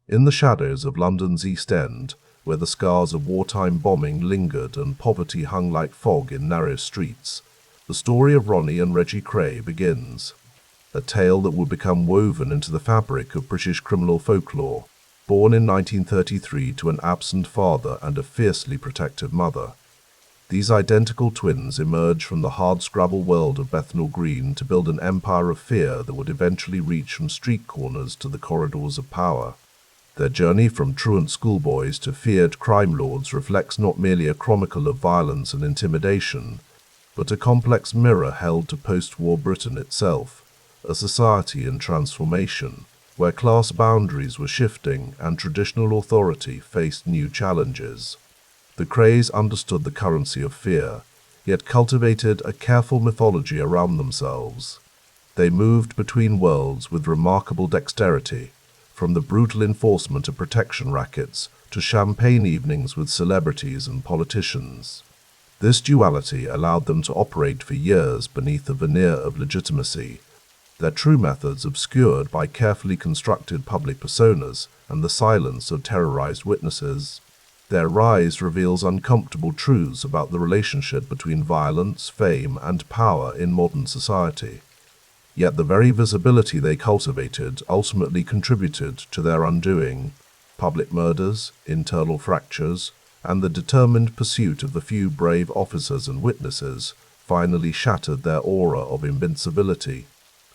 In the shadows of London's East End, where the scars of wartime bombing lingered and poverty hung like fog in narrow streets, the story of Ronnie and Reggie Kray begins. A tale that would become woven into the fabric of British criminal folklore. Born in 1933 to an absent father and a fiercely protective mother, these identical twins emerge from the hardscrabble world of Bethnal Green to build an empire of fear that would eventually reach from street corners to the corridors of power. Their journey from truant schoolboys to feared crime lords reflects not merely a chronicle of violence and intimidation, but a complex mirror held to post-war Britain itself, a society in transformation, where class boundaries were shifting and traditional authority faced new challenges. The Krays understood the currency of fear, yet cultivated a careful mythology around themselves. They moved between worlds with remarkable dexterity, from the brutal enforcement of protection rackets to champagne evenings with celebrities and politicians. This duality allowed them to operate for years beneath a veneer of legitimacy, their true methods obscured by carefully constructed public personas and the silence of terrorized witnesses. Their rise reveals uncomfortable truths about the relationship between violence, fame, and power in modern society. Yet the very visibility they cultivated ultimately contributed to their undoing. Public murders, internal fractures, and the determined pursuit of the few brave officers and witnesses finally shattered their aura of invincibility.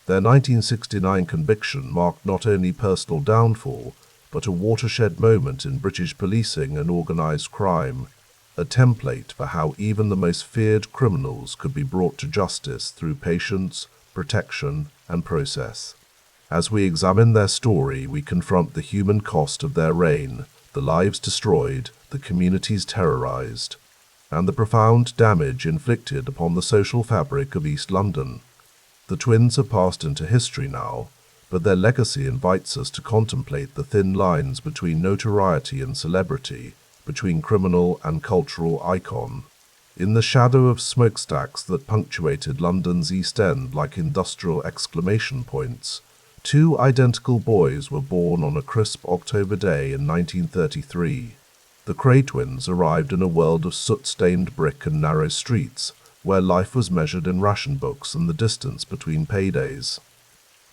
Their 1969 conviction marked not only personal downfall, but a watershed moment in British policing and organized crime, a template for how even the most feared criminals could be brought to justice through patience, protection, and process. As we examine their story, we confront the human cost of their reign, the lives destroyed, the communities terrorized, and the profound damage inflicted upon the social fabric of East London. The twins have passed into history now, but their legacy invites us to contemplate the thin lines between notoriety and celebrity, between criminal and cultural icon. In the shadow of smokestacks that punctuated London's East End like industrial exclamation points, two identical boys were born on a crisp October day in 1933. The Kray twins arrived in a world of soot-stained brick and narrow streets, where life was measured in ration books and the distance between paydays.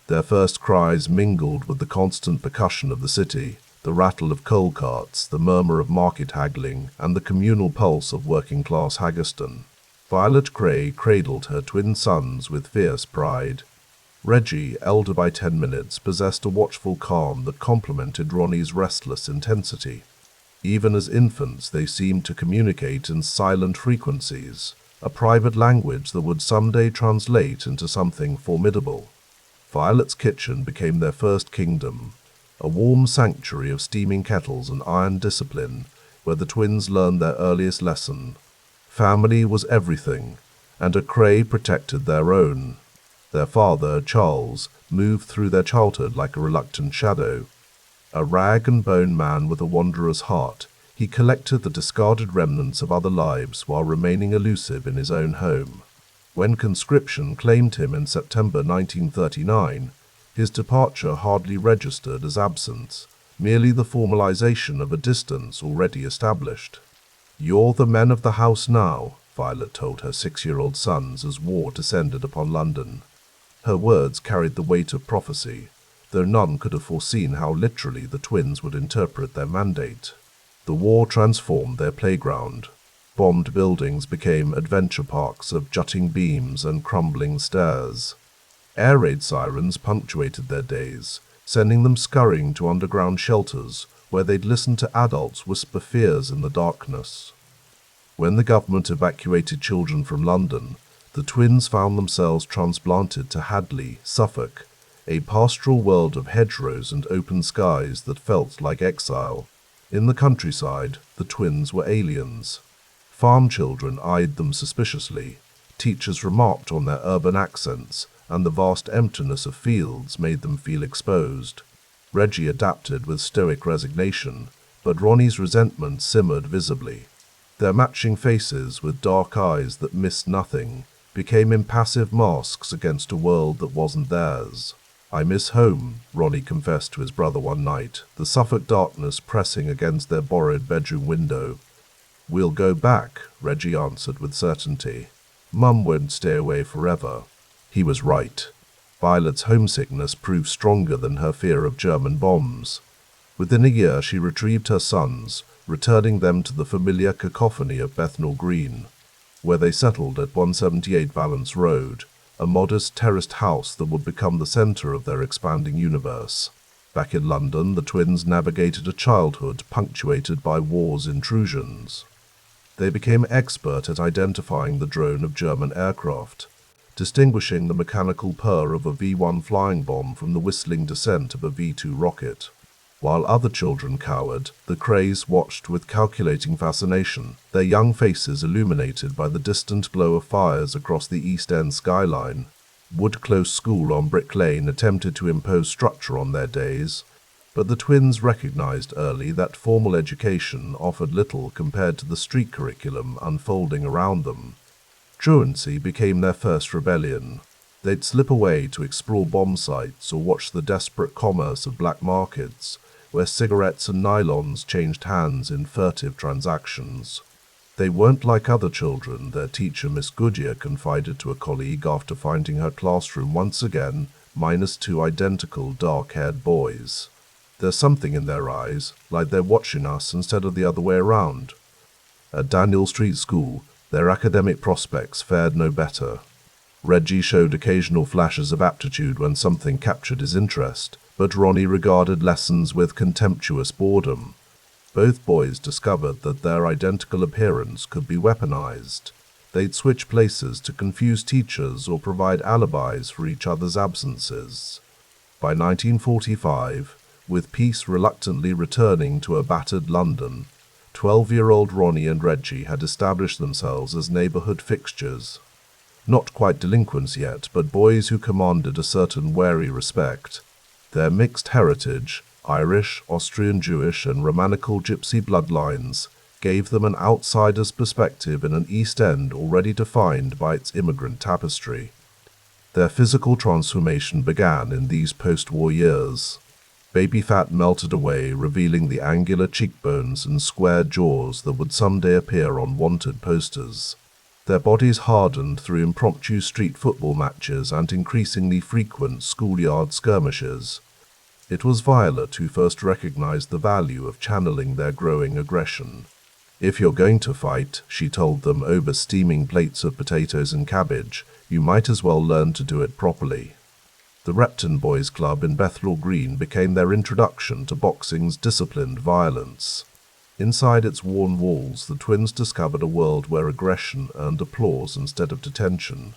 Their first cries mingled with the constant percussion of the city, the rattle of coal carts, the murmur of market haggling, and the communal pulse of working-class Haggerston. Violet Kray cradled her twin sons with fierce pride. Reggie, elder by 10 minutes, possessed a watchful calm that complemented Ronnie's restless intensity. Even as infants, they seemed to communicate in silent frequencies, a private language that would someday translate into something formidable. Violet's kitchen became their first kingdom, a warm sanctuary of steaming kettles and iron discipline, where the twins learned their earliest lesson. Family was everything, and a Kray protected their own. Their father, Charles, moved through their childhood like a reluctant shadow. A rag-and-bone man with a wanderer's heart, he collected the discarded remnants of other lives while remaining elusive in his own home. When conscription claimed him in September 1939, his departure hardly registered as absence, merely the formalization of a distance already established. "You're the men of the house now," Violet told her 6-year-old sons as war descended upon London. Her words carried the weight of prophecy, though none could have foreseen how literally the twins would interpret their mandate. The war transformed their playground. Bombed buildings became adventure parks of jutting beams and crumbling stairs. Air raid sirens punctuated their days, sending them scurrying to underground shelters where they'd listen to adults whisper fears in the darkness. When the government evacuated children from London, the twins found themselves transplanted to Hadley, Suffolk, a pastoral world of hedgerows and open skies that felt like exile. In the countryside, the twins were aliens. Farm children eyed them suspiciously, teachers remarked on their urban accents, and the vast emptiness of fields made them feel exposed. Reggie adapted with stoic resignation, but Ronnie's resentment simmered visibly. Their matching faces, with dark eyes that missed nothing, became impassive masks against a world that wasn't theirs. "I miss home," Ronnie confessed to his brother one night, the Suffolk darkness pressing against their borrowed bedroom window. "We'll go back," Reggie answered with certainty. "Mum won't stay away forever." He was right. Violet's homesickness proved stronger than her fear of German bombs. Within a year she retrieved her sons, returning them to the familiar cacophony of Bethnal Green, where they settled at 178 Valence Road, a modest terraced house that would become the centre of their expanding universe. Back in London, the twins navigated a childhood punctuated by war's intrusions. They became expert at identifying the drone of German aircraft, distinguishing the mechanical purr of a V-1 flying bomb from the whistling descent of a V-2 rocket. While other children cowered, the Krays watched with calculating fascination, their young faces illuminated by the distant glow of fires across the East End skyline. Wood-Close School on Brick Lane attempted to impose structure on their days, but the twins recognized early that formal education offered little compared to the street curriculum unfolding around them. Truancy became their first rebellion. They'd slip away to explore bomb sites or watch the desperate commerce of black markets, where cigarettes and nylons changed hands in furtive transactions. They weren't like other children, their teacher Miss Goodyear confided to a colleague after finding her classroom once again minus two identical dark-haired boys. "There's something in their eyes, like they're watching us instead of the other way around." At Daniel Street School, their academic prospects fared no better. Reggie showed occasional flashes of aptitude when something captured his interest, but Ronnie regarded lessons with contemptuous boredom. Both boys discovered that their identical appearance could be weaponized. They'd switch places to confuse teachers or provide alibis for each other's absences. By 1945, with peace reluctantly returning to a battered London, 12-year-old Ronnie and Reggie had established themselves as neighborhood fixtures. Not quite delinquents yet, but boys who commanded a certain wary respect. Their mixed heritage, Irish, Austrian Jewish, and Romanical Gypsy bloodlines, gave them an outsider's perspective in an East End already defined by its immigrant tapestry. Their physical transformation began in these post-war years. Baby fat melted away, revealing the angular cheekbones and square jaws that would someday appear on wanted posters. Their bodies hardened through impromptu street football matches and increasingly frequent schoolyard skirmishes. It was Violet who first recognized the value of channeling their growing aggression. "If you're going to fight," she told them over steaming plates of potatoes and cabbage, "you might as well learn to do it properly." The Repton Boys Club in Bethnal Green became their introduction to boxing's disciplined violence. Inside its worn walls, the twins discovered a world where aggression earned applause instead of detention.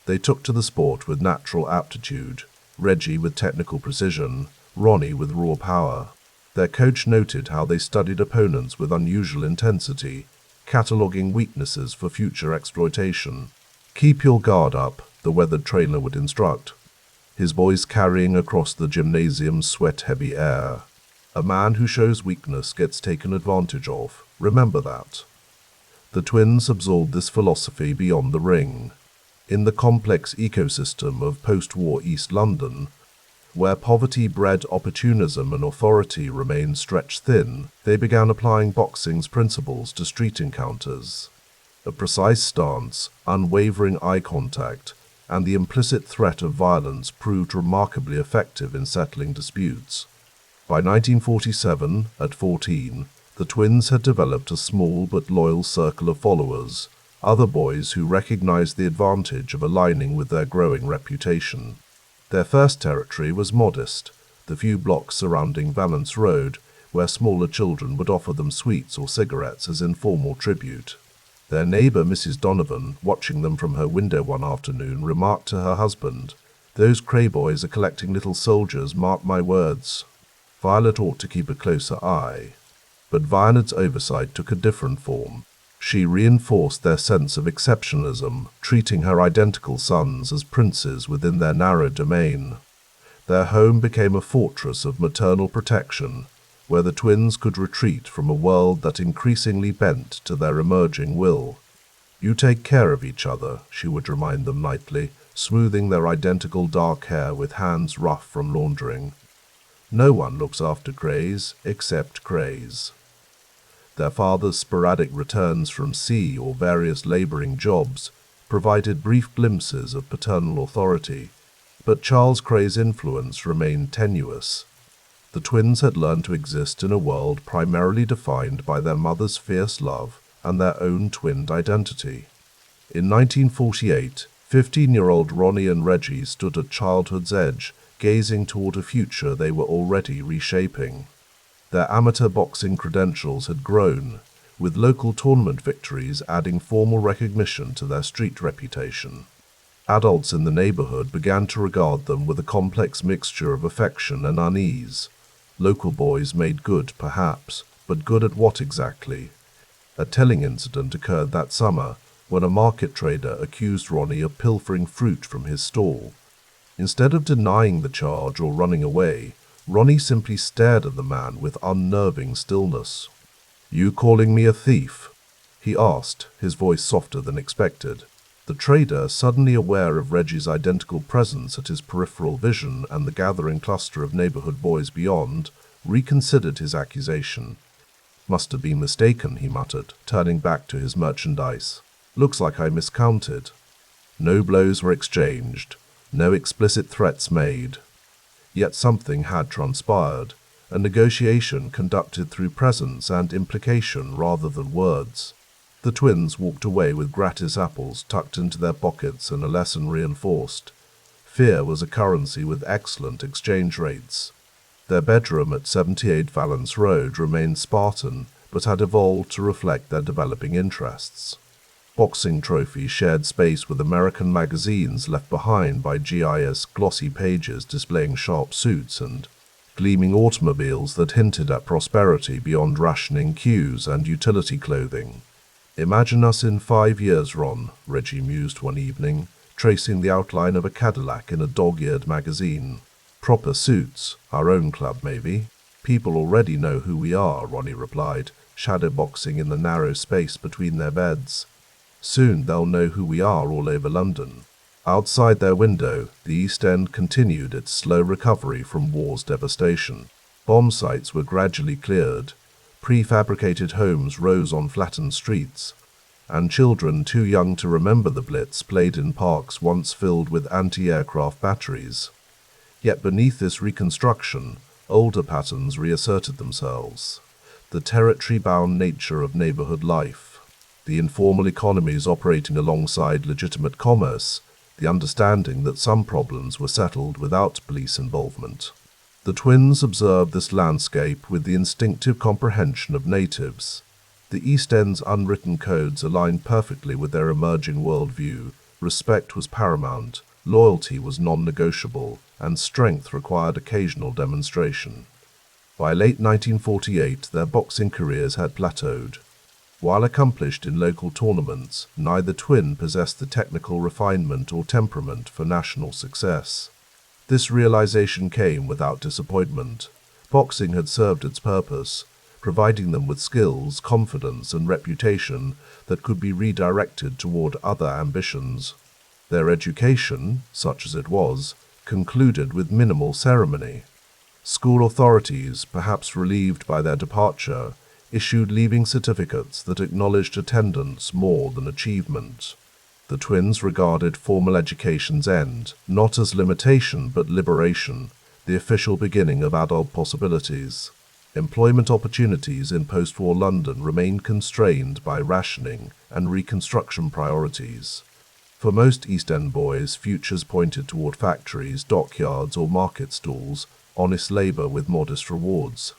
They took to the sport with natural aptitude, Reggie with technical precision, Ronnie with raw power. Their coach noted how they studied opponents with unusual intensity, cataloging weaknesses for future exploitation. "Keep your guard up," the weathered trainer would instruct, his voice carrying across the gymnasium's sweat-heavy air. "A man who shows weakness gets taken advantage of. Remember that." The twins absorbed this philosophy beyond the ring. In the complex ecosystem of post-war East London, where poverty bred opportunism and authority remained stretched thin, they began applying boxing's principles to street encounters. A precise stance, unwavering eye contact, and the implicit threat of violence proved remarkably effective in settling disputes. By 1947, at 14, the twins had developed a small but loyal circle of followers, other boys who recognized the advantage of aligning with their growing reputation. Their first territory was modest, the few blocks surrounding Valence Road, where smaller children would offer them sweets or cigarettes as informal tribute. Their neighbor, Mrs. Donovan, watching them from her window one afternoon, remarked to her husband, "Those Kray boys are collecting little soldiers, mark my words." Violet ought to keep a closer eye. But Violet's oversight took a different form. She reinforced their sense of exceptionalism, treating her identical sons as princes within their narrow domain. Their home became a fortress of maternal protection, where the twins could retreat from a world that increasingly bent to their emerging will. "You take care of each other," she would remind them nightly, smoothing their identical dark hair with hands rough from laundering. No one looks after Krays except Krays. Their father's sporadic returns from sea or various laboring jobs provided brief glimpses of paternal authority, but Charles Kray's influence remained tenuous. The twins had learned to exist in a world primarily defined by their mother's fierce love and their own twinned identity. In 1948, 15-year-old Ronnie and Reggie stood at childhood's edge, gazing toward a future they were already reshaping. Their amateur boxing credentials had grown, with local tournament victories adding formal recognition to their street reputation. Adults in the neighborhood began to regard them with a complex mixture of affection and unease. Local boys made good, perhaps, but good at what exactly? A telling incident occurred that summer when a market trader accused Ronnie of pilfering fruit from his stall. Instead of denying the charge or running away, Ronnie simply stared at the man with unnerving stillness. "You calling me a thief?" he asked, his voice softer than expected. The trader, suddenly aware of Reggie's identical presence at his peripheral vision and the gathering cluster of neighborhood boys beyond, reconsidered his accusation. "Must have been mistaken," he muttered, turning back to his merchandise. "Looks like I miscounted." No blows were exchanged, no explicit threats made. Yet something had transpired, a negotiation conducted through presence and implication rather than words. The twins walked away with gratis apples tucked into their pockets and a lesson reinforced. Fear was a currency with excellent exchange rates. Their bedroom at 78 Valence Road remained Spartan, but had evolved to reflect their developing interests. Boxing trophies shared space with American magazines left behind by GI's glossy pages displaying sharp suits and gleaming automobiles that hinted at prosperity beyond rationing queues and utility clothing. "Imagine us in 5 years, Ron," Reggie mused one evening, tracing the outline of a Cadillac in a dog-eared magazine. "Proper suits, our own club maybe." "People already know who we are," Ronnie replied, shadowboxing in the narrow space between their beds. "Soon they'll know who we are all over London." Outside their window, the East End continued its slow recovery from war's devastation. Bomb sites were gradually cleared, prefabricated homes rose on flattened streets, and children too young to remember the Blitz played in parks once filled with anti-aircraft batteries. Yet beneath this reconstruction, older patterns reasserted themselves. The territory-bound nature of neighborhood life, the informal economies operating alongside legitimate commerce, the understanding that some problems were settled without police involvement. The twins observed this landscape with the instinctive comprehension of natives. The East End's unwritten codes aligned perfectly with their emerging worldview. Respect was paramount, loyalty was non-negotiable, and strength required occasional demonstration. By late 1948, their boxing careers had plateaued. While accomplished in local tournaments, neither twin possessed the technical refinement or temperament for national success. This realization came without disappointment. Boxing had served its purpose, providing them with skills, confidence, and reputation that could be redirected toward other ambitions. Their education, such as it was, concluded with minimal ceremony. School authorities, perhaps relieved by their departure, issued leaving certificates that acknowledged attendance more than achievement. The twins regarded formal education's end, not as limitation but liberation, the official beginning of adult possibilities. Employment opportunities in post-war London remained constrained by rationing and reconstruction priorities. For most East End boys, futures pointed toward factories, dockyards, or market stalls, honest labor with modest rewards.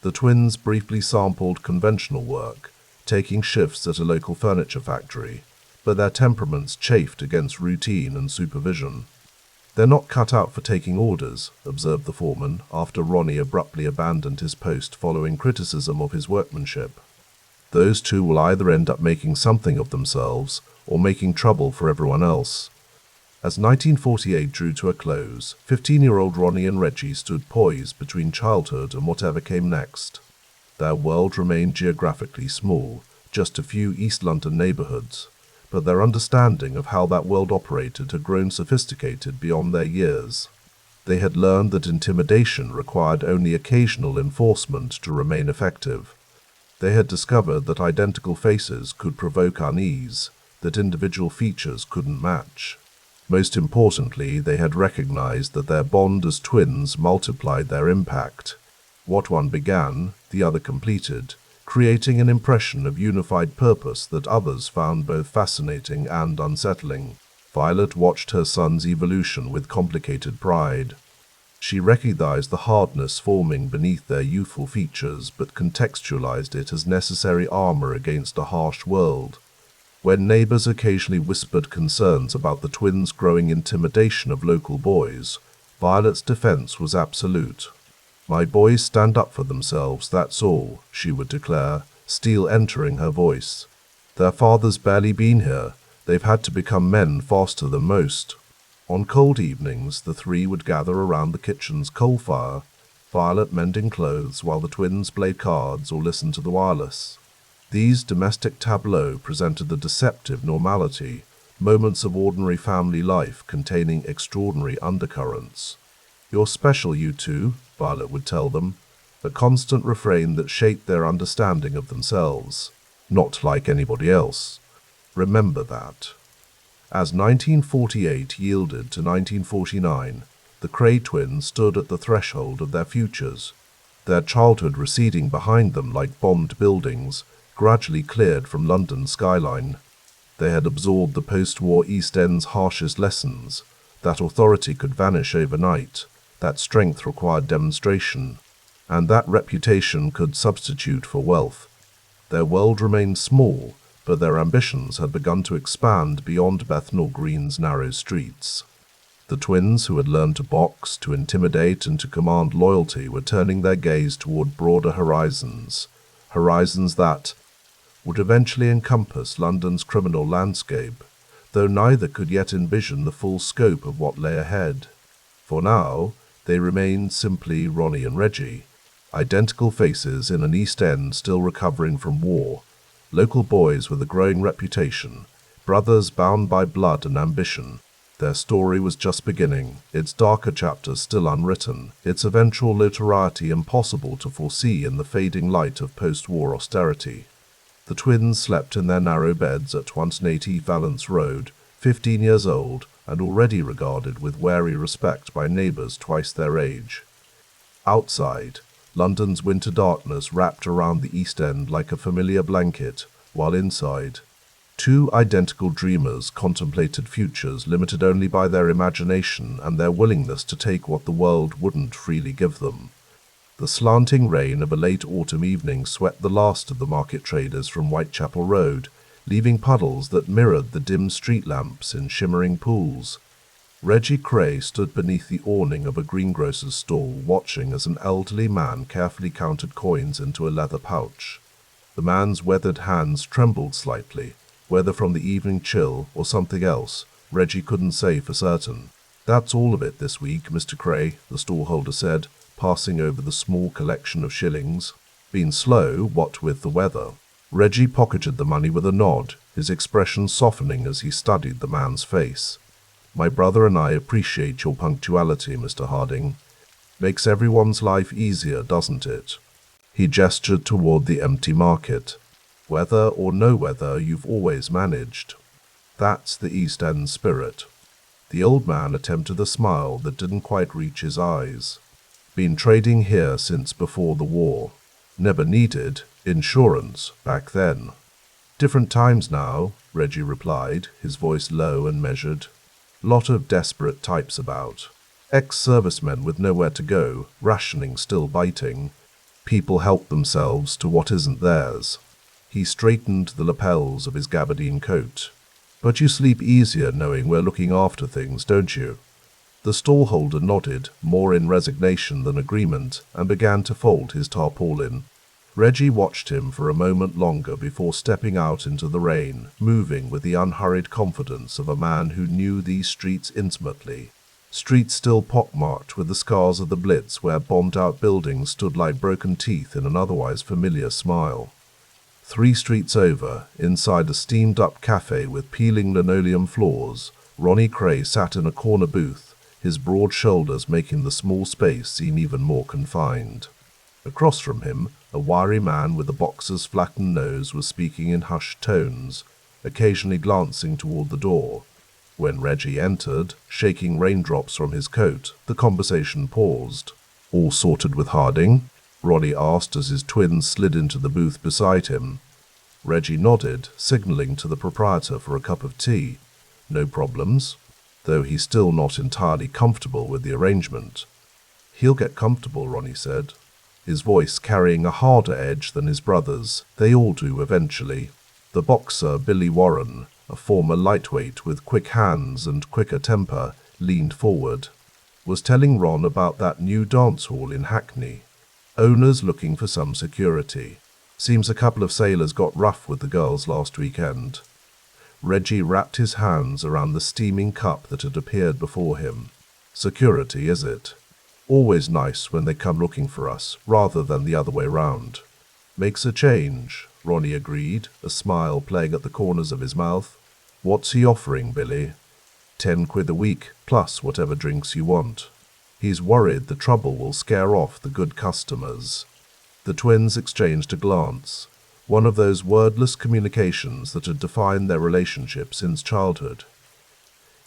The twins briefly sampled conventional work, taking shifts at a local furniture factory, but their temperaments chafed against routine and supervision. "They're not cut out for taking orders," observed the foreman, after Ronnie abruptly abandoned his post following criticism of his workmanship. "Those two will either end up making something of themselves or making trouble for everyone else." As 1948 drew to a close, 15-year-old Ronnie and Reggie stood poised between childhood and whatever came next. Their world remained geographically small, just a few East London neighborhoods, but their understanding of how that world operated had grown sophisticated beyond their years. They had learned that intimidation required only occasional enforcement to remain effective. They had discovered that identical faces could provoke unease, that individual features couldn't match. Most importantly, they had recognized that their bond as twins multiplied their impact. What one began, the other completed, creating an impression of unified purpose that others found both fascinating and unsettling. Violet watched her son's evolution with complicated pride. She recognized the hardness forming beneath their youthful features, but contextualized it as necessary armor against a harsh world. When neighbors occasionally whispered concerns about the twins' growing intimidation of local boys, Violet's defense was absolute. "My boys stand up for themselves, that's all," she would declare, steel entering her voice. "Their father's barely been here. They've had to become men faster than most." On cold evenings, the three would gather around the kitchen's coal fire, Violet mending clothes while the twins played cards or listened to the wireless. These domestic tableaux presented the deceptive normality, moments of ordinary family life containing extraordinary undercurrents. "You're special, you two," Violet would tell them, a constant refrain that shaped their understanding of themselves. "Not like anybody else. Remember that." As 1948 yielded to 1949, the Kray twins stood at the threshold of their futures, their childhood receding behind them like bombed buildings, gradually cleared from London's skyline. They had absorbed the post-war East End's harshest lessons, that authority could vanish overnight, that strength required demonstration, and that reputation could substitute for wealth. Their world remained small, but their ambitions had begun to expand beyond Bethnal Green's narrow streets. The twins, who had learned to box, to intimidate, and to command loyalty, were turning their gaze toward broader horizons that would eventually encompass London's criminal landscape, though neither could yet envision the full scope of what lay ahead. For now, they remained simply Ronnie and Reggie, identical faces in an East End still recovering from war, local boys with a growing reputation, brothers bound by blood and ambition. Their story was just beginning, its darker chapters still unwritten, its eventual notoriety impossible to foresee in the fading light of post-war austerity. The twins slept in their narrow beds at 180 Valence Road, 15 years old, and already regarded with wary respect by neighbors twice their age. Outside, London's winter darkness wrapped around the East End like a familiar blanket, while inside, two identical dreamers contemplated futures limited only by their imagination and their willingness to take what the world wouldn't freely give them. The slanting rain of a late autumn evening swept the last of the market traders from Whitechapel Road, leaving puddles that mirrored the dim street lamps in shimmering pools. Reggie Kray stood beneath the awning of a greengrocer's stall, watching as an elderly man carefully counted coins into a leather pouch. The man's weathered hands trembled slightly, whether from the evening chill or something else, Reggie couldn't say for certain. "That's all of it this week, Mr. Kray," the stallholder said, passing over the small collection of shillings. "Been slow, what with the weather." Reggie pocketed the money with a nod, his expression softening as he studied the man's face. "My brother and I appreciate your punctuality, Mr. Harding. Makes everyone's life easier, doesn't it?" He gestured toward the empty market. "Weather or no weather, you've always managed. That's the East End spirit." The old man attempted a smile that didn't quite reach his eyes. "Been trading here since before the war. Never needed insurance back then." "Different times now," Reggie replied, his voice low and measured. "Lot of desperate types about. Ex-servicemen with nowhere to go, rationing still biting. People help themselves to what isn't theirs." He straightened the lapels of his gabardine coat. "But you sleep easier knowing we're looking after things, don't you?" The stallholder nodded, more in resignation than agreement, and began to fold his tarpaulin. Reggie watched him for a moment longer before stepping out into the rain, moving with the unhurried confidence of a man who knew these streets intimately. Streets still pockmarked with the scars of the Blitz, where bombed-out buildings stood like broken teeth in an otherwise familiar smile. 3 streets over, inside a steamed-up cafe with peeling linoleum floors, Ronnie Kray sat in a corner booth, his broad shoulders making the small space seem even more confined. Across from him, a wiry man with a boxer's flattened nose was speaking in hushed tones, occasionally glancing toward the door. When Reggie entered, shaking raindrops from his coat, the conversation paused. "All sorted with Harding?" Ronnie asked as his twins slid into the booth beside him. Reggie nodded, signaling to the proprietor for a cup of tea. No problems, though he's still not entirely comfortable with the arrangement. "He'll get comfortable," Ronnie said, his voice carrying a harder edge than his brother's. "They all do eventually." The boxer, Billy Warren, a former lightweight with quick hands and quicker temper, leaned forward. "Was telling Ron about that new dance hall in Hackney. Owner's looking for some security. Seems a couple of sailors got rough with the girls last weekend." Reggie wrapped his hands around the steaming cup that had appeared before him. "Security, is it? Always nice when they come looking for us, rather than the other way round." "Makes a change," Ronnie agreed, a smile playing at the corners of his mouth. "What's he offering, Billy?" £10 a week, plus whatever drinks you want. He's worried the trouble will scare off the good customers. The twins exchanged a glance, one of those wordless communications that had defined their relationship since childhood.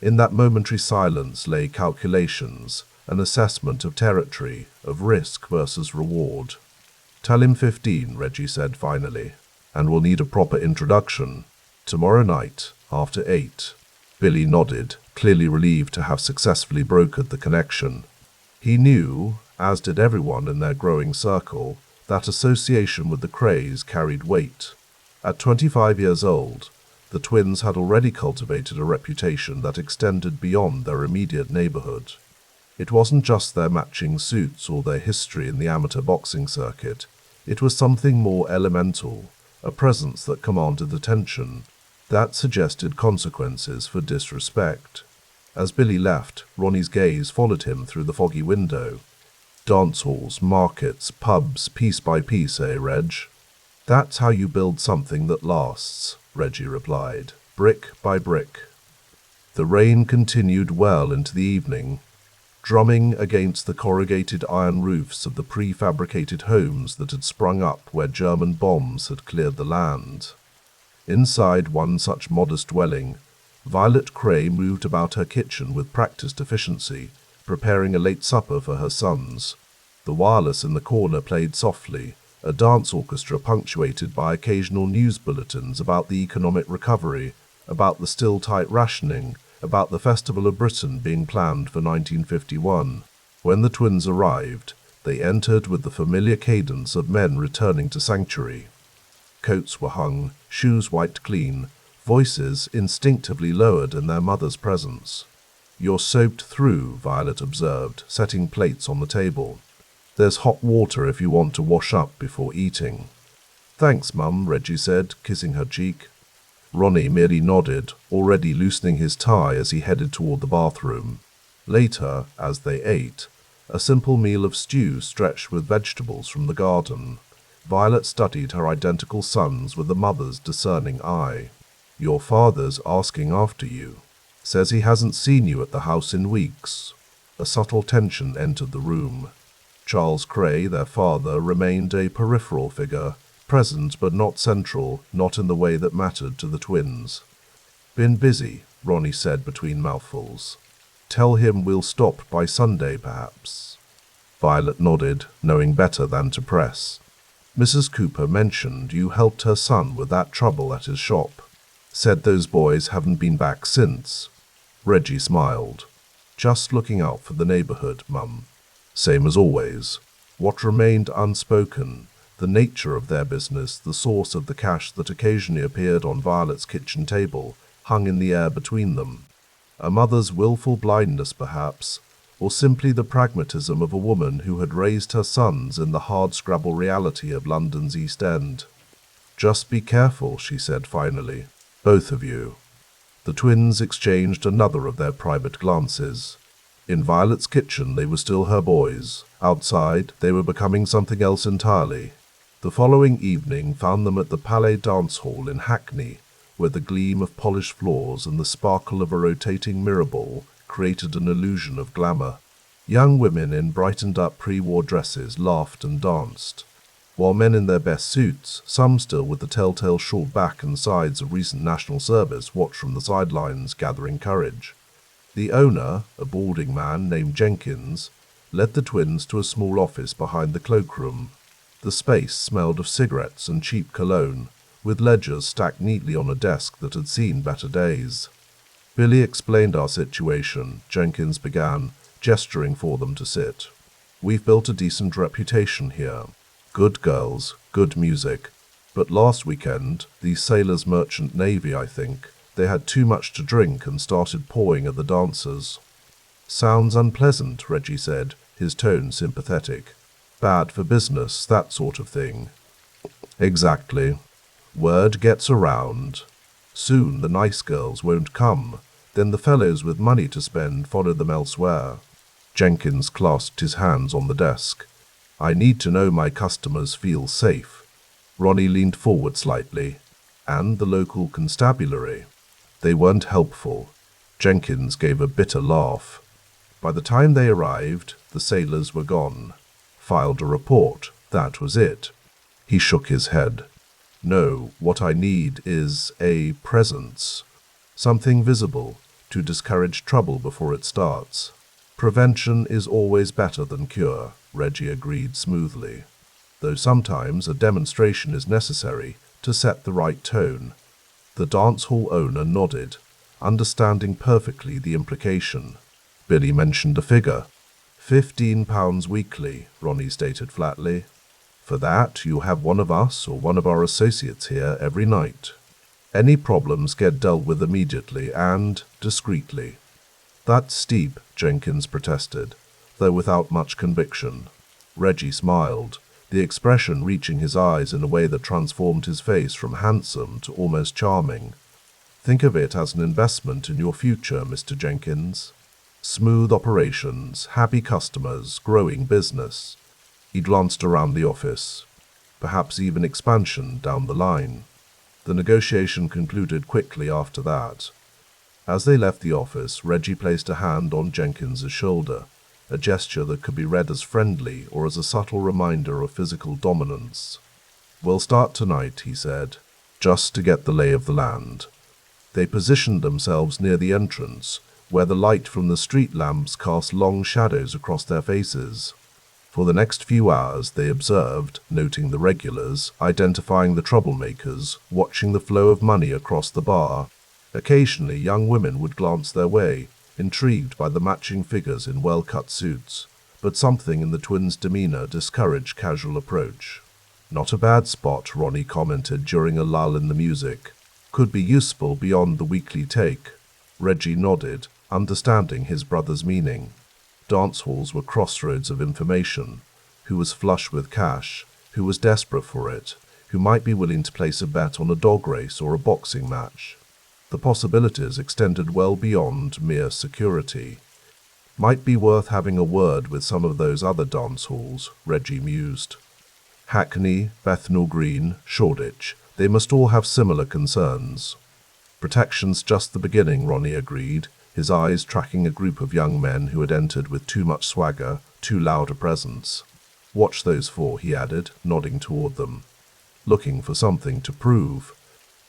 In that momentary silence lay calculations, an assessment of territory, of risk versus reward. "Tell him 15, Reggie said finally, "and we'll need a proper introduction. Tomorrow night, after 8. Billy nodded, clearly relieved to have successfully brokered the connection. He knew, as did everyone in their growing circle, that association with the Krays carried weight. At 25 years old, the twins had already cultivated a reputation that extended beyond their immediate neighborhood. It wasn't just their matching suits or their history in the amateur boxing circuit. It was something more elemental, a presence that commanded attention, that suggested consequences for disrespect. As Billy left, Ronnie's gaze followed him through the foggy window. "Dance halls, markets, pubs, piece by piece, eh, Reg?" "That's how you build something that lasts," Reggie replied, "brick by brick." The rain continued well into the evening, drumming against the corrugated iron roofs of the prefabricated homes that had sprung up where German bombs had cleared the land. Inside one such modest dwelling, Violet Kray moved about her kitchen with practiced efficiency, preparing a late supper for her sons. The wireless in the corner played softly, a dance orchestra punctuated by occasional news bulletins about the economic recovery, about the still tight rationing, about the Festival of Britain being planned for 1951. When the twins arrived, they entered with the familiar cadence of men returning to sanctuary. Coats were hung, shoes wiped clean, voices instinctively lowered in their mother's presence. "You're soaked through," Violet observed, setting plates on the table. "There's hot water if you want to wash up before eating." "Thanks, Mum," Reggie said, kissing her cheek. Ronnie merely nodded, already loosening his tie as he headed toward the bathroom. Later, as they ate, a simple meal of stew stretched with vegetables from the garden, Violet studied her identical sons with a mother's discerning eye. "Your father's asking after you. Says he hasn't seen you at the house in weeks." A subtle tension entered the room. Charles Kray, their father, remained a peripheral figure, present but not central, not in the way that mattered to the twins. "Been busy," Ronnie said between mouthfuls. "Tell him we'll stop by Sunday, perhaps." Violet nodded, knowing better than to press. "Mrs. Cooper mentioned you helped her son with that trouble at his shop. Said those boys haven't been back since." Reggie smiled. "Just looking out for the neighborhood, Mum. Same as always." What remained unspoken, the nature of their business, the source of the cash that occasionally appeared on Violet's kitchen table, hung in the air between them. A mother's willful blindness, perhaps, or simply the pragmatism of a woman who had raised her sons in the hard-scrabble reality of London's East End. "Just be careful," she said finally. "Both of you." The twins exchanged another of their private glances. In Violet's kitchen they were still her boys. Outside, they were becoming something else entirely. The following evening found them at the Palais Dance Hall in Hackney, where the gleam of polished floors and the sparkle of a rotating mirror ball created an illusion of glamour. Young women in brightened-up pre-war dresses laughed and danced, while men in their best suits, some still with the telltale short back and sides of recent national service, watched from the sidelines, gathering courage. The owner, a balding man named Jenkins, led the twins to a small office behind the cloakroom. The space smelled of cigarettes and cheap cologne, with ledgers stacked neatly on a desk that had seen better days. Billy explained our situation, Jenkins began, gesturing for them to sit. We've built a decent reputation here. Good girls, good music. But last weekend, these sailors merchant navy, I think, they had too much to drink and started pawing at the dancers. Sounds unpleasant, Reggie said, his tone sympathetic. Bad for business, that sort of thing. Exactly. Word gets around. Soon the nice girls won't come. Then the fellows with money to spend follow them elsewhere. Jenkins clasped his hands on the desk. I need to know my customers feel safe. Ronnie leaned forward slightly. And the local constabulary. They weren't helpful. Jenkins gave a bitter laugh. By the time they arrived, the sailors were gone. Filed a report, that was it. He shook his head. No, what I need is a presence. Something visible, to discourage trouble before it starts. Prevention is always better than cure, Reggie agreed smoothly. Though sometimes a demonstration is necessary to set the right tone. The dance hall owner nodded, understanding perfectly the implication. Billy mentioned a figure. £15 weekly, Ronnie stated flatly. For that, you have one of us or one of our associates here every night. Any problems get dealt with immediately and discreetly. That's steep, Jenkins protested, though without much conviction. Reggie smiled, the expression reaching his eyes in a way that transformed his face from handsome to almost charming. Think of it as an investment in your future, Mr. Jenkins. Smooth operations, happy customers, growing business. He glanced around the office. Perhaps even expansion down the line. The negotiation concluded quickly after that. As they left the office, Reggie placed a hand on Jenkins's shoulder, a gesture that could be read as friendly or as a subtle reminder of physical dominance. We'll start tonight, he said, just to get the lay of the land. They positioned themselves near the entrance, where the light from the street lamps cast long shadows across their faces. For the next few hours they observed, noting the regulars, identifying the troublemakers, watching the flow of money across the bar. Occasionally young women would glance their way, intrigued by the matching figures in well-cut suits, but something in the twins' demeanor discouraged casual approach. Not a bad spot, Ronnie commented during a lull in the music. Could be useful beyond the weekly take. Reggie nodded, understanding his brother's meaning. Dance halls were crossroads of information. Who was flush with cash? Who was desperate for it? Who might be willing to place a bet on a dog race or a boxing match? The possibilities extended well beyond mere security. Might be worth having a word with some of those other dance halls, Reggie mused. Hackney, Bethnal Green, Shoreditch, they must all have similar concerns. Protection's just the beginning, Ronnie agreed, his eyes tracking a group of young men who had entered with too much swagger, too loud a presence. Watch those four, he added, nodding toward them. Looking for something to prove.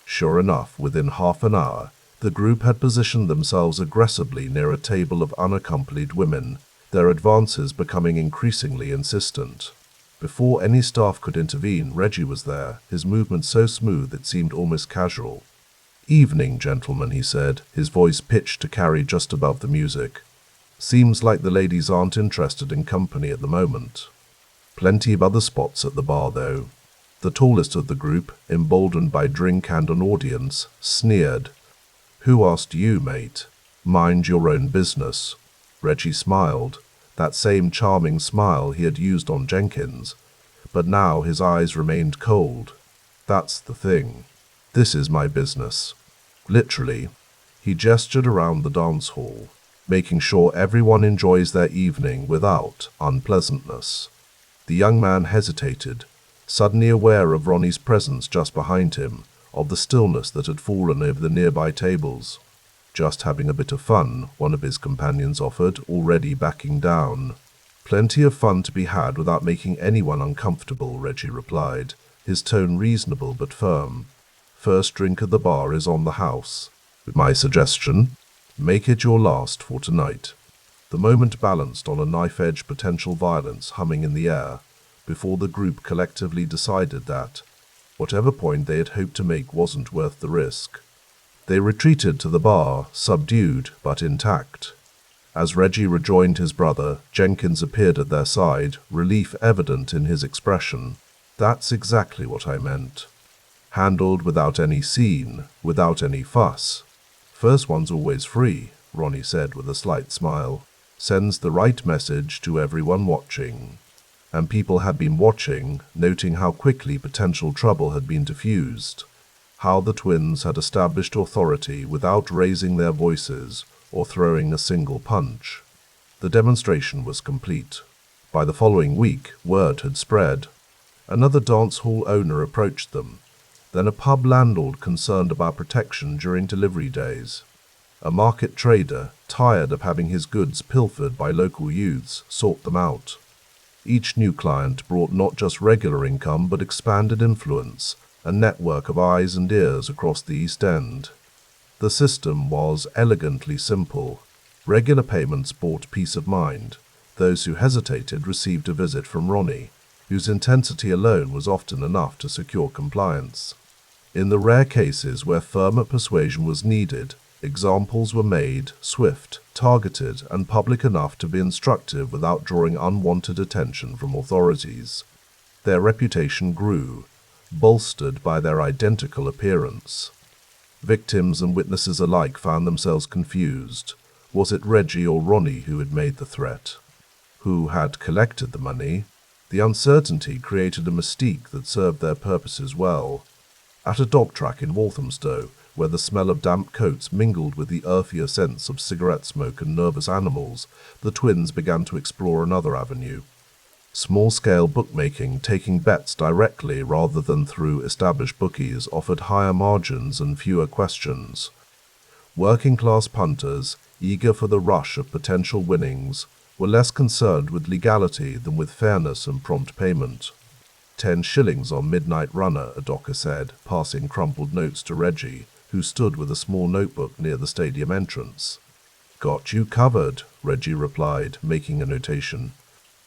Sure enough, within half an hour, the group had positioned themselves aggressively near a table of unaccompanied women, their advances becoming increasingly insistent. Before any staff could intervene, Reggie was there, his movement so smooth it seemed almost casual. Evening, gentlemen, he said, his voice pitched to carry just above the music. Seems like the ladies aren't interested in company at the moment. Plenty of other spots at the bar, though. The tallest of the group, emboldened by drink and an audience, sneered. Who asked you, mate? Mind your own business. Reggie smiled, that same charming smile he had used on Jenkins, but now his eyes remained cold. That's the thing. This is my business. Literally. He gestured around the dance hall, making sure everyone enjoys their evening without unpleasantness. The young man hesitated, suddenly aware of Ronnie's presence just behind him, of the stillness that had fallen over the nearby tables. "Just having a bit of fun," one of his companions offered, already backing down. "Plenty of fun to be had without making anyone uncomfortable," Reggie replied, his tone reasonable but firm. "First drink at the bar is on the house. My suggestion? Make it your last for tonight." The moment balanced on a knife-edge potential violence humming in the air, before the group collectively decided that whatever point they had hoped to make wasn't worth the risk. They retreated to the bar, subdued but intact. As Reggie rejoined his brother, Jenkins appeared at their side, relief evident in his expression. "That's exactly what I meant. Handled without any scene, without any fuss. First one's always free," Ronnie said with a slight smile. "Sends the right message to everyone watching." And people had been watching, noting how quickly potential trouble had been diffused, how the twins had established authority without raising their voices or throwing a single punch. The demonstration was complete. By the following week, word had spread. Another dance hall owner approached them, then a pub landlord concerned about protection during delivery days. A market trader, tired of having his goods pilfered by local youths, sought them out. Each new client brought not just regular income but expanded influence, a network of eyes and ears across the East End. The system was elegantly simple. Regular payments bought peace of mind. Those who hesitated received a visit from Ronnie, whose intensity alone was often enough to secure compliance. In the rare cases where firmer persuasion was needed, examples were made, swift, targeted, and public enough to be instructive without drawing unwanted attention from authorities. Their reputation grew, bolstered by their identical appearance. Victims and witnesses alike found themselves confused. Was it Reggie or Ronnie who had made the threat? Who had collected the money? The uncertainty created a mystique that served their purposes well. At a dog track in Walthamstow, where the smell of damp coats mingled with the earthier scents of cigarette smoke and nervous animals, the twins began to explore another avenue. Small-scale bookmaking, taking bets directly rather than through established bookies, offered higher margins and fewer questions. Working-class punters, eager for the rush of potential winnings, were less concerned with legality than with fairness and prompt payment. 10 shillings on midnight runner, a docker said, passing crumpled notes to Reggie, who stood with a small notebook near the stadium entrance. "Got you covered," Reggie replied, making a notation.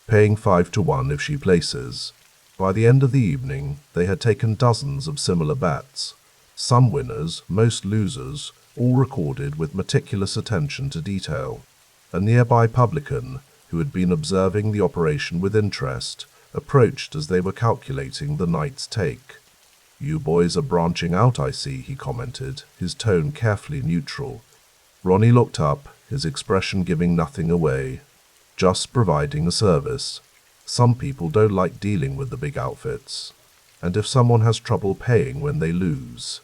"Paying 5 to 1 if she places." By the end of the evening, they had taken dozens of similar bets. Some winners, most losers, all recorded with meticulous attention to detail. A nearby publican, who had been observing the operation with interest, approached as they were calculating the night's take. "You boys are branching out, I see," he commented, his tone carefully neutral. Ronnie looked up, his expression giving nothing away. "Just providing a service. Some people don't like dealing with the big outfits. And if someone has trouble paying when they lose?"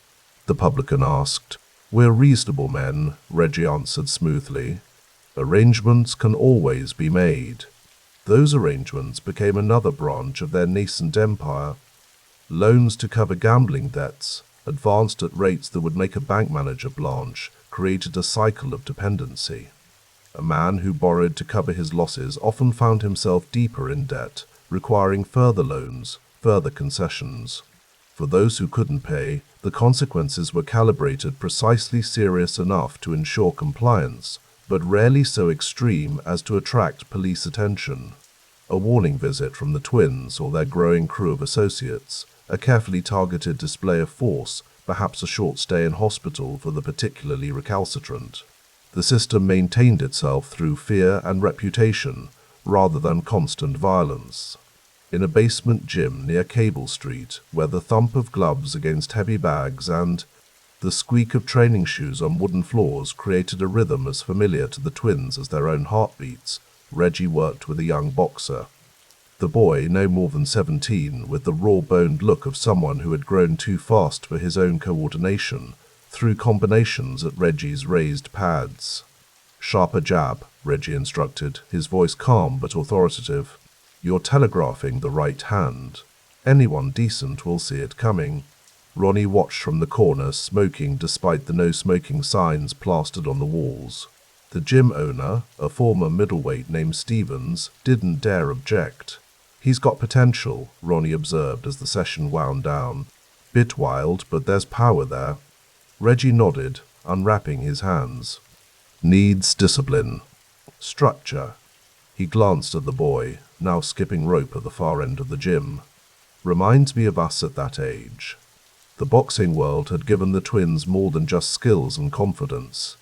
the publican asked. "We're reasonable men," Reggie answered smoothly. "Arrangements can always be made." Those arrangements became another branch of their nascent empire. Loans to cover gambling debts, advanced at rates that would make a bank manager blanch, created a cycle of dependency. A man who borrowed to cover his losses often found himself deeper in debt, requiring further loans, further concessions. For those who couldn't pay, the consequences were calibrated precisely serious enough to ensure compliance, but rarely so extreme as to attract police attention. A warning visit from the twins or their growing crew of associates, a carefully targeted display of force, perhaps a short stay in hospital for the particularly recalcitrant. The system maintained itself through fear and reputation, rather than constant violence. In a basement gym near Cable Street, where the thump of gloves against heavy bags and the squeak of training shoes on wooden floors created a rhythm as familiar to the twins as their own heartbeats, Reggie worked with a young boxer. The boy, no more than 17, with the raw-boned look of someone who had grown too fast for his own coordination, threw combinations at Reggie's raised pads. "Sharper jab," Reggie instructed, his voice calm but authoritative. "You're telegraphing the right hand. Anyone decent will see it coming. Ronnie watched from the corner, smoking despite the no-smoking signs plastered on the walls. The gym owner, a former middleweight named Stevens, didn't dare object. He's got potential, Ronnie observed as the session wound down. Bit wild, but there's power there. Reggie nodded, unwrapping his hands. Needs discipline. Structure. He glanced at the boy, now skipping rope at the far end of the gym. Reminds me of us at that age. The boxing world had given the twins more than just skills and confidence.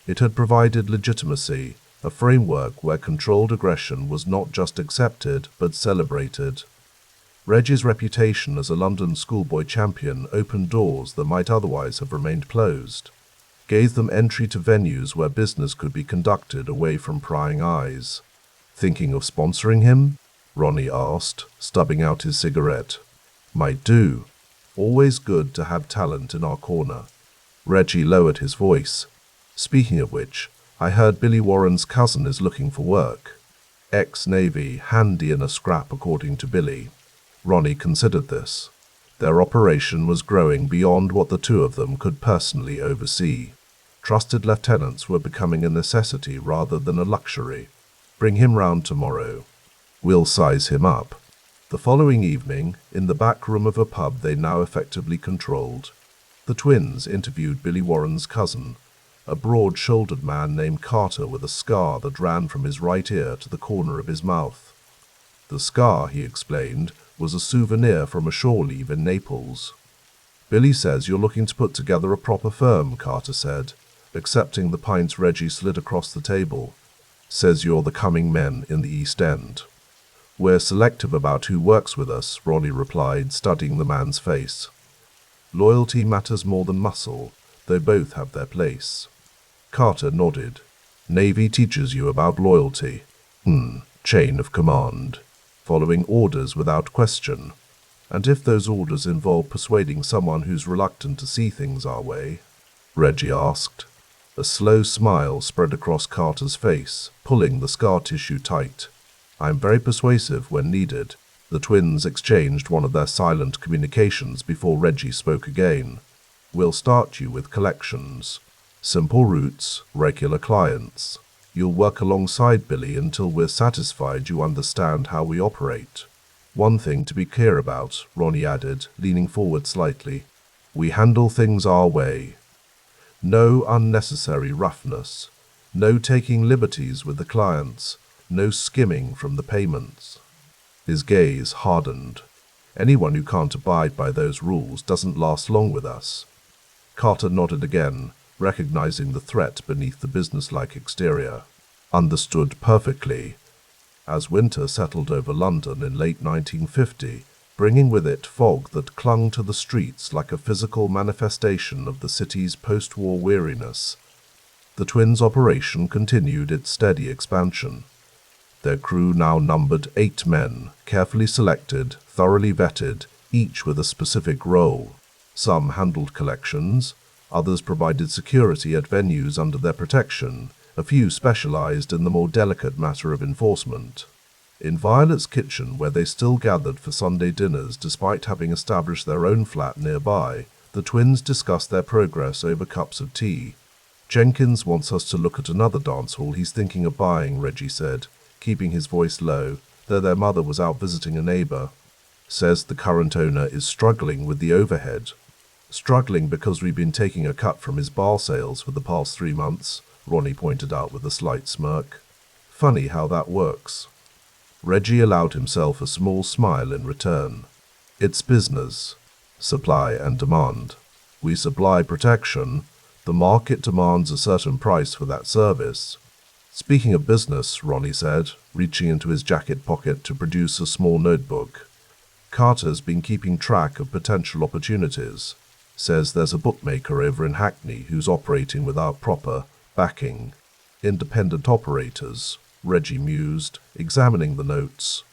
It had provided legitimacy, a framework where controlled aggression was not just accepted but celebrated. Reggie's reputation as a London schoolboy champion opened doors that might otherwise have remained closed, gave them entry to venues where business could be conducted away from prying eyes. Thinking of sponsoring him? Ronnie asked, stubbing out his cigarette. Might do. Always good to have talent in our corner. Reggie lowered his voice. Speaking of which, I heard Billy Warren's cousin is looking for work. Ex-Navy, handy in a scrap according to Billy. Ronnie considered this. Their operation was growing beyond what the two of them could personally oversee. Trusted lieutenants were becoming a necessity rather than a luxury. Bring him round tomorrow. We'll size him up. The following evening, in the back room of a pub they now effectively controlled, the twins interviewed Billy Warren's cousin, a broad-shouldered man named Carter with a scar that ran from his right ear to the corner of his mouth. The scar, he explained, was a souvenir from a shore leave in Naples. Billy says you're looking to put together a proper firm, Carter said, accepting the pints Reggie slid across the table. Says you're the coming men in the East End. We're selective about who works with us, Ronnie replied, studying the man's face. Loyalty matters more than muscle, though both have their place. Carter nodded. Navy teaches you about loyalty. Chain of command. Following orders without question. And if those orders involve persuading someone who's reluctant to see things our way? Reggie asked. A slow smile spread across Carter's face, pulling the scar tissue tight. I'm very persuasive when needed. The twins exchanged one of their silent communications before Reggie spoke again. We'll start you with collections. Simple routes, regular clients. You'll work alongside Billy until we're satisfied you understand how we operate. One thing to be clear about, Ronnie added, leaning forward slightly. We handle things our way. No unnecessary roughness. No taking liberties with the clients. No skimming from the payments. His gaze hardened. Anyone who can't abide by those rules doesn't last long with us. Carter nodded again, recognizing the threat beneath the businesslike exterior. Understood perfectly. As winter settled over London in late 1950, bringing with it fog that clung to the streets like a physical manifestation of the city's post-war weariness, the twins' operation continued its steady expansion. Their crew now numbered 8 men, carefully selected, thoroughly vetted, each with a specific role. Some handled collections, others provided security at venues under their protection, a few specialized in the more delicate matter of enforcement. In Violet's kitchen, where they still gathered for Sunday dinners despite having established their own flat nearby, the twins discussed their progress over cups of tea. Jenkins wants us to look at another dance hall he's thinking of buying, Reggie said, keeping his voice low, though their mother was out visiting a neighbor. Says the current owner is struggling with the overhead. Struggling because we've been taking a cut from his bar sales for the past 3 months, Ronnie pointed out with a slight smirk. Funny how that works. Reggie allowed himself a small smile in return. It's business. Supply and demand. We supply protection. The market demands a certain price for that service. Speaking of business, Ronnie said, reaching into his jacket pocket to produce a small notebook. Carter's been keeping track of potential opportunities. Says there's a bookmaker over in Hackney who's operating without proper backing. Independent operators, Reggie mused, examining the notes.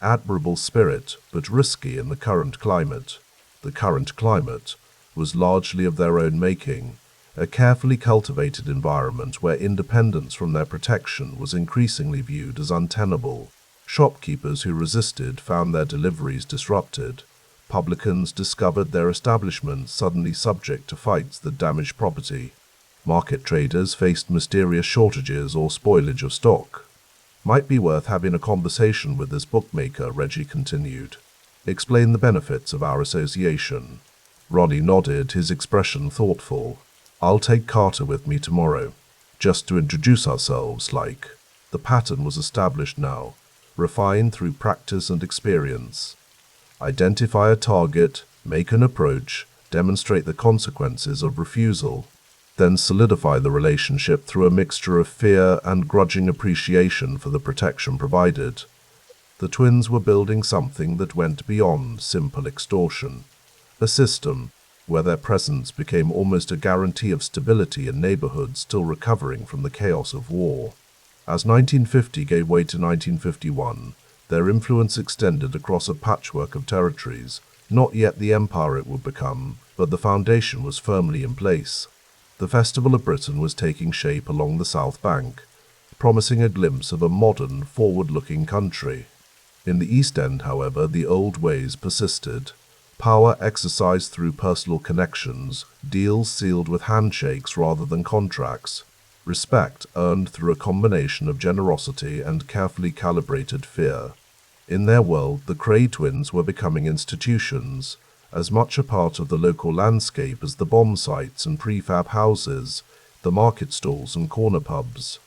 Admirable spirit, but risky in the current climate. The current climate was largely of their own making, a carefully cultivated environment where independence from their protection was increasingly viewed as untenable. Shopkeepers who resisted found their deliveries disrupted. Publicans discovered their establishments suddenly subject to fights that damaged property. Market traders faced mysterious shortages or spoilage of stock. Might be worth having a conversation with this bookmaker, Reggie continued. Explain the benefits of our association. Ronnie nodded, his expression thoughtful. I'll take Carter with me tomorrow, just to introduce ourselves, like. The pattern was established now, refined through practice and experience. Identify a target, make an approach, demonstrate the consequences of refusal, then solidify the relationship through a mixture of fear and grudging appreciation for the protection provided. The twins were building something that went beyond simple extortion, a system where their presence became almost a guarantee of stability in neighborhoods still recovering from the chaos of war. As 1950 gave way to 1951, their influence extended across a patchwork of territories, not yet the empire it would become, but the foundation was firmly in place. The Festival of Britain was taking shape along the South Bank, promising a glimpse of a modern, forward-looking country. In the East End, however, the old ways persisted. Power exercised through personal connections, deals sealed with handshakes rather than contracts, respect earned through a combination of generosity and carefully calibrated fear. In their world, the Kray twins were becoming institutions, as much a part of the local landscape as the bomb sites and prefab houses, the market stalls and corner pubs.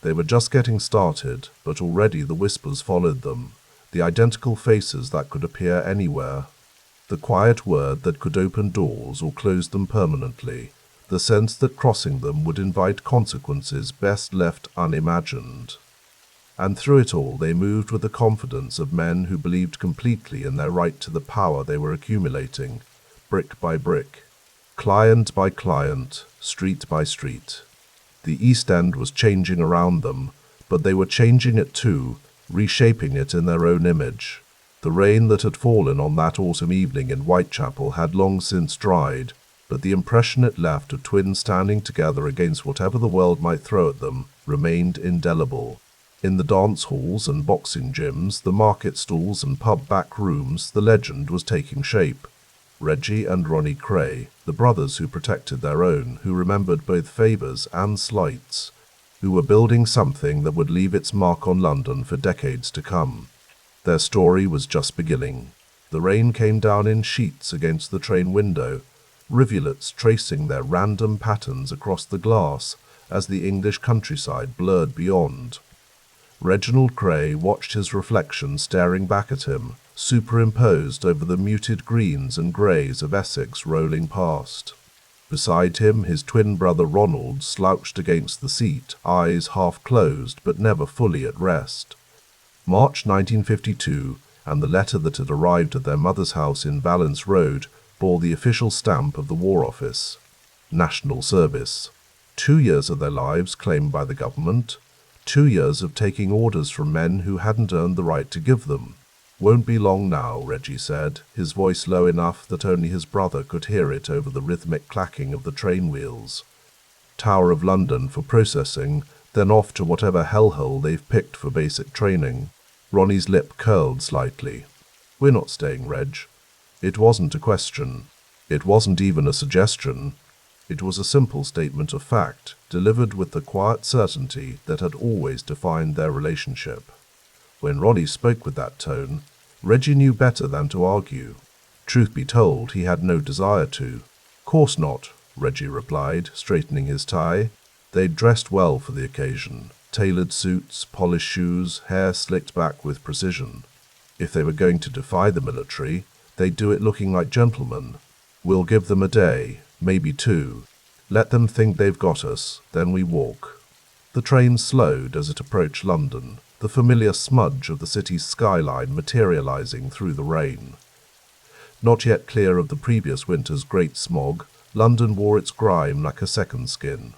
They were just getting started, but already the whispers followed them, the identical faces that could appear anywhere, the quiet word that could open doors or close them permanently, the sense that crossing them would invite consequences best left unimagined. And through it all they moved with the confidence of men who believed completely in their right to the power they were accumulating, brick by brick, client by client, street by street. The East End was changing around them, but they were changing it too, reshaping it in their own image. The rain that had fallen on that autumn evening in Whitechapel had long since dried, but the impression it left of twins standing together against whatever the world might throw at them remained indelible. In the dance halls and boxing gyms, the market stalls and pub back rooms, the legend was taking shape. Reggie and Ronnie Kray, the brothers who protected their own, who remembered both favours and slights, who were building something that would leave its mark on London for decades to come. Their story was just beginning. The rain came down in sheets against the train window, rivulets tracing their random patterns across the glass as the English countryside blurred beyond. Reginald Kray watched his reflection staring back at him, superimposed over the muted greens and greys of Essex rolling past. Beside him, his twin brother Ronald slouched against the seat, eyes half closed but never fully at rest. March 1952, and the letter that had arrived at their mother's house in Valence Road bore the official stamp of the War Office. National Service. 2 years of their lives claimed by the government. 2 years of taking orders from men who hadn't earned the right to give them. Won't be long now, Reggie said, his voice low enough that only his brother could hear it over the rhythmic clacking of the train wheels. Tower of London for processing, then off to whatever hellhole they've picked for basic training. Ronnie's lip curled slightly. We're not staying, Reg. It wasn't a question. It wasn't even a suggestion. It was a simple statement of fact, delivered with the quiet certainty that had always defined their relationship. When Ronnie spoke with that tone, Reggie knew better than to argue. Truth be told, he had no desire to. Course not, Reggie replied, straightening his tie. They'd dressed well for the occasion. Tailored suits, polished shoes, hair slicked back with precision. If they were going to defy the military, they'd do it looking like gentlemen. We'll give them a day, maybe 2. Let them think they've got us, then we walk. The train slowed as it approached London, the familiar smudge of the city's skyline materializing through the rain. Not yet clear of the previous winter's great smog, London wore its grime like a second skin.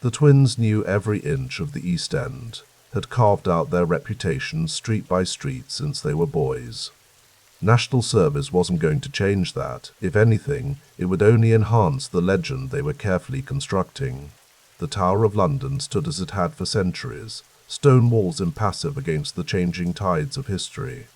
The twins knew every inch of the East End, had carved out their reputation street by street since they were boys. National Service wasn't going to change that. If anything, it would only enhance the legend they were carefully constructing. The Tower of London stood as it had for centuries, stone walls impassive against the changing tides of history.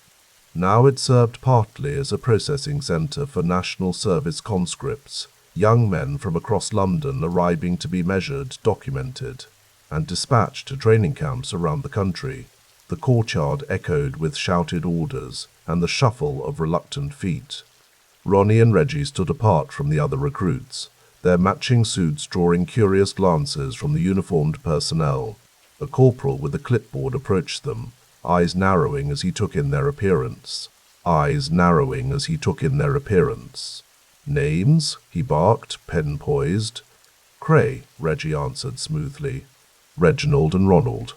Now it served partly as a processing centre for national service conscripts, young men from across London arriving to be measured, documented, and dispatched to training camps around the country. The courtyard echoed with shouted orders and the shuffle of reluctant feet. Ronnie and Reggie stood apart from the other recruits, their matching suits drawing curious glances from the uniformed personnel. A corporal with a clipboard approached them, eyes narrowing as he took in their appearance. "Names?" he barked, pen poised. "Kray," Reggie answered smoothly. "Reginald and Ronald."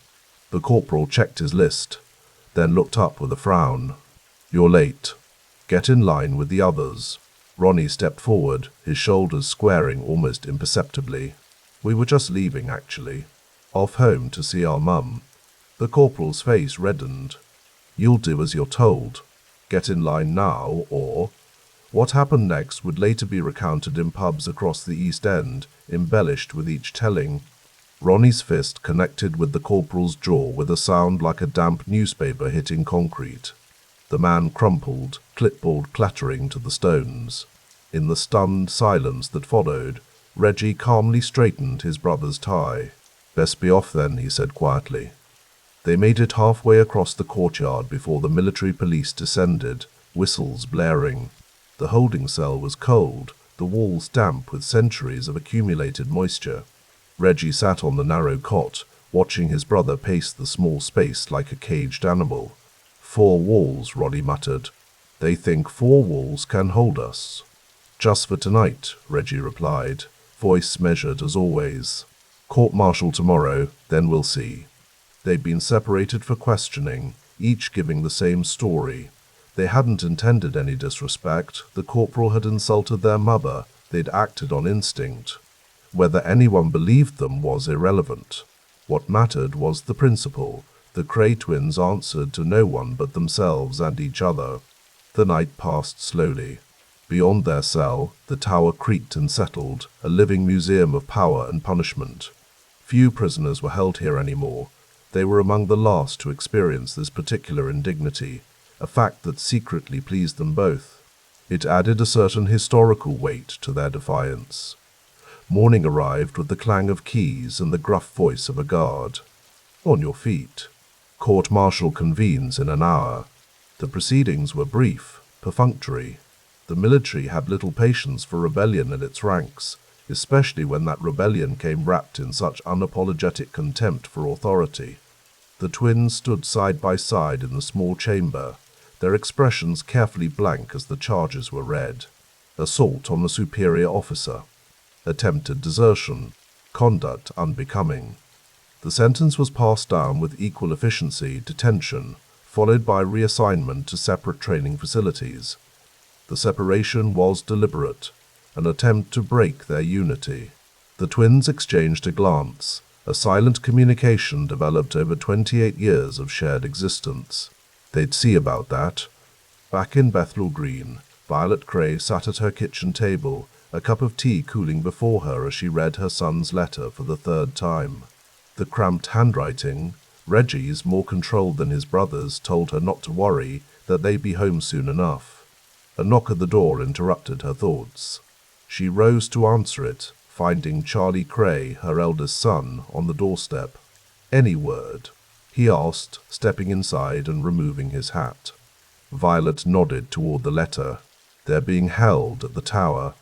The corporal checked his list, then looked up with a frown. "You're late. Get in line with the others." Ronnie stepped forward, his shoulders squaring almost imperceptibly. "We were just leaving, actually. Off home to see our mum." The corporal's face reddened. "You'll do as you're told. Get in line now, or—" What happened next would later be recounted in pubs across the East End, embellished with each telling. Ronnie's fist connected with the corporal's jaw with a sound like a damp newspaper hitting concrete. The man crumpled, clipboard clattering to the stones. In the stunned silence that followed, Reggie calmly straightened his brother's tie. "Best be off then," he said quietly. They made it halfway across the courtyard before the military police descended, whistles blaring. The holding cell was cold, the walls damp with centuries of accumulated moisture. Reggie sat on the narrow cot, watching his brother pace the small space like a caged animal. "4 walls," Ronnie muttered. "They think 4 walls can hold us." "Just for tonight," Reggie replied, voice measured as always. "Court-martial tomorrow, then we'll see." They'd been separated for questioning, each giving the same story. They hadn't intended any disrespect. The corporal had insulted their mother. They'd acted on instinct. Whether anyone believed them was irrelevant. What mattered was the principle. The Kray twins answered to no one but themselves and each other. The night passed slowly. Beyond their cell, the tower creaked and settled, a living museum of power and punishment. Few prisoners were held here anymore. They were among the last to experience this particular indignity, a fact that secretly pleased them both. It added a certain historical weight to their defiance. Morning arrived with the clang of keys and the gruff voice of a guard. "On your feet. Court-martial convenes in an hour." The proceedings were brief, perfunctory. The military had little patience for rebellion in its ranks, especially when that rebellion came wrapped in such unapologetic contempt for authority. The twins stood side by side in the small chamber, their expressions carefully blank as the charges were read. Assault on a superior officer. Attempted desertion. Conduct unbecoming. The sentence was passed down with equal efficiency: detention, followed by reassignment to separate training facilities. The separation was deliberate, an attempt to break their unity. The twins exchanged a glance. A silent communication developed over 28 years of shared existence. They'd see about that. Back in Bethnal Green, Violet Kray sat at her kitchen table, a cup of tea cooling before her as she read her son's letter for the 3rd time. The cramped handwriting, Reggie's more controlled than his brother's, told her not to worry, that they'd be home soon enough. A knock at the door interrupted her thoughts. She rose to answer it, finding Charlie Kray, her eldest son, on the doorstep. "Any word?" he asked, stepping inside and removing his hat. Violet nodded toward the letter. "They're being held at the tower.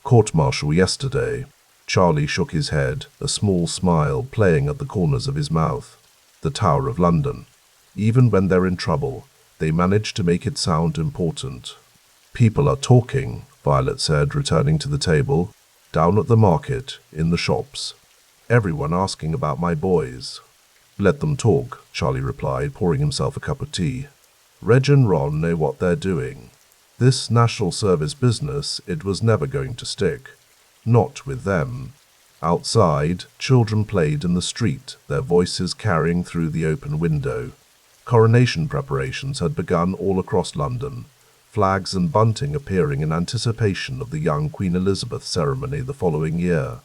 Court-martial yesterday." Charlie shook his head, a small smile playing at the corners of his mouth. "The Tower of London. Even when they're in trouble, they manage to make it sound important." "People are talking," Violet said, returning to the table. "Down at the market, in the shops. Everyone asking about my boys." "Let them talk," Charlie replied, pouring himself a cup of tea. "Reg and Ron know what they're doing. This national service business, it was never going to stick. Not with them." Outside, children played in the street, their voices carrying through the open window. Coronation preparations had begun all across London, flags and bunting appearing in anticipation of the young Queen Elizabeth ceremony the following year.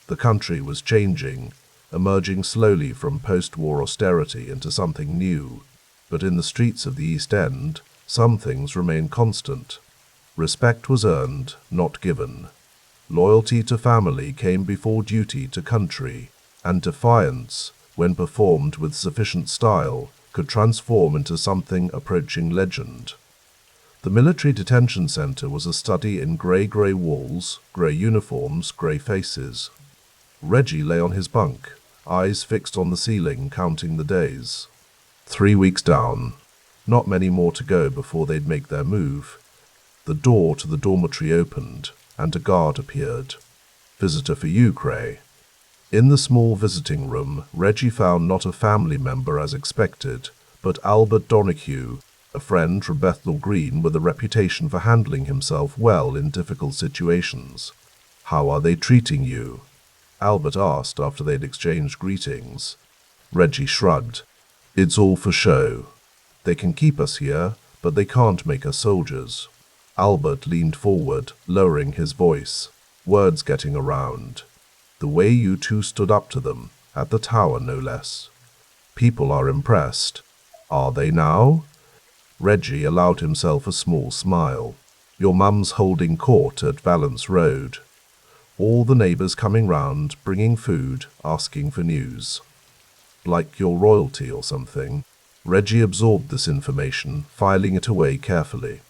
The country was changing, emerging slowly from post-war austerity into something new. But in the streets of the East End, Some things remained constant. Respect was earned, not given. Loyalty to family came before duty to country, and defiance, when performed with sufficient style, could transform into something approaching legend. The military detention center was a study in grey walls, grey uniforms, grey faces. Reggie lay on his bunk, eyes fixed on the ceiling, counting the days. 3 weeks down. Not many more to go before they'd make their move. The door to the dormitory opened, and a guard appeared. "Visitor for you, Kray." In the small visiting room, Reggie found not a family member as expected, but Albert Donahue, a friend from Bethnal Green with a reputation for handling himself well in difficult situations. "How are they treating you?" Albert asked after they'd exchanged greetings. Reggie shrugged. "It's all for show. They can keep us here, but they can't make us soldiers." Albert leaned forward, lowering his voice, words getting around. "The way you two stood up to them, at the tower no less. People are impressed. Are they now?" Reggie allowed himself a small smile. "Your mum's holding court at Valence Road. All the neighbours coming round, bringing food, asking for news. Like your royalty or something." Reggie absorbed this information, filing it away carefully.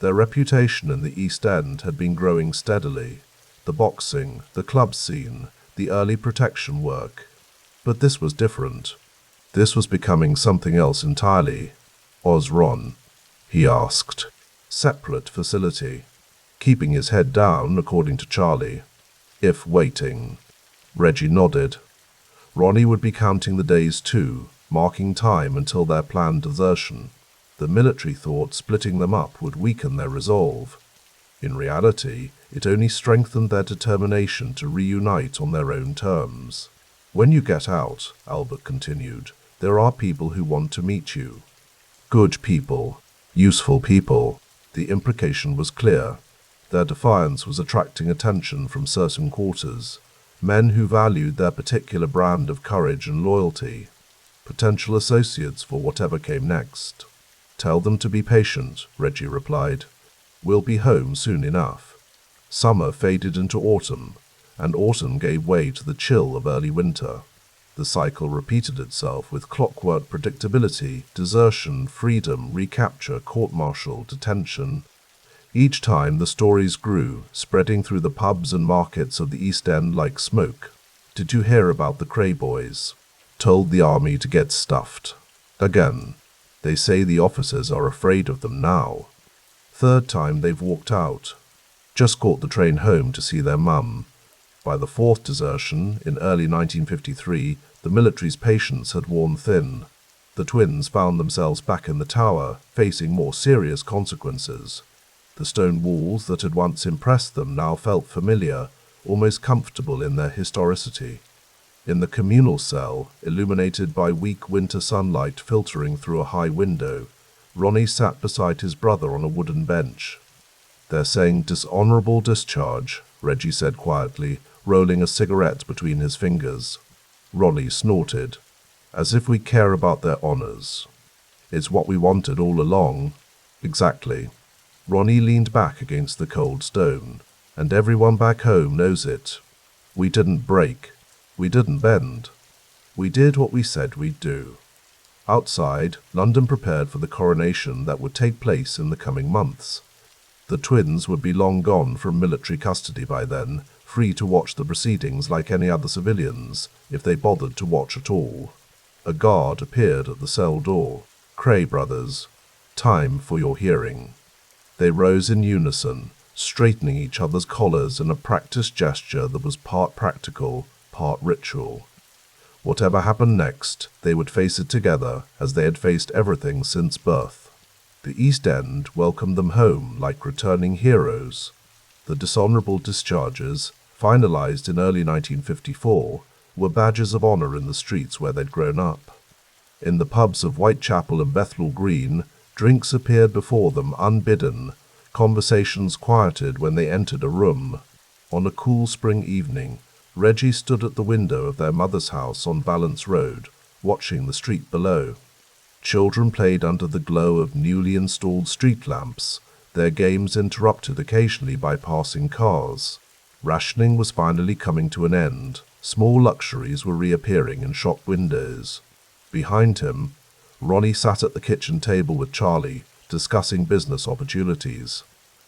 Their reputation in the East End had been growing steadily. The boxing, the club scene, the early protection work. But this was different. This was becoming something else entirely. "Ron?" he asked. "Separate facility." Keeping his head down, according to Charlie. "If waiting." Reggie nodded. Ronnie would be counting the days too, marking time until their planned desertion. The military thought splitting them up would weaken their resolve. In reality, it only strengthened their determination to reunite on their own terms. "When you get out," Albert continued, "there are people who want to meet you. Good people, useful people." The implication was clear. Their defiance was attracting attention from certain quarters, men who valued their particular brand of courage and loyalty, potential associates for whatever came next. "Tell them to be patient," Reggie replied. "We'll be home soon enough." Summer faded into autumn, and autumn gave way to the chill of early winter. The cycle repeated itself with clockwork predictability: desertion, freedom, recapture, court-martial, detention. Each time the stories grew, spreading through the pubs and markets of the East End like smoke. "Did you hear about the Kray boys? Told the army to get stuffed. Again. They say the officers are afraid of them now. Third time they've walked out. Just caught the train home to see their mum." By the fourth desertion, in early 1953, the military's patience had worn thin. The twins found themselves back in the tower, facing more serious consequences. The stone walls that had once impressed them now felt familiar, almost comfortable in their historicity. In the communal cell, illuminated by weak winter sunlight filtering through a high window, Ronnie sat beside his brother on a wooden bench. "They're saying dishonorable discharge," Reggie said quietly, rolling a cigarette between his fingers. Ronnie snorted. "As if we care about their honors. It's what we wanted all along." "Exactly." Ronnie leaned back against the cold stone. "And everyone back home knows it. We didn't break. We didn't bend. We did what we said we'd do." Outside, London prepared for the coronation that would take place in the coming months. The twins would be long gone from military custody by then, free to watch the proceedings like any other civilians, if they bothered to watch at all. A guard appeared at the cell door. "Kray brothers, time for your hearing." They rose in unison, straightening each other's collars in a practiced gesture that was part practical, part ritual. Whatever happened next, they would face it together as they had faced everything since birth. The East End welcomed them home like returning heroes. The dishonorable discharges, finalized in early 1954, were badges of honor in the streets where they'd grown up. In the pubs of Whitechapel and Bethnal Green, drinks appeared before them unbidden, conversations quieted when they entered a room. On a cool spring evening, Reggie stood at the window of their mother's house on Valence Road, watching the street below. Children played under the glow of newly installed street lamps, their games interrupted occasionally by passing cars. Rationing was finally coming to an end. Small luxuries were reappearing in shop windows. Behind him, Ronnie sat at the kitchen table with Charlie, discussing business opportunities.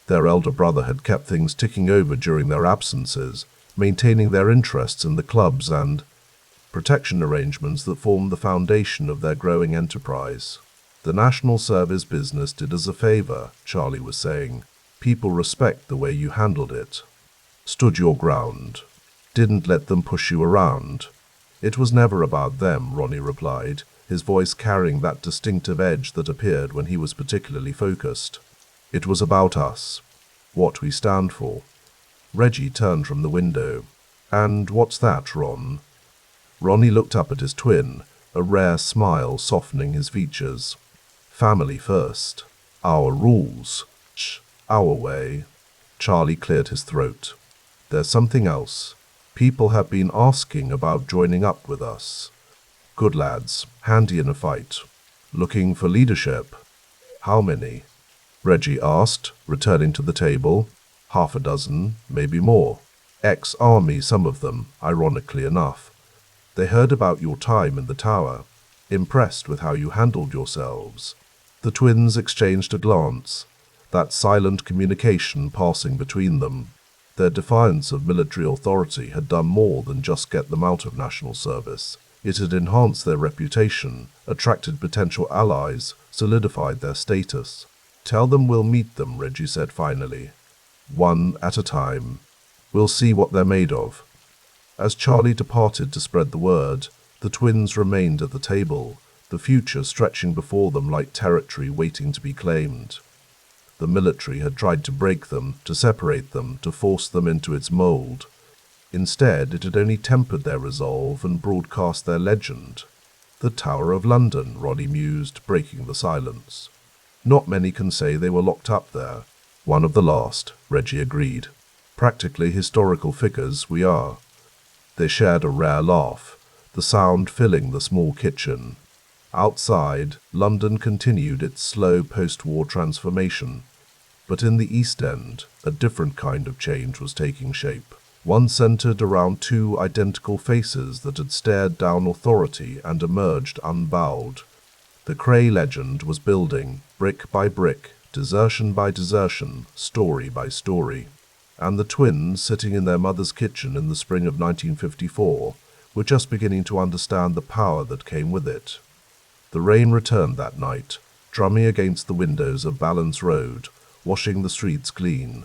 Their elder brother had kept things ticking over during their absences, maintaining their interests in the clubs and protection arrangements that formed the foundation of their growing enterprise. The National Service business did us a favor, Charlie was saying. People respect the way you handled it. Stood your ground. Didn't let them push you around. It was never about them, Ronnie replied, his voice carrying that distinctive edge that appeared when he was particularly focused. It was about us. What we stand for. Reggie turned from the window. And what's that, Ron? Ronnie looked up at his twin, a rare smile softening his features. Family first. Our rules. Our way. Charlie cleared his throat. There's something else. People have been asking about joining up with us. Good lads, handy in a fight. Looking for leadership. How many? Reggie asked, returning to the table. 6, maybe more. Ex-army, some of them, ironically enough. They heard about your time in the tower, impressed with how you handled yourselves. The twins exchanged a glance, that silent communication passing between them. Their defiance of military authority had done more than just get them out of national service. It had enhanced their reputation, attracted potential allies, solidified their status. Tell them we'll meet them, Reggie said finally. One at a time. We'll see what they're made of. As Charlie departed to spread the word, the twins remained at the table, the future stretching before them like territory waiting to be claimed. The military had tried to break them, to separate them, to force them into its mold. Instead, it had only tempered their resolve and broadcast their legend. The Tower of London, Ronnie mused, breaking the silence. Not many can say they were locked up there. One of the last, Reggie agreed. Practically historical figures we are. They shared a rare laugh, the sound filling the small kitchen. Outside, London continued its slow post-war transformation. But in the East End, a different kind of change was taking shape. One centered around two identical faces that had stared down authority and emerged unbowed. The Kray legend was building, brick by brick, desertion by desertion, story by story. And the twins, sitting in their mother's kitchen in the spring of 1954, were just beginning to understand the power that came with it. The rain returned that night, drumming against the windows of Balance Road, washing the streets clean.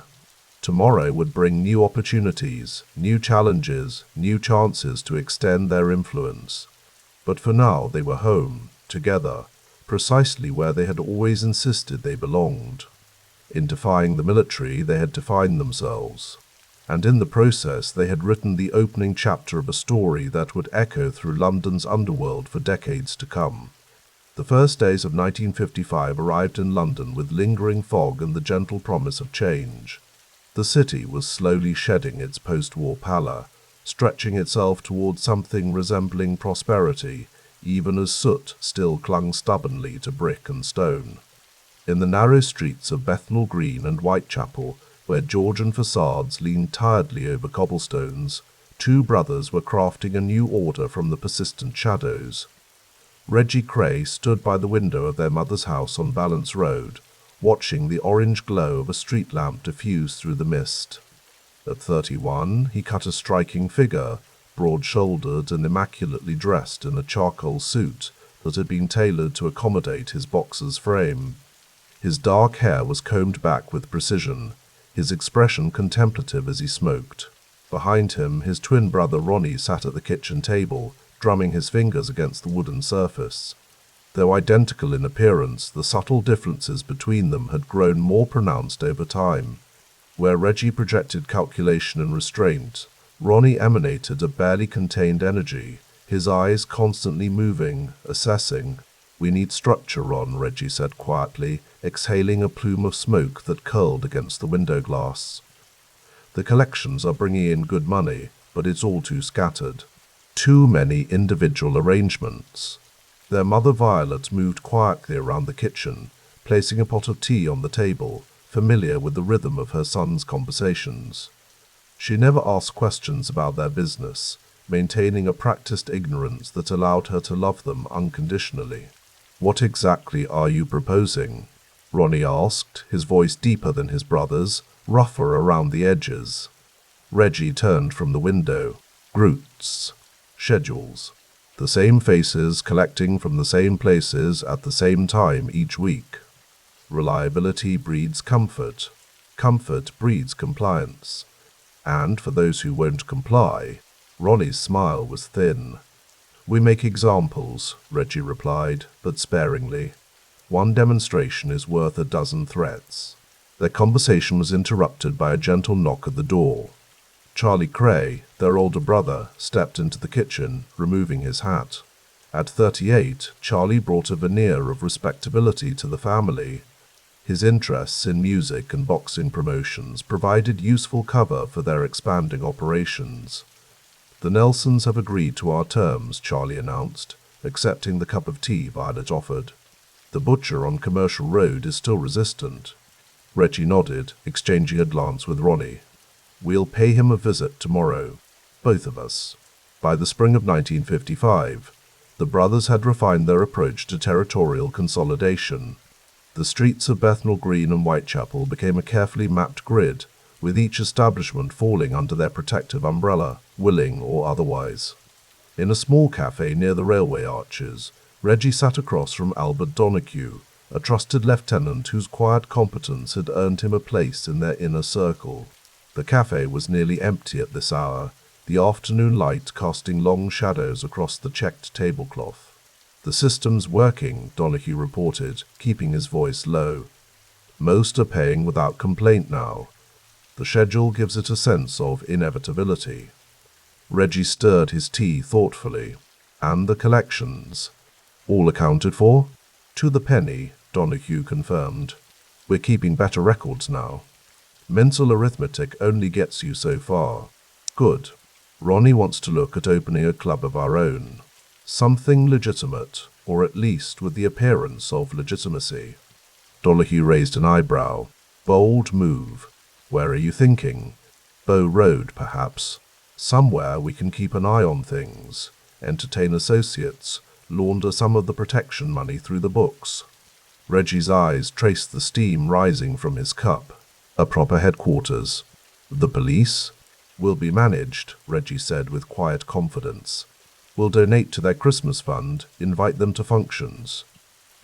Tomorrow would bring new opportunities, new challenges, new chances to extend their influence. But for now they were home, together, precisely where they had always insisted they belonged. In defying the military, they had defined themselves. And in the process, they had written the opening chapter of a story that would echo through London's underworld for decades to come. The first days of 1955 arrived in London with lingering fog and the gentle promise of change. The city was slowly shedding its post-war pallor, stretching itself towards something resembling prosperity, even as soot still clung stubbornly to brick and stone. In the narrow streets of Bethnal Green and Whitechapel, where Georgian facades leaned tiredly over cobblestones, two brothers were crafting a new order from the persistent shadows. Reggie Kray stood by the window of their mother's house on Balance Road, watching the orange glow of a street lamp diffuse through the mist. At 31, he cut a striking figure, broad-shouldered and immaculately dressed in a charcoal suit that had been tailored to accommodate his boxer's frame. His dark hair was combed back with precision, his expression contemplative as he smoked. Behind him, his twin brother Ronnie sat at the kitchen table, drumming his fingers against the wooden surface. Though identical in appearance, the subtle differences between them had grown more pronounced over time. Where Reggie projected calculation and restraint, Ronnie emanated a barely contained energy, his eyes constantly moving, assessing. We need structure, Ron, Reggie said quietly, exhaling a plume of smoke that curled against the window glass. The collections are bringing in good money, but it's all too scattered. Too many individual arrangements. Their mother Violet moved quietly around the kitchen, placing a pot of tea on the table, familiar with the rhythm of her son's conversations. She never asked questions about their business, maintaining a practiced ignorance that allowed her to love them unconditionally. "What exactly are you proposing?" Ronnie asked, his voice deeper than his brother's, rougher around the edges. Reggie turned from the window. "Groutes. Schedules. The same faces collecting from the same places at the same time each week. Reliability breeds comfort. Comfort breeds compliance. And for those who won't comply," Ronnie's smile was thin. "We make examples," Reggie replied, but sparingly. "One demonstration is worth a dozen threats." Their conversation was interrupted by a gentle knock at the door. Charlie Kray, their older brother, stepped into the kitchen, removing his hat. At 38, Charlie brought a veneer of respectability to the family. His interests in music and boxing promotions provided useful cover for their expanding operations. "The Nelsons have agreed to our terms," Charlie announced, accepting the cup of tea Violet offered. "The butcher on Commercial Road is still resistant." Reggie nodded, exchanging a glance with Ronnie. "We'll pay him a visit tomorrow. Both of us." By the spring of 1955, the brothers had refined their approach to territorial consolidation. The streets of Bethnal Green and Whitechapel became a carefully mapped grid, with each establishment falling under their protective umbrella, willing or otherwise. In a small cafe near the railway arches, Reggie sat across from Albert Donahue, a trusted lieutenant whose quiet competence had earned him a place in their inner circle. The cafe was nearly empty at this hour, the afternoon light casting long shadows across the checked tablecloth. "The system's working," Donahue reported, keeping his voice low. "Most are paying without complaint now. The schedule gives it a sense of inevitability." Reggie stirred his tea thoughtfully. "And the collections? All accounted for?" "To the penny," Donahue confirmed. "We're keeping better records now. Mental arithmetic only gets you so far." "Good. Ronnie wants to look at opening a club of our own. Something legitimate, or at least with the appearance of legitimacy." Donahue raised an eyebrow. "Bold move. Where are you thinking? Bow Road, perhaps. Somewhere we can keep an eye on things, entertain associates, launder some of the protection money through the books." Reggie's eyes traced the steam rising from his cup. "A proper headquarters. The police?" "Will be managed," Reggie said with quiet confidence. "We'll donate to their Christmas fund, invite them to functions.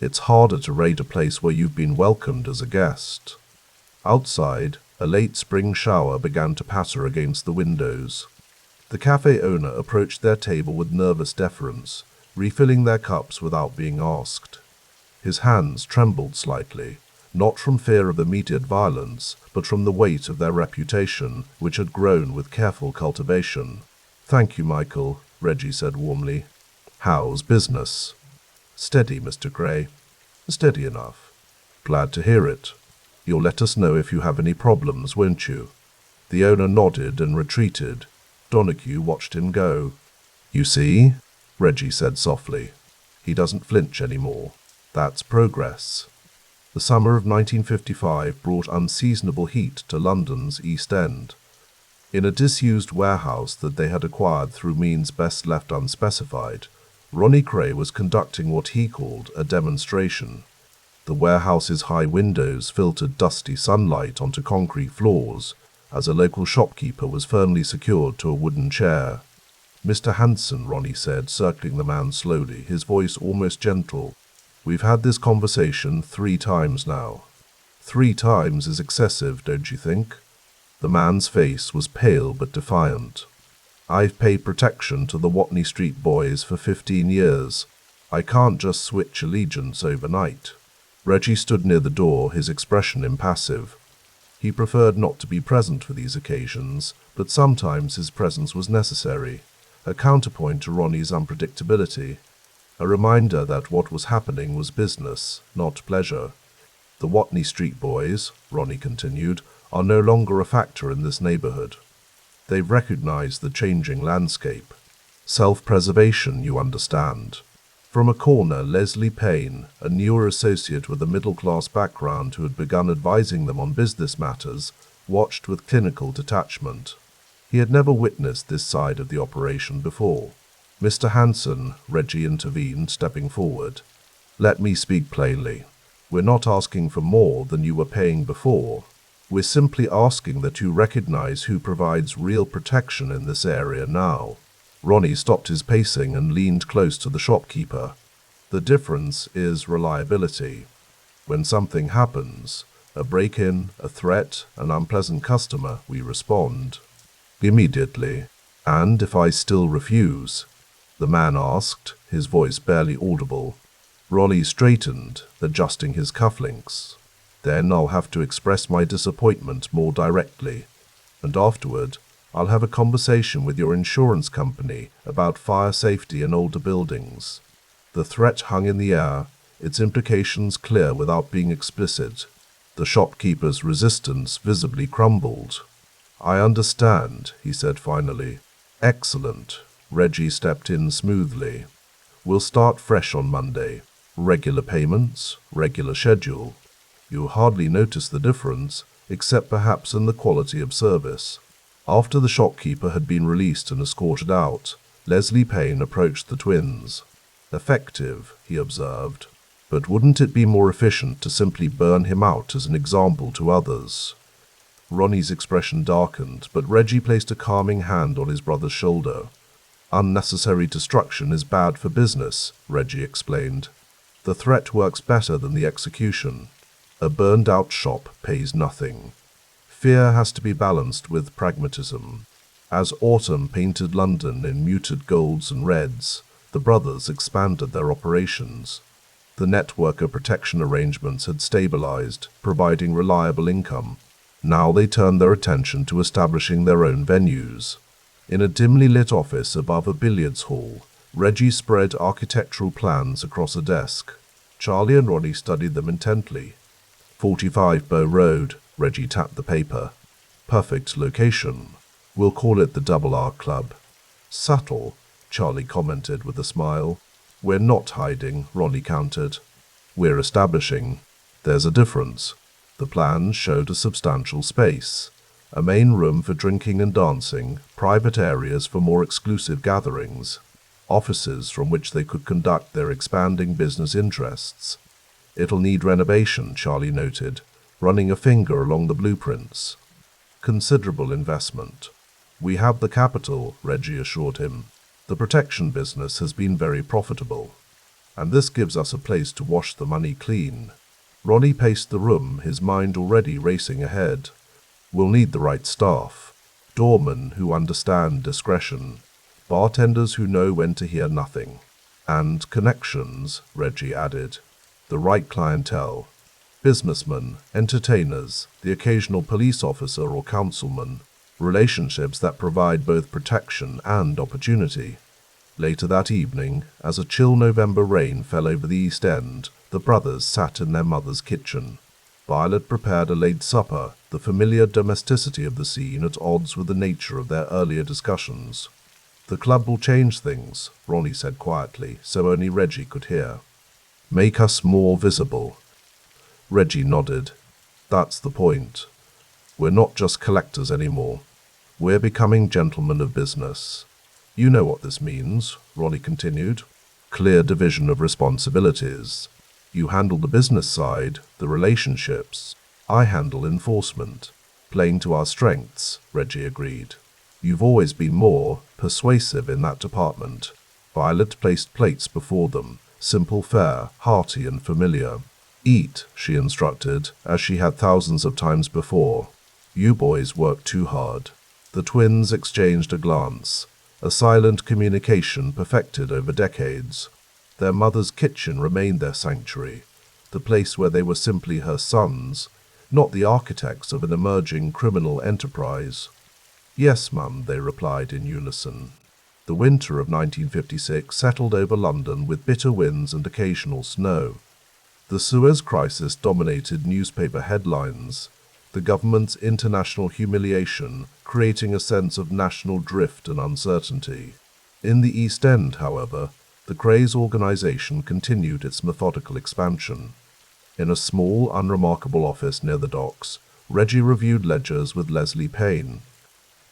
It's harder to raid a place where you've been welcomed as a guest." Outside, a late spring shower began to patter against the windows. The cafe owner approached their table with nervous deference, refilling their cups without being asked. His hands trembled slightly, not from fear of immediate violence, but from the weight of their reputation, which had grown with careful cultivation. "Thank you, Michael," Reggie said warmly. "How's business?" "Steady, Mr. Kray." "Steady enough." "Glad to hear it. You'll let us know if you have any problems, won't you?" The owner nodded and retreated. Donahue watched him go. "You see?" Reggie said softly. "He doesn't flinch anymore. That's progress." The summer of 1955 brought unseasonable heat to London's East End. In a disused warehouse that they had acquired through means best left unspecified, Ronnie Kray was conducting what he called a demonstration. The warehouse's high windows filtered dusty sunlight onto concrete floors, as a local shopkeeper was firmly secured to a wooden chair. "Mr. Hanson," Ronnie said, circling the man slowly, his voice almost gentle. "We've had this conversation 3 times now. 3 times is excessive, don't you think?" The man's face was pale but defiant. "I've paid protection to the Watney Street boys for 15 years. I can't just switch allegiance overnight." Reggie stood near the door, his expression impassive. He preferred not to be present for these occasions, but sometimes his presence was necessary, a counterpoint to Ronnie's unpredictability, a reminder that what was happening was business, not pleasure. "The Watney Street boys," Ronnie continued, "are no longer a factor in this neighborhood. They've recognized the changing landscape. Self-preservation, you understand. From a corner, Leslie Payne, a newer associate with a middle-class background who had begun advising them on business matters, watched with clinical detachment. He had never witnessed this side of the operation before. "Mr. Hanson," Reggie intervened, stepping forward. "Let me speak plainly. We're not asking for more than you were paying before. We're simply asking that you recognize who provides real protection in this area now." Ronnie stopped his pacing and leaned close to the shopkeeper. "The difference is reliability. When something happens, a break-in, a threat, an unpleasant customer, we respond immediately. And if I still refuse?" the man asked, his voice barely audible. Ronnie straightened, adjusting his cufflinks. "Then I'll have to express my disappointment more directly. And afterward, I'll have a conversation with your insurance company about fire safety in older buildings." The threat hung in the air, its implications clear without being explicit. The shopkeeper's resistance visibly crumbled. "I understand," he said finally. "Excellent." Reggie stepped in smoothly. "We'll start fresh on Monday. Regular payments, regular schedule. You'll hardly notice the difference, except perhaps in the quality of service." After the shopkeeper had been released and escorted out, Leslie Payne approached the twins. "Effective," he observed, "but wouldn't it be more efficient to simply burn him out as an example to others?" Ronnie's expression darkened, but Reggie placed a calming hand on his brother's shoulder. "Unnecessary destruction is bad for business," Reggie explained. "The threat works better than the execution. A burned-out shop pays nothing. Fear has to be balanced with pragmatism." As autumn painted London in muted golds and reds, the brothers expanded their operations. The network of protection arrangements had stabilized, providing reliable income. Now they turned their attention to establishing their own venues. In a dimly lit office above a billiards hall, Reggie spread architectural plans across a desk. Charlie and Ronnie studied them intently. 45 Bow Road, Reggie tapped the paper. "Perfect location. We'll call it the Double R Club." "Subtle," Charlie commented with a smile. "We're not hiding," Ronnie countered. "We're establishing. There's a difference." The plans showed a substantial space. A main room for drinking and dancing, private areas for more exclusive gatherings, offices from which they could conduct their expanding business interests. "It'll need renovation," Charlie noted, running a finger along the blueprints. "Considerable investment." "We have the capital," Reggie assured him. "The protection business has been very profitable. And this gives us a place to wash the money clean." Ronnie paced the room, his mind already racing ahead. "We'll need the right staff. Doormen who understand discretion. Bartenders who know when to hear nothing. And connections," Reggie added. "The right clientele. Businessmen, entertainers, the occasional police officer or councilman. Relationships that provide both protection and opportunity." Later that evening, as a chill November rain fell over the East End, the brothers sat in their mother's kitchen. Violet prepared a late supper, the familiar domesticity of the scene at odds with the nature of their earlier discussions. "The club will change things," Ronnie said quietly, so only Reggie could hear. "Make us more visible." Reggie nodded. "That's the point. We're not just collectors anymore. We're becoming gentlemen of business." "You know what this means," Ronnie continued. "Clear division of responsibilities. You handle the business side, the relationships. I handle enforcement." "Playing to our strengths," Reggie agreed. "You've always been more persuasive in that department." Violet placed plates before them, simple fare, hearty and familiar. "Eat," she instructed, as she had thousands of times before. "You boys work too hard." The twins exchanged a glance, a silent communication perfected over decades. Their mother's kitchen remained their sanctuary, the place where they were simply her sons, not the architects of an emerging criminal enterprise. "Yes, Mum," they replied in unison. The winter of 1956 settled over London with bitter winds and occasional snow. The Suez Crisis dominated newspaper headlines, the government's international humiliation creating a sense of national drift and uncertainty. In the East End, however, The Kray's organization continued its methodical expansion. In a small, unremarkable office near the docks, Reggie reviewed ledgers with Leslie Payne.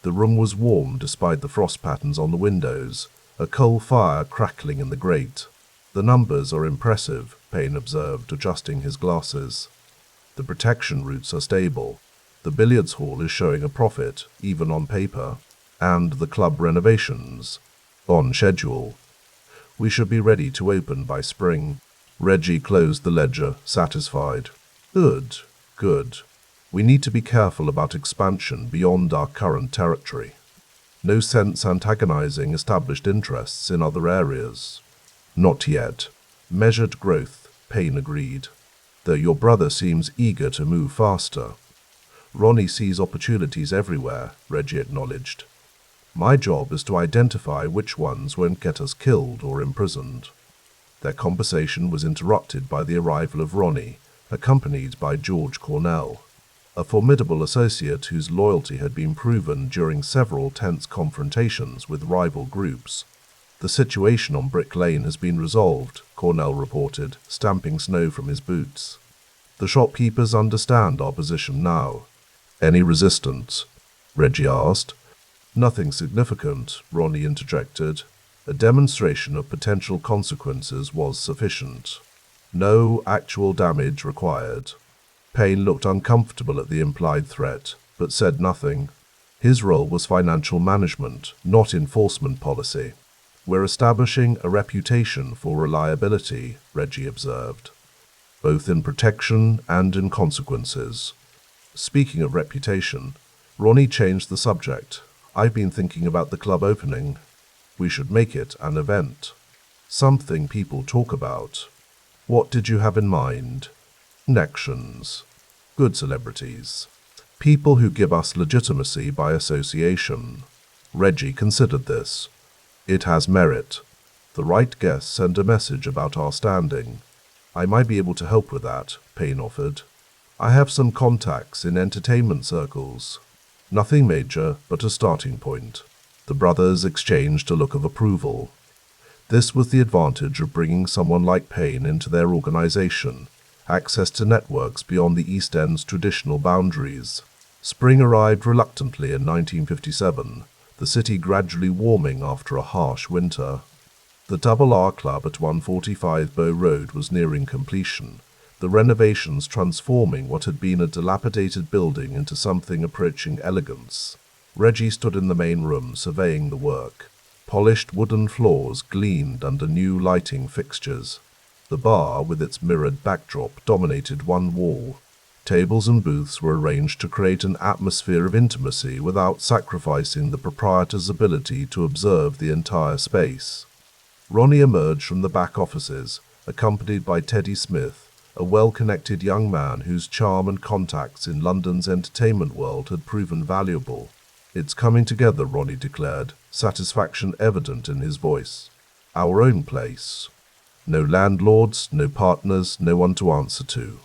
The room was warm despite the frost patterns on the windows, a coal fire crackling in the grate. "The numbers are impressive," Payne observed, adjusting his glasses. "The protection routes are stable. The billiards hall is showing a profit, even on paper. And the club renovations on schedule. We should be ready to open by spring." Reggie closed the ledger, satisfied. Good, good. We need to be careful about expansion beyond our current territory. No sense antagonizing established interests in other areas. Not yet. Measured growth, Payne agreed. Though your brother seems eager to move faster. Ronnie sees opportunities everywhere, Reggie acknowledged. My job is to identify which ones won't get us killed or imprisoned. Their conversation was interrupted by the arrival of Ronnie, accompanied by George Cornell, a formidable associate whose loyalty had been proven during several tense confrontations with rival groups. "The situation on Brick Lane has been resolved," Cornell reported, stamping snow from his boots. "The shopkeepers understand our position now." "Any resistance?" Reggie asked. "Nothing significant," Ronnie interjected. "A demonstration of potential consequences was sufficient. No actual damage required." Payne looked uncomfortable at the implied threat, but said nothing. His role was financial management, not enforcement policy. "We're establishing a reputation for reliability," Reggie observed, "both in protection and in consequences." Speaking of reputation, Ronnie changed the subject. "I've been thinking about the club opening. We should make it an event. Something people talk about." "What did you have in mind?" "Connections. Good celebrities. People who give us legitimacy by association." Reggie considered this. "It has merit. The right guests send a message about our standing. I might be able to help with that," Payne offered. "I have some contacts in entertainment circles. Nothing major, but a starting point." The brothers exchanged a look of approval. This was the advantage of bringing someone like Payne into their organization, access to networks beyond the East End's traditional boundaries. Spring arrived reluctantly in 1957, the city gradually warming after a harsh winter. The Double R Club at 145 Bow Road was nearing completion, the renovations transforming what had been a dilapidated building into something approaching elegance. Reggie stood in the main room surveying the work. Polished wooden floors gleamed under new lighting fixtures. The bar, with its mirrored backdrop, dominated one wall. Tables and booths were arranged to create an atmosphere of intimacy without sacrificing the proprietor's ability to observe the entire space. Ronnie emerged from the back offices, accompanied by Teddy Smith, a well-connected young man whose charm and contacts in London's entertainment world had proven valuable. "It's coming together," Ronnie declared, satisfaction evident in his voice. "Our own place. No landlords, no partners, no one to answer to."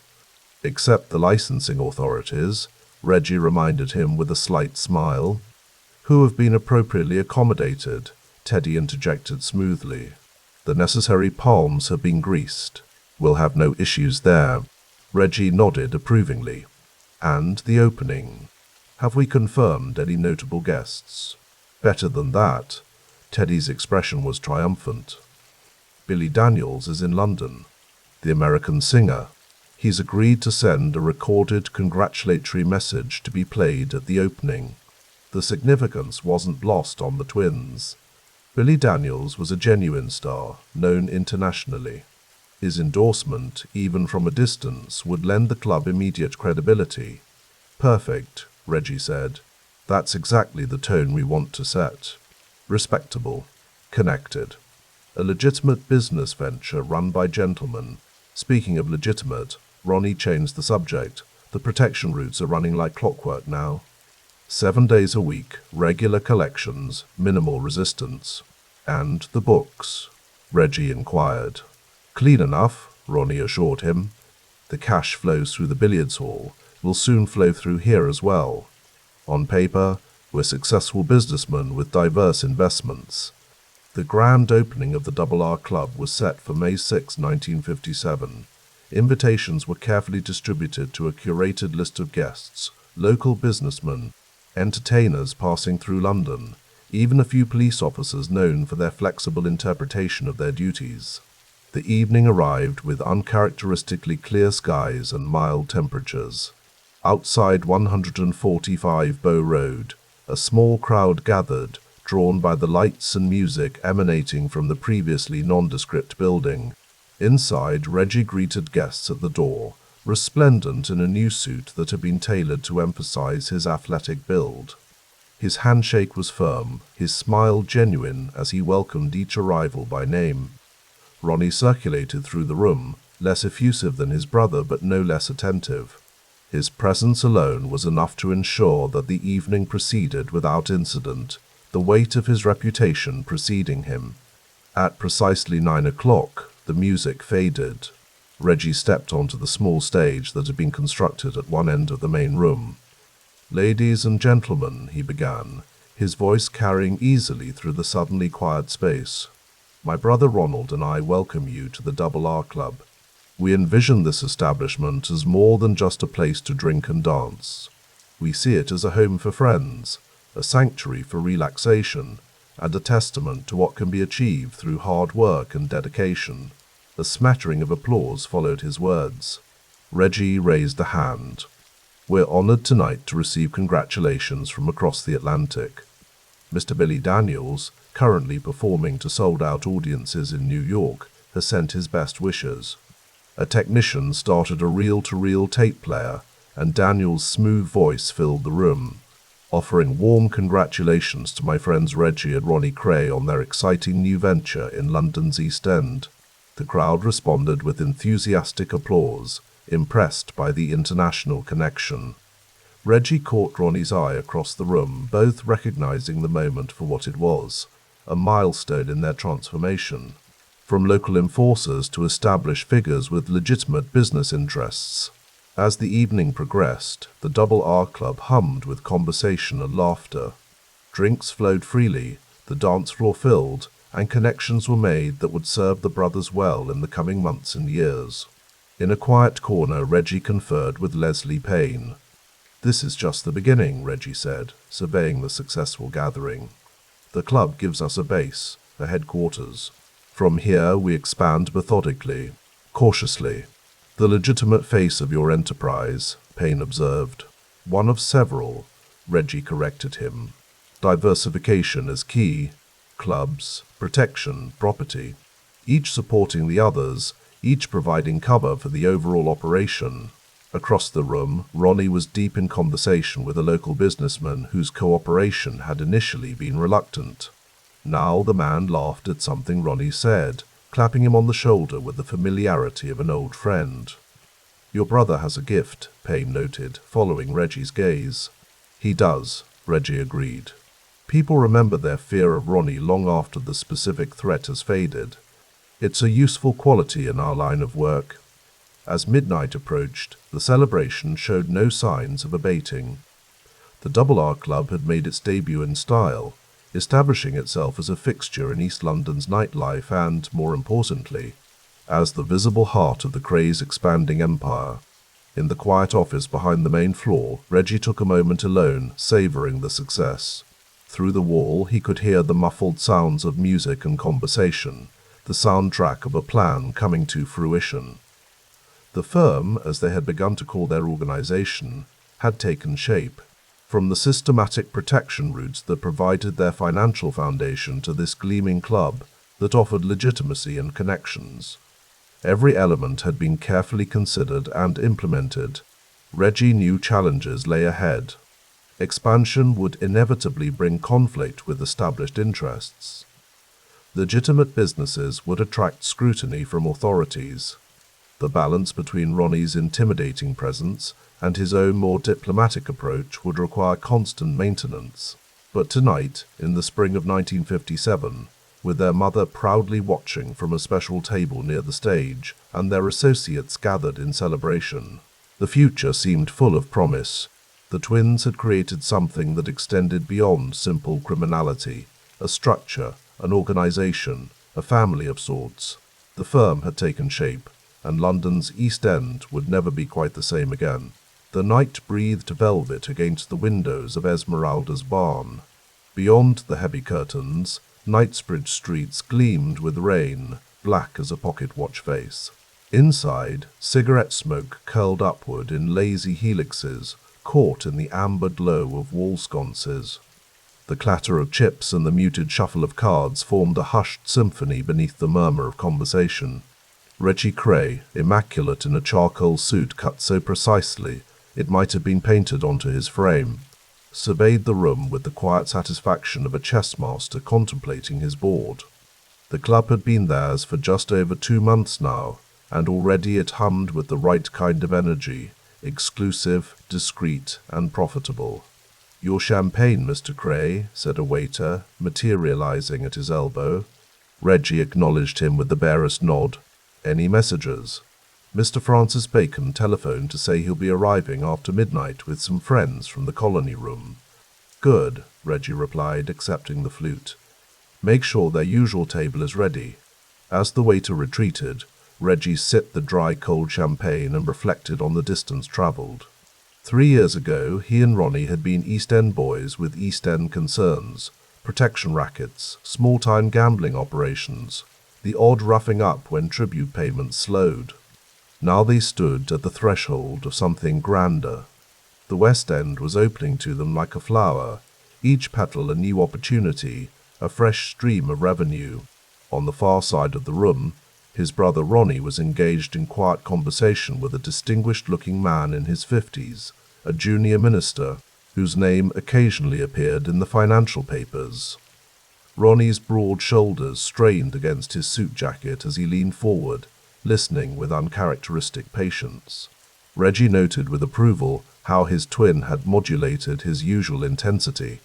"Except the licensing authorities," Reggie reminded him with a slight smile. "Who have been appropriately accommodated," Teddy interjected smoothly. "The necessary palms have been greased. We'll have no issues there." Reggie nodded approvingly. "And the opening. Have we confirmed any notable guests?" "Better than that." Teddy's expression was triumphant. "Billy Daniels is in London. The American singer. He's agreed to send a recorded congratulatory message to be played at the opening." The significance wasn't lost on the twins. Billy Daniels was a genuine star, known internationally. His endorsement, even from a distance, would lend the club immediate credibility. "Perfect," Reggie said. "That's exactly the tone we want to set. Respectable. Connected. A legitimate business venture run by gentlemen." Speaking of legitimate, Ronnie changed the subject. "The protection routes are running like clockwork now." 7 days a week, regular collections, minimal resistance. "And the books?" Reggie inquired. "Clean enough," Ronnie assured him. "The cash flows through the billiards hall, will soon flow through here as well. On paper, we're successful businessmen with diverse investments. The grand opening of the Double R Club was set for May 6, 1957. Invitations were carefully distributed to a curated list of guests, local businessmen, entertainers passing through London, even a few police officers known for their flexible interpretation of their duties. The evening arrived with uncharacteristically clear skies and mild temperatures. Outside 145 Bow Road, a small crowd gathered, drawn by the lights and music emanating from the previously nondescript building. Inside, Reggie greeted guests at the door, resplendent in a new suit that had been tailored to emphasize his athletic build. His handshake was firm, his smile genuine as he welcomed each arrival by name. Ronnie circulated through the room, less effusive than his brother but no less attentive. His presence alone was enough to ensure that the evening proceeded without incident, the weight of his reputation preceding him. At precisely 9 o'clock, the music faded. Reggie stepped onto the small stage that had been constructed at one end of the main room. "Ladies and gentlemen," he began, his voice carrying easily through the suddenly quiet space. "My brother Ronald and I welcome you to the Double R Club. We envision this establishment as more than just a place to drink and dance. We see it as a home for friends, a sanctuary for relaxation, and a testament to what can be achieved through hard work and dedication." A smattering of applause followed his words. Reggie raised a hand. "We're honored tonight to receive congratulations from across the Atlantic. Mr. Billy Daniels, currently performing to sold-out audiences in New York, has sent his best wishes." A technician started a reel-to-reel tape player, and Daniels' smooth voice filled the room. "Offering warm congratulations to my friends Reggie and Ronnie Kray on their exciting new venture in London's East End." The crowd responded with enthusiastic applause, impressed by the international connection. Reggie caught Ronnie's eye across the room, both recognizing the moment for what it was, a milestone in their transformation. From local enforcers to established figures with legitimate business interests. As the evening progressed, the Double R Club hummed with conversation and laughter. Drinks flowed freely, the dance floor filled, and connections were made that would serve the brothers well in the coming months and years. In a quiet corner, Reggie conferred with Leslie Payne. "This is just the beginning," Reggie said, surveying the successful gathering. "The club gives us a base, a headquarters. From here we expand methodically, cautiously." "The legitimate face of your enterprise," Payne observed. "One of several," Reggie corrected him. "Diversification is key. Clubs, protection, property. Each supporting the others, each providing cover for the overall operation." Across the room, Ronnie was deep in conversation with a local businessman whose cooperation had initially been reluctant. Now the man laughed at something Ronnie said, clapping him on the shoulder with the familiarity of an old friend. "Your brother has a gift," Payne noted, following Reggie's gaze. "He does," Reggie agreed. "People remember their fear of Ronnie long after the specific threat has faded. It's a useful quality in our line of work." As midnight approached, the celebration showed no signs of abating. The Double R Club had made its debut in style, establishing itself as a fixture in East London's nightlife and, more importantly, as the visible heart of the Kray's expanding empire. In the quiet office behind the main floor, Reggie took a moment alone, savoring the success. Through the wall, he could hear the muffled sounds of music and conversation, the soundtrack of a plan coming to fruition. The firm, as they had begun to call their organization, had taken shape. From the systematic protection routes that provided their financial foundation to this gleaming club that offered legitimacy and connections. Every element had been carefully considered and implemented. Reggie knew challenges lay ahead. Expansion would inevitably bring conflict with established interests. Legitimate businesses would attract scrutiny from authorities. The balance between Ronnie's intimidating presence and his own more diplomatic approach would require constant maintenance. But tonight, in the spring of 1957, with their mother proudly watching from a special table near the stage and their associates gathered in celebration, the future seemed full of promise. The twins had created something that extended beyond simple criminality, a structure, an organization, a family of sorts. The firm had taken shape, and London's East End would never be quite the same again. The night breathed velvet against the windows of Esmeralda's barn. Beyond the heavy curtains, Knightsbridge streets gleamed with rain, black as a pocket watch face. Inside, cigarette smoke curled upward in lazy helixes, caught in the amber glow of wall sconces. The clatter of chips and the muted shuffle of cards formed a hushed symphony beneath the murmur of conversation. Reggie Kray, immaculate in a charcoal suit cut so precisely it might have been painted onto his frame, surveyed the room with the quiet satisfaction of a chess master contemplating his board. The club had been theirs for just over 2 months now, and already it hummed with the right kind of energy, exclusive, discreet, and profitable. "Your champagne, Mr. Kray," said a waiter, materializing at his elbow. Reggie acknowledged him with the barest nod. "Any messages?" "Mr. Francis Bacon telephoned to say he'll be arriving after midnight with some friends from the colony room." "Good," Reggie replied, accepting the flute. "Make sure their usual table is ready." As the waiter retreated, Reggie sipped the dry, cold champagne and reflected on the distance traveled. 3 years ago, he and Ronnie had been East End boys with East End concerns, protection rackets, small-time gambling operations, the odd roughing up when tribute payments slowed. Now they stood at the threshold of something grander. The West End was opening to them like a flower, each petal a new opportunity, a fresh stream of revenue. On the far side of the room, his brother Ronnie was engaged in quiet conversation with a distinguished-looking man in his 50s, a junior minister, whose name occasionally appeared in the financial papers. Ronnie's broad shoulders strained against his suit jacket as he leaned forward, listening with uncharacteristic patience. Reggie noted with approval how his twin had modulated his usual intensity.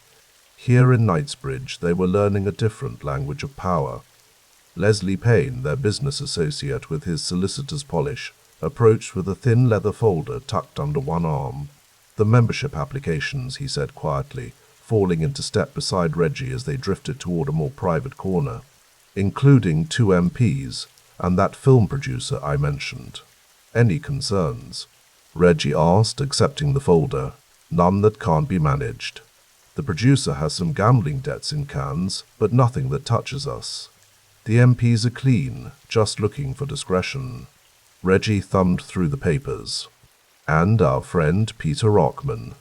Here in Knightsbridge they were learning a different language of power. Leslie Payne, their business associate with his solicitor's polish, approached with a thin leather folder tucked under one arm. "The membership applications," he said quietly, falling into step beside Reggie as they drifted toward a more private corner. "Including 2 MPs, and that film producer I mentioned. Any concerns?" Reggie asked, accepting the folder. "None that can't be managed. The producer has some gambling debts in cans, but nothing that touches us. The MPs are clean, just looking for discretion." Reggie thumbed through the papers. "And our friend Peter Rockman.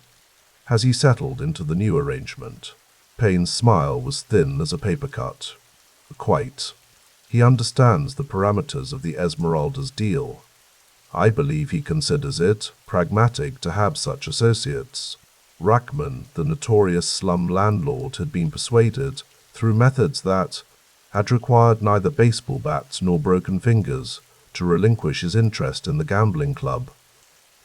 Has he settled into the new arrangement?" Payne's smile was thin as a paper cut. "Quite. He understands the parameters of the Esmeralda's deal. I believe he considers it pragmatic to have such associates. Rockman, the notorious slum landlord, had been persuaded, through methods that had required neither baseball bats nor broken fingers, to relinquish his interest in the gambling club.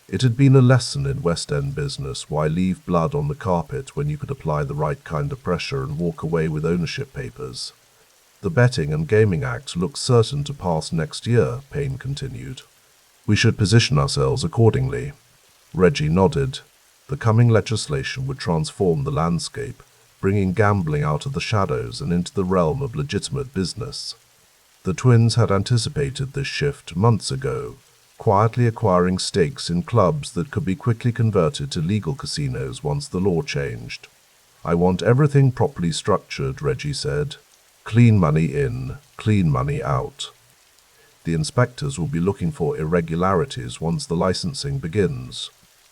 It had been a lesson in West End business why leave blood on the carpet when you could apply the right kind of pressure and walk away with ownership papers. "The Betting and Gaming Act looks certain to pass next year," Payne continued. "We should position ourselves accordingly." Reggie nodded. The coming legislation would transform the landscape, bringing gambling out of the shadows and into the realm of legitimate business. The twins had anticipated this shift months ago, quietly acquiring stakes in clubs that could be quickly converted to legal casinos once the law changed. "I want everything properly structured," Reggie said. "Clean money in, clean money out. The inspectors will be looking for irregularities once the licensing begins.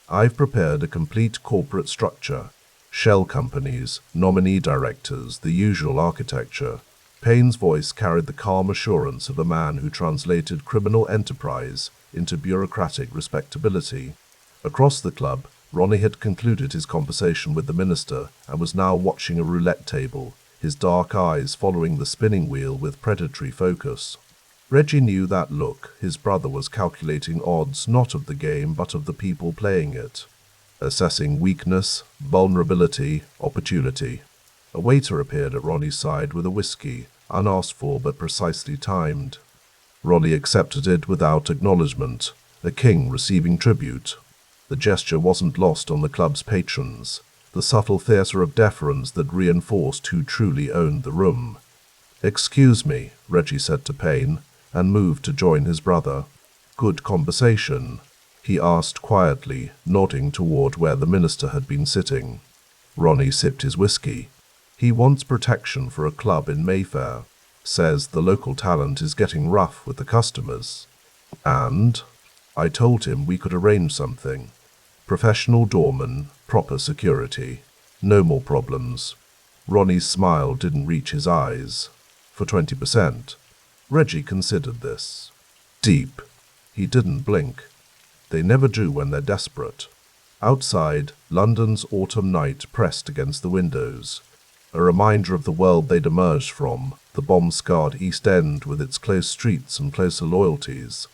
I've prepared a complete corporate structure. Shell companies, nominee directors, the usual architecture." Payne's voice carried the calm assurance of a man who translated criminal enterprise into bureaucratic respectability. Across the club, Ronnie had concluded his conversation with the minister and was now watching a roulette table, his dark eyes following the spinning wheel with predatory focus. Reggie knew that look. His brother was calculating odds not of the game but of the people playing it, assessing weakness, vulnerability, opportunity. A waiter appeared at Ronnie's side with a whiskey, unasked for but precisely timed. Ronnie accepted it without acknowledgement, a king receiving tribute. The gesture wasn't lost on the club's patrons, the subtle theatre of deference that reinforced who truly owned the room. "Excuse me," Reggie said to Payne, and moved to join his brother. "Good conversation?" he asked quietly, nodding toward where the minister had been sitting. Ronnie sipped his whiskey. "He wants protection for a club in Mayfair. Says the local talent is getting rough with the customers. And I told him we could arrange something. Professional doorman, proper security. No more problems." Ronnie's smile didn't reach his eyes. "For 20%. Reggie considered this. Deep. He didn't blink. They never do when they're desperate. Outside, London's autumn night pressed against the windows, a reminder of the world they'd emerged from, the bomb-scarred East End with its close streets and closer loyalties.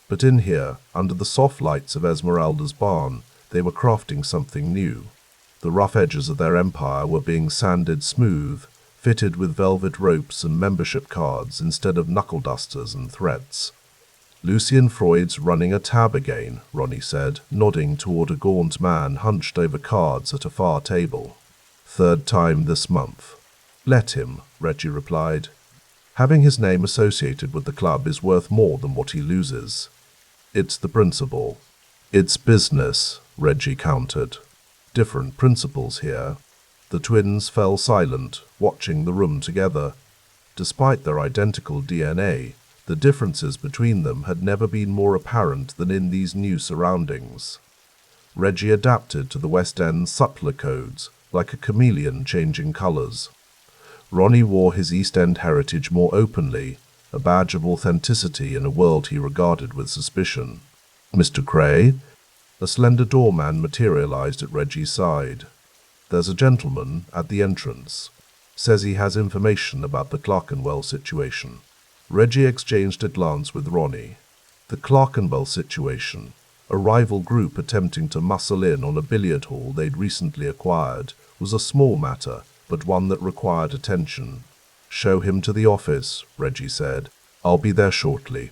But in here, under the soft lights of Esmeralda's barn, they were crafting something new. The rough edges of their empire were being sanded smooth, fitted with velvet ropes and membership cards instead of knuckle-dusters and threats. "Lucien Freud's running a tab again," Ronnie said, nodding toward a gaunt man hunched over cards at a far table. "Third time this month." "Let him," Reggie replied. "Having his name associated with the club is worth more than what he loses. It's the principle." "It's business," Reggie countered. "Different principles here." The twins fell silent, watching the room together. Despite their identical DNA, the differences between them had never been more apparent than in these new surroundings. Reggie adapted to the West End's subtler codes, like a chameleon changing colors. Ronnie wore his East End heritage more openly, a badge of authenticity in a world he regarded with suspicion. "Mr. Kray?" A slender doorman materialized at Reggie's side. "There's a gentleman at the entrance. Says he has information about the Clerkenwell situation." Reggie exchanged a glance with Ronnie. The Clerkenwell situation, a rival group attempting to muscle in on a billiard hall they'd recently acquired, was a small matter, but one that required attention. "Show him to the office," Reggie said. "I'll be there shortly."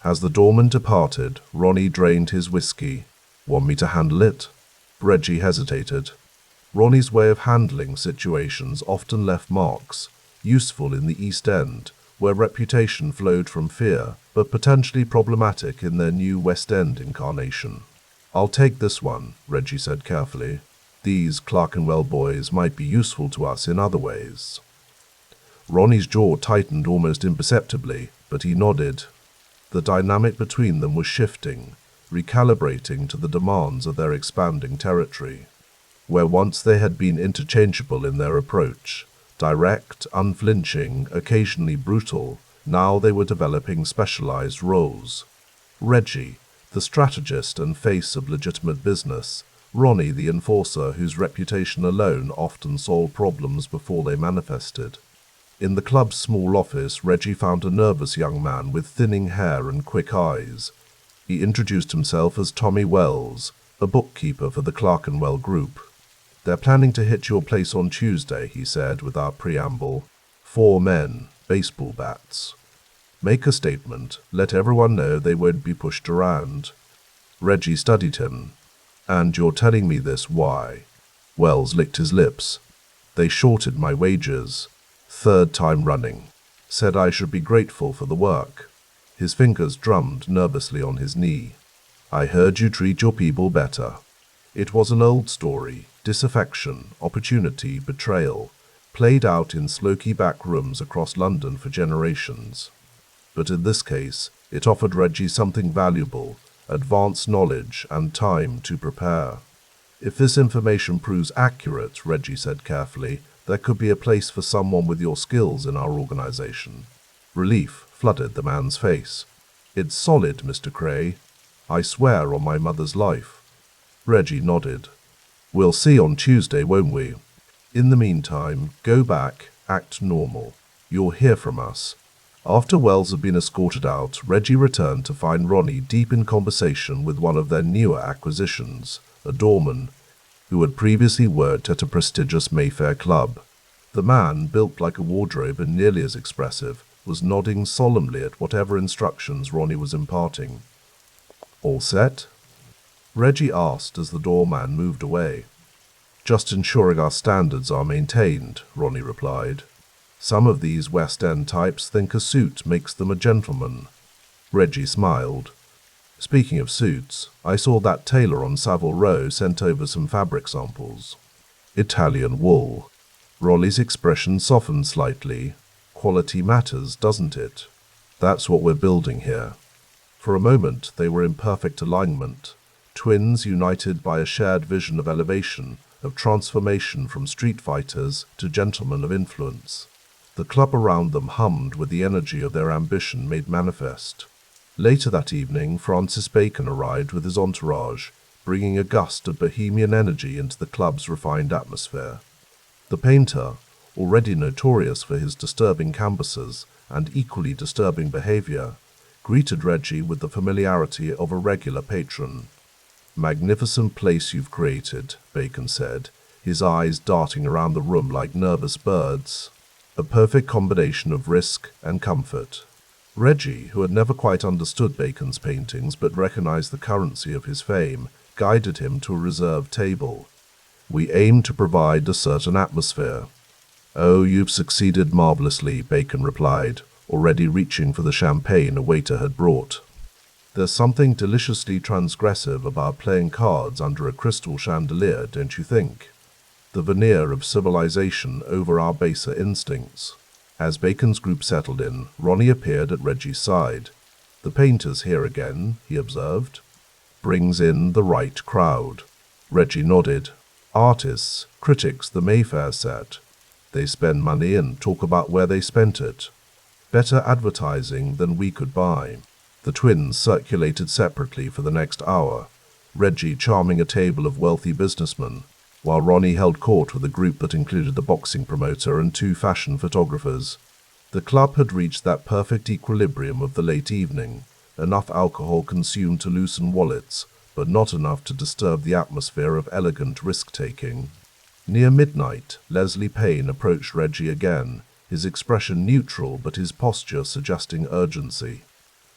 As the doorman departed, Ronnie drained his whiskey. "Want me to handle it?" Reggie hesitated. Ronnie's way of handling situations often left marks, useful in the East End, where reputation flowed from fear, but potentially problematic in their new West End incarnation. "I'll take this one," Reggie said carefully. "These Clerkenwell boys might be useful to us in other ways." Ronnie's jaw tightened almost imperceptibly, but he nodded. The dynamic between them was shifting, recalibrating to the demands of their expanding territory. Where once they had been interchangeable in their approach, direct, unflinching, occasionally brutal, now they were developing specialized roles. Reggie, the strategist and face of legitimate business, Ronnie, the enforcer whose reputation alone often solved problems before they manifested. In the club's small office, Reggie found a nervous young man with thinning hair and quick eyes. He introduced himself as Tommy Wells, a bookkeeper for the Clerkenwell Group. "They're planning to hit your place on Tuesday," he said without preamble. 4 men, baseball bats. "Make a statement, let everyone know they won't be pushed around." Reggie studied him. "And you're telling me this why?" Wells licked his lips. "They shorted my wages. 3rd time running. Said I should be grateful for the work." His fingers drummed nervously on his knee. "I heard you treat your people better." It was an old story, disaffection, opportunity, betrayal, played out in smoky back rooms across London for generations. But in this case, it offered Reggie something valuable, advanced knowledge and time to prepare. "If this information proves accurate," Reggie said carefully, "there could be a place for someone with your skills in our organization." Relief flooded the man's face. "It's solid, Mr. Kray. I swear on my mother's life." Reggie nodded. "We'll see on Tuesday, won't we? In the meantime, go back, act normal. You'll hear from us." After Wells had been escorted out, Reggie returned to find Ronnie deep in conversation with one of their newer acquisitions, a doorman, who had previously worked at a prestigious Mayfair club. The man, built like a wardrobe and nearly as expressive, was nodding solemnly at whatever instructions Ronnie was imparting. "All set?" Reggie asked as the doorman moved away. "Just ensuring our standards are maintained," Ronnie replied. Some of these West End types think a suit makes them a gentleman. Reggie smiled. Speaking of suits, I saw that tailor on Savile Row sent over some fabric samples. Italian wool. Raleigh's expression softened slightly. Quality matters, doesn't it? That's what we're building here. For a moment, they were in perfect alignment. Twins united by a shared vision of elevation, of transformation from street fighters to gentlemen of influence. The club around them hummed with the energy of their ambition made manifest. Later that evening, Francis Bacon arrived with his entourage, bringing a gust of bohemian energy into the club's refined atmosphere. The painter, already notorious for his disturbing canvases and equally disturbing behavior, greeted Reggie with the familiarity of a regular patron. "Magnificent place you've created," Bacon said, his eyes darting around the room like nervous birds. A perfect combination of risk and comfort. Reggie, who had never quite understood Bacon's paintings but recognized the currency of his fame, guided him to a reserved table. "We aim to provide a certain atmosphere." "Oh, you've succeeded marvelously," Bacon replied, already reaching for the champagne a waiter had brought. "There's something deliciously transgressive about playing cards under a crystal chandelier, don't you think? The veneer of civilization over our baser instincts." As Bacon's group settled in, Ronnie appeared at Reggie's side. "The painter's here again," he observed. "Brings in the right crowd." Reggie nodded. "Artists, critics, the Mayfair set. They spend money and talk about where they spent it. Better advertising than we could buy." The twins circulated separately for the next hour, Reggie charming a table of wealthy businessmen, while Ronnie held court with a group that included the boxing promoter and 2 fashion photographers. The club had reached that perfect equilibrium of the late evening, enough alcohol consumed to loosen wallets, but not enough to disturb the atmosphere of elegant risk-taking. Near midnight, Leslie Payne approached Reggie again, his expression neutral but his posture suggesting urgency.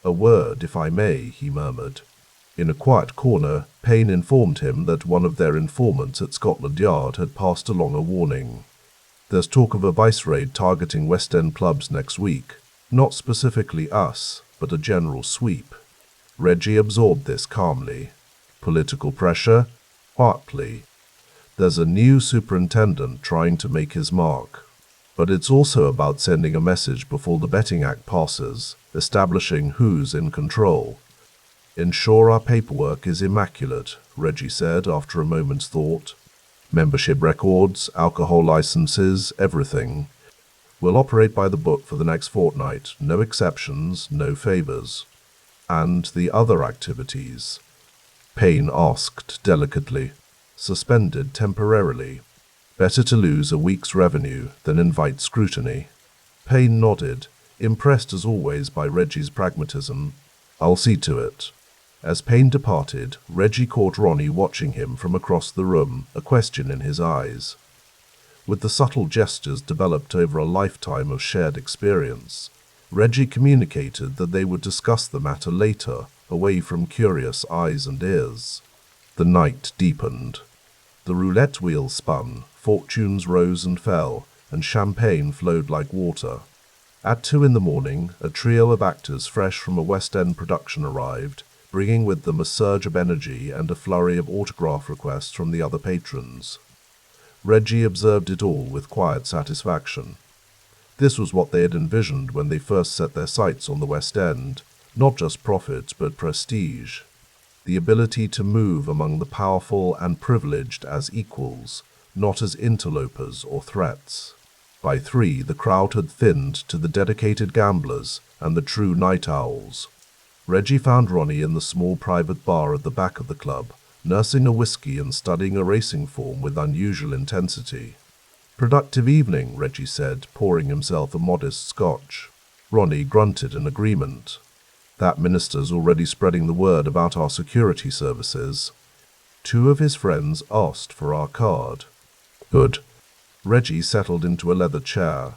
"A word, if I may," he murmured. In a quiet corner, Payne informed him that one of their informants at Scotland Yard had passed along a warning. "There's talk of a vice raid targeting West End clubs next week. Not specifically us, but a general sweep." Reggie absorbed this calmly. "Political pressure?" "Partly. There's a new superintendent trying to make his mark. But it's also about sending a message before the Betting Act passes, establishing who's in control." "Ensure our paperwork is immaculate," Reggie said after a moment's thought. "Membership records, alcohol licenses, everything. We'll operate by the book for the next fortnight, no exceptions, no favors." "And the other activities?" Payne asked delicately. "Suspended temporarily. Better to lose a week's revenue than invite scrutiny." Payne nodded, impressed as always by Reggie's pragmatism. "I'll see to it." As Payne departed, Reggie caught Ronnie watching him from across the room, a question in his eyes. With the subtle gestures developed over a lifetime of shared experience, Reggie communicated that they would discuss the matter later, away from curious eyes and ears. The night deepened. The roulette wheel spun, fortunes rose and fell, and champagne flowed like water. At 2 in the morning, a trio of actors fresh from a West End production arrived, bringing with them a surge of energy and a flurry of autograph requests from the other patrons. Reggie observed it all with quiet satisfaction. This was what they had envisioned when they first set their sights on the West End, not just profit but prestige. The ability to move among the powerful and privileged as equals, not as interlopers or threats. By 3, the crowd had thinned to the dedicated gamblers and the true night owls. Reggie found Ronnie in the small private bar at the back of the club, nursing a whiskey and studying a racing form with unusual intensity. "Productive evening," Reggie said, pouring himself a modest scotch. Ronnie grunted in agreement. "That minister's already spreading the word about our security services. 2 of his friends asked for our card." "Good." Reggie settled into a leather chair.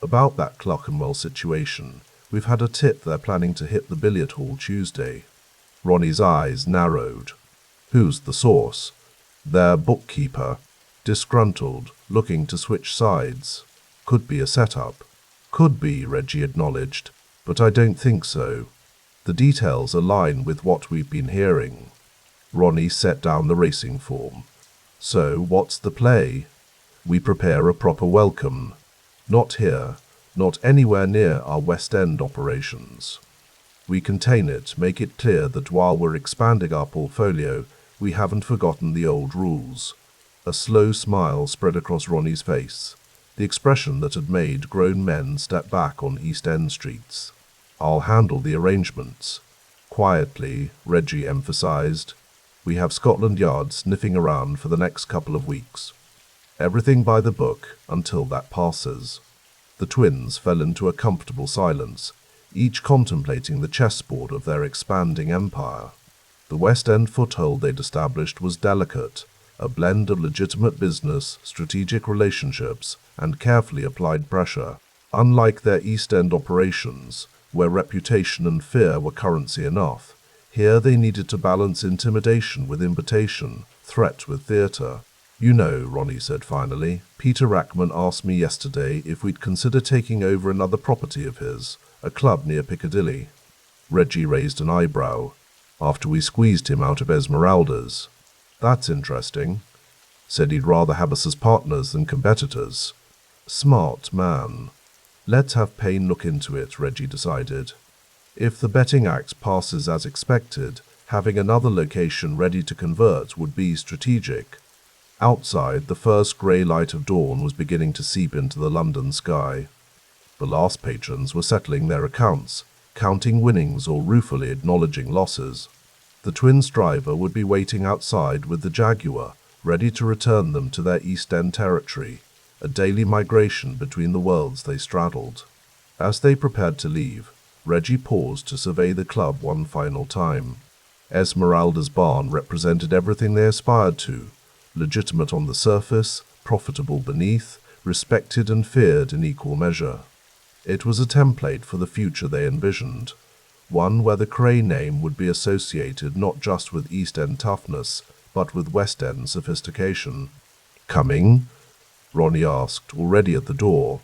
"About that Clerkenwell situation, we've had a tip they're planning to hit the billiard hall Tuesday." Ronnie's eyes narrowed. "Who's the source?" "Their bookkeeper. Disgruntled, looking to switch sides. Could be a setup." Could be, Reggie acknowledged, but I don't think so. The details align with what we've been hearing. Ronnie set down the racing form. So, what's the play? We prepare a proper welcome. Not here, not anywhere near our West End operations. We contain it, make it clear that while we're expanding our portfolio, we haven't forgotten the old rules. A slow smile spread across Ronnie's face, the expression that had made grown men step back on East End streets. I'll handle the arrangements. Quietly, Reggie emphasized, we have Scotland Yard sniffing around for the next couple of weeks. Everything by the book until that passes. The twins fell into a comfortable silence, each contemplating the chessboard of their expanding empire. The West End foothold they'd established was delicate, a blend of legitimate business, strategic relationships, and carefully applied pressure. Unlike their East End operations, where reputation and fear were currency enough, here they needed to balance intimidation with invitation, threat with theatre. You know, Ronnie said finally, Peter Rackman asked me yesterday if we'd consider taking over another property of his, a club near Piccadilly. Reggie raised an eyebrow, after we squeezed him out of Esmeralda's. That's interesting. Said he'd rather have us as partners than competitors. Smart man. Let's have Payne look into it, Reggie decided. If the betting act passes as expected, having another location ready to convert would be strategic. Outside, the first grey light of dawn was beginning to seep into the London sky. The last patrons were settling their accounts, counting winnings or ruefully acknowledging losses. The twins' driver would be waiting outside with the Jaguar, ready to return them to their East End territory, a daily migration between the worlds they straddled. As they prepared to leave, Reggie paused to survey the club one final time. Esmeralda's barn represented everything they aspired to, legitimate on the surface, profitable beneath, respected and feared in equal measure. It was a template for the future they envisioned, one where the Kray name would be associated not just with East End toughness, but with West End sophistication. Coming? Ronnie asked, already at the door.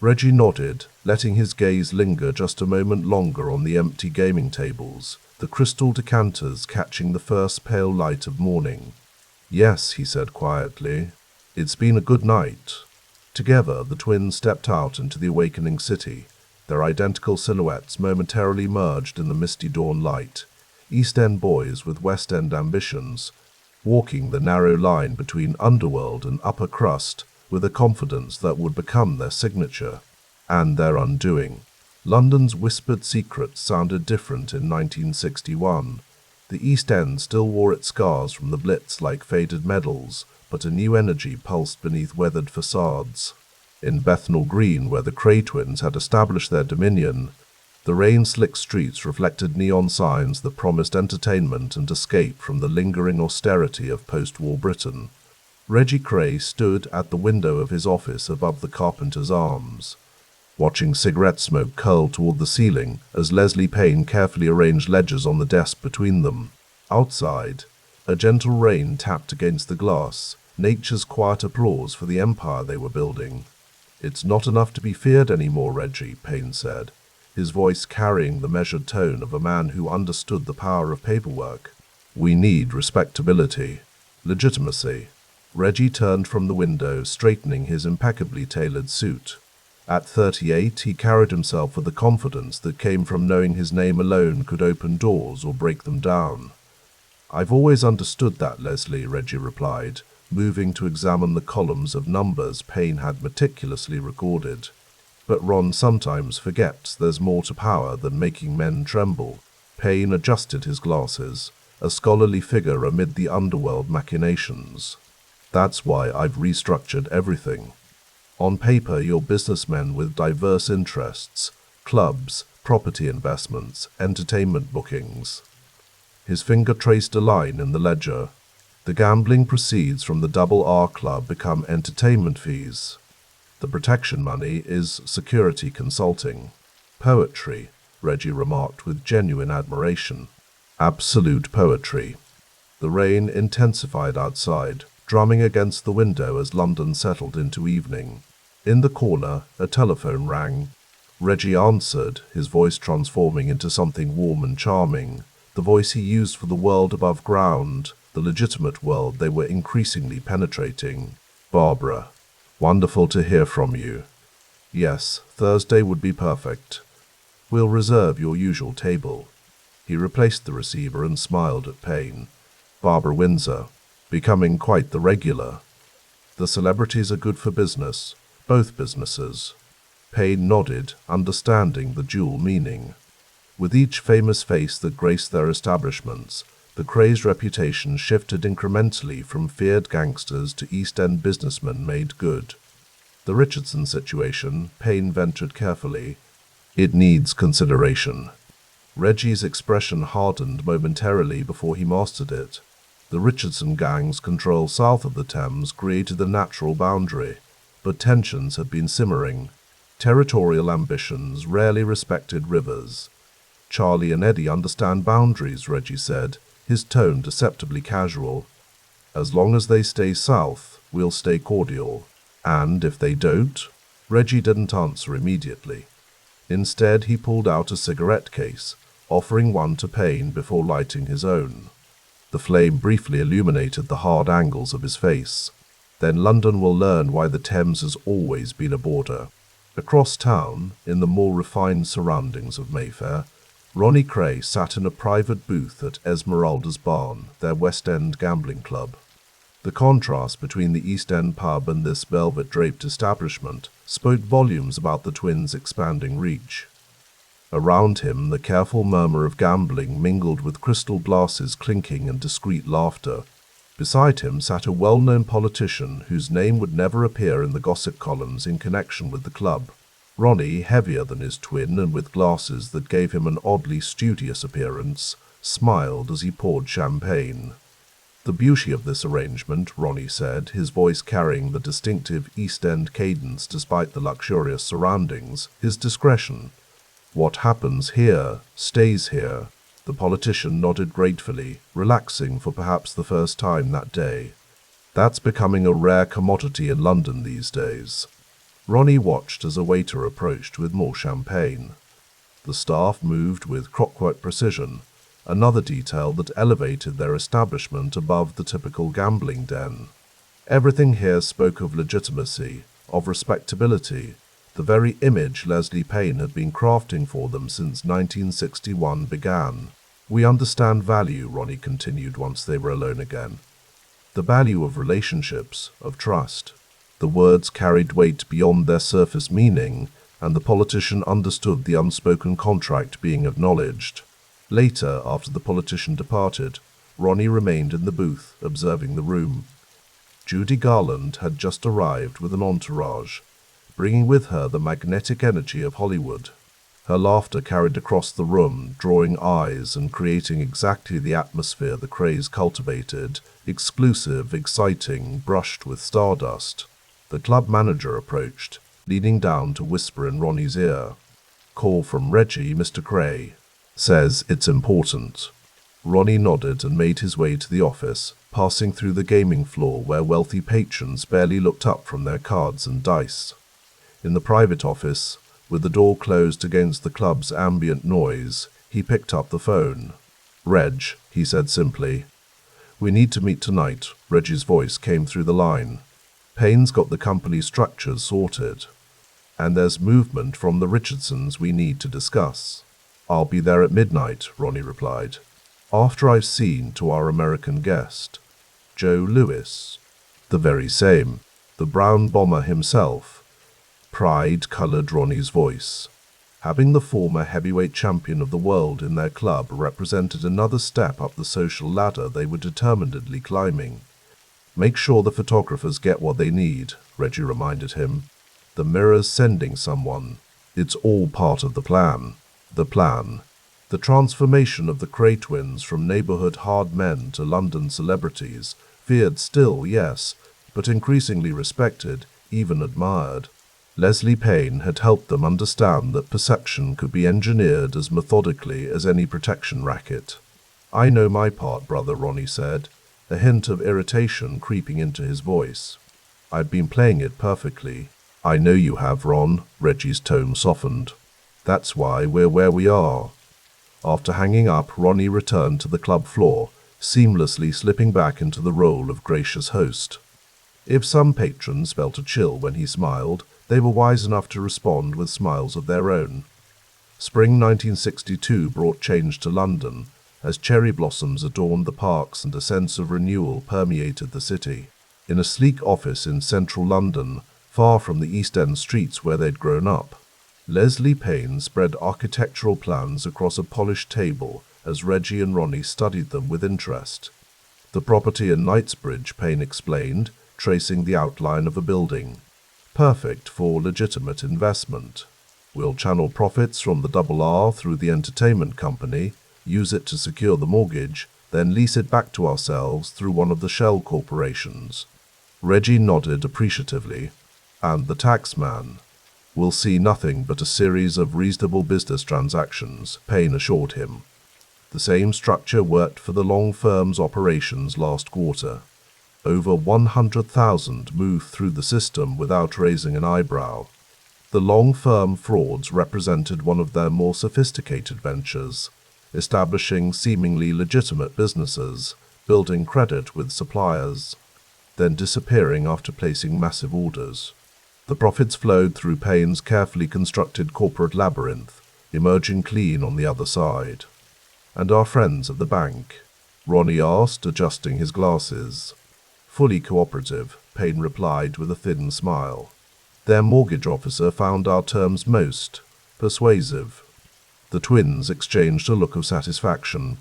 Reggie nodded, letting his gaze linger just a moment longer on the empty gaming tables, the crystal decanters catching the first pale light of morning. Yes, he said quietly. It's been a good night. Together, the twins stepped out into the awakening city, their identical silhouettes momentarily merged in the misty dawn light, East End boys with West End ambitions, walking the narrow line between underworld and upper crust with a confidence that would become their signature, and their undoing. London's whispered secrets sounded different in 1961. The East End still wore its scars from the Blitz like faded medals, but a new energy pulsed beneath weathered facades. In Bethnal Green, where the Kray twins had established their dominion, the rain-slicked streets reflected neon signs that promised entertainment and escape from the lingering austerity of post-war Britain. Reggie Kray stood at the window of his office above the Carpenter's Arms, watching cigarette smoke curl toward the ceiling as Leslie Payne carefully arranged ledgers on the desk between them. Outside, a gentle rain tapped against the glass, nature's quiet applause for the empire they were building. It's not enough to be feared anymore, Reggie, Payne said, his voice carrying the measured tone of a man who understood the power of paperwork. We need respectability, legitimacy. Reggie turned from the window, straightening his impeccably tailored suit. At 38, he carried himself with the confidence that came from knowing his name alone could open doors or break them down. I've always understood that, Leslie, Reggie replied, moving to examine the columns of numbers Payne had meticulously recorded. But Ron sometimes forgets there's more to power than making men tremble. Payne adjusted his glasses, a scholarly figure amid the underworld machinations. That's why I've restructured everything. On paper, you're businessmen with diverse interests, clubs, property investments, entertainment bookings. His finger traced a line in the ledger. The gambling proceeds from the Double R Club become entertainment fees. The protection money is security consulting. Poetry, Reggie remarked with genuine admiration. Absolute poetry. The rain intensified outside, drumming against the window as London settled into evening. In the corner, a telephone rang. Reggie answered, his voice transforming into something warm and charming, the voice he used for the world above ground, the legitimate world they were increasingly penetrating. "Barbara, wonderful to hear from you. Yes, Thursday would be perfect. We'll reserve your usual table." He replaced the receiver and smiled at Payne. "Barbara Windsor, becoming quite the regular. The celebrities are good for business, both businesses." Payne nodded, understanding the dual meaning. With each famous face that graced their establishments, the Kray's reputation shifted incrementally from feared gangsters to East End businessmen made good. The Richardson situation, Payne ventured carefully. "It needs consideration." Reggie's expression hardened momentarily before he mastered it. The Richardson gang's control south of the Thames created a natural boundary, but tensions had been simmering. Territorial ambitions rarely respected rivers. "Charlie and Eddie understand boundaries," Reggie said, his tone deceptively casual. "As long as they stay south, we'll stay cordial. And if they don't?" Reggie didn't answer immediately. Instead, he pulled out a cigarette case, offering one to Payne before lighting his own. The flame briefly illuminated the hard angles of his face. "Then London will learn why the Thames has always been a border." Across town, in the more refined surroundings of Mayfair, Ronnie Kray sat in a private booth at Esmeralda's Barn, their West End gambling club. The contrast between the East End pub and this velvet-draped establishment spoke volumes about the twins' expanding reach. Around him, the careful murmur of gambling mingled with crystal glasses clinking and discreet laughter. Beside him sat a well-known politician whose name would never appear in the gossip columns in connection with the club. Ronnie, heavier than his twin and with glasses that gave him an oddly studious appearance, smiled as he poured champagne. "The beauty of this arrangement," Ronnie said, his voice carrying the distinctive East End cadence despite the luxurious surroundings, "is discretion. What happens here stays here." The politician nodded gratefully, relaxing for perhaps the first time that day. "That's becoming a rare commodity in London these days." Ronnie watched as a waiter approached with more champagne. The staff moved with clockwork precision, another detail that elevated their establishment above the typical gambling den. Everything here spoke of legitimacy, of respectability, the very image Leslie Payne had been crafting for them since 1961 began. "We understand value," Ronnie continued once they were alone again. "The value of relationships, of trust." The words carried weight beyond their surface meaning, and the politician understood the unspoken contract being acknowledged. Later, after the politician departed, Ronnie remained in the booth, observing the room. Judy Garland had just arrived with an entourage, bringing with her the magnetic energy of Hollywood. Her laughter carried across the room, drawing eyes and creating exactly the atmosphere the Krays cultivated, exclusive, exciting, brushed with stardust. The club manager approached, leaning down to whisper in Ronnie's ear. "Call from Reggie, Mr. Kray. Says it's important." Ronnie nodded and made his way to the office, passing through the gaming floor where wealthy patrons barely looked up from their cards and dice. In the private office, with the door closed against the club's ambient noise, he picked up the phone. "Reg," he said simply. "We need to meet tonight." Reggie's voice came through the line. "Payne's got the company structures sorted, and there's movement from the Richardsons we need to discuss." "I'll be there at midnight," Ronnie replied. "After I've seen to our American guest." "Joe Louis?" "The very same. The brown bomber himself." Pride colored Ronnie's voice. Having the former heavyweight champion of the world in their club represented another step up the social ladder they were determinedly climbing. "Make sure the photographers get what they need," Reggie reminded him. "The Mirror's sending someone. It's all part of the plan." The plan. The transformation of the Kray twins from neighborhood hard men to London celebrities, feared still, yes, but increasingly respected, even admired. Leslie Payne had helped them understand that perception could be engineered as methodically as any protection racket. "I know my part, brother," Ronnie said, a hint of irritation creeping into his voice. "I've been playing it perfectly." "I know you have, Ron." Reggie's tone softened. That's why we're where we are." After hanging up, Ronnie returned to the club floor, seamlessly slipping back into the role of gracious host. If some patrons felt a chill when he smiled, they were wise enough to respond with smiles of their own. Spring 1962 brought change to London, as cherry blossoms adorned the parks and a sense of renewal permeated the city. In a sleek office in central London, far from the East End streets where they'd grown up, Leslie Payne spread architectural plans across a polished table as Reggie and Ronnie studied them with interest. "The property in Knightsbridge," Payne explained, tracing the outline of a building. "Perfect for legitimate investment. We'll channel profits from the Double R through the entertainment company, use it to secure the mortgage, then lease it back to ourselves through one of the shell corporations." Reggie nodded appreciatively. "And the tax man will see nothing but a series of reasonable business transactions," Payne assured him. The same structure worked for the Long firm's operations last quarter. Over 100,000 moved through the system without raising an eyebrow. The Long firm frauds represented one of their more sophisticated ventures, establishing seemingly legitimate businesses, building credit with suppliers, then disappearing after placing massive orders. The profits flowed through Payne's carefully constructed corporate labyrinth, emerging clean on the other side. "And our friends at the bank?" Ronnie asked, adjusting his glasses. "Fully cooperative," Payne replied with a thin smile. "Their mortgage officer found our terms most persuasive." The twins exchanged a look of satisfaction.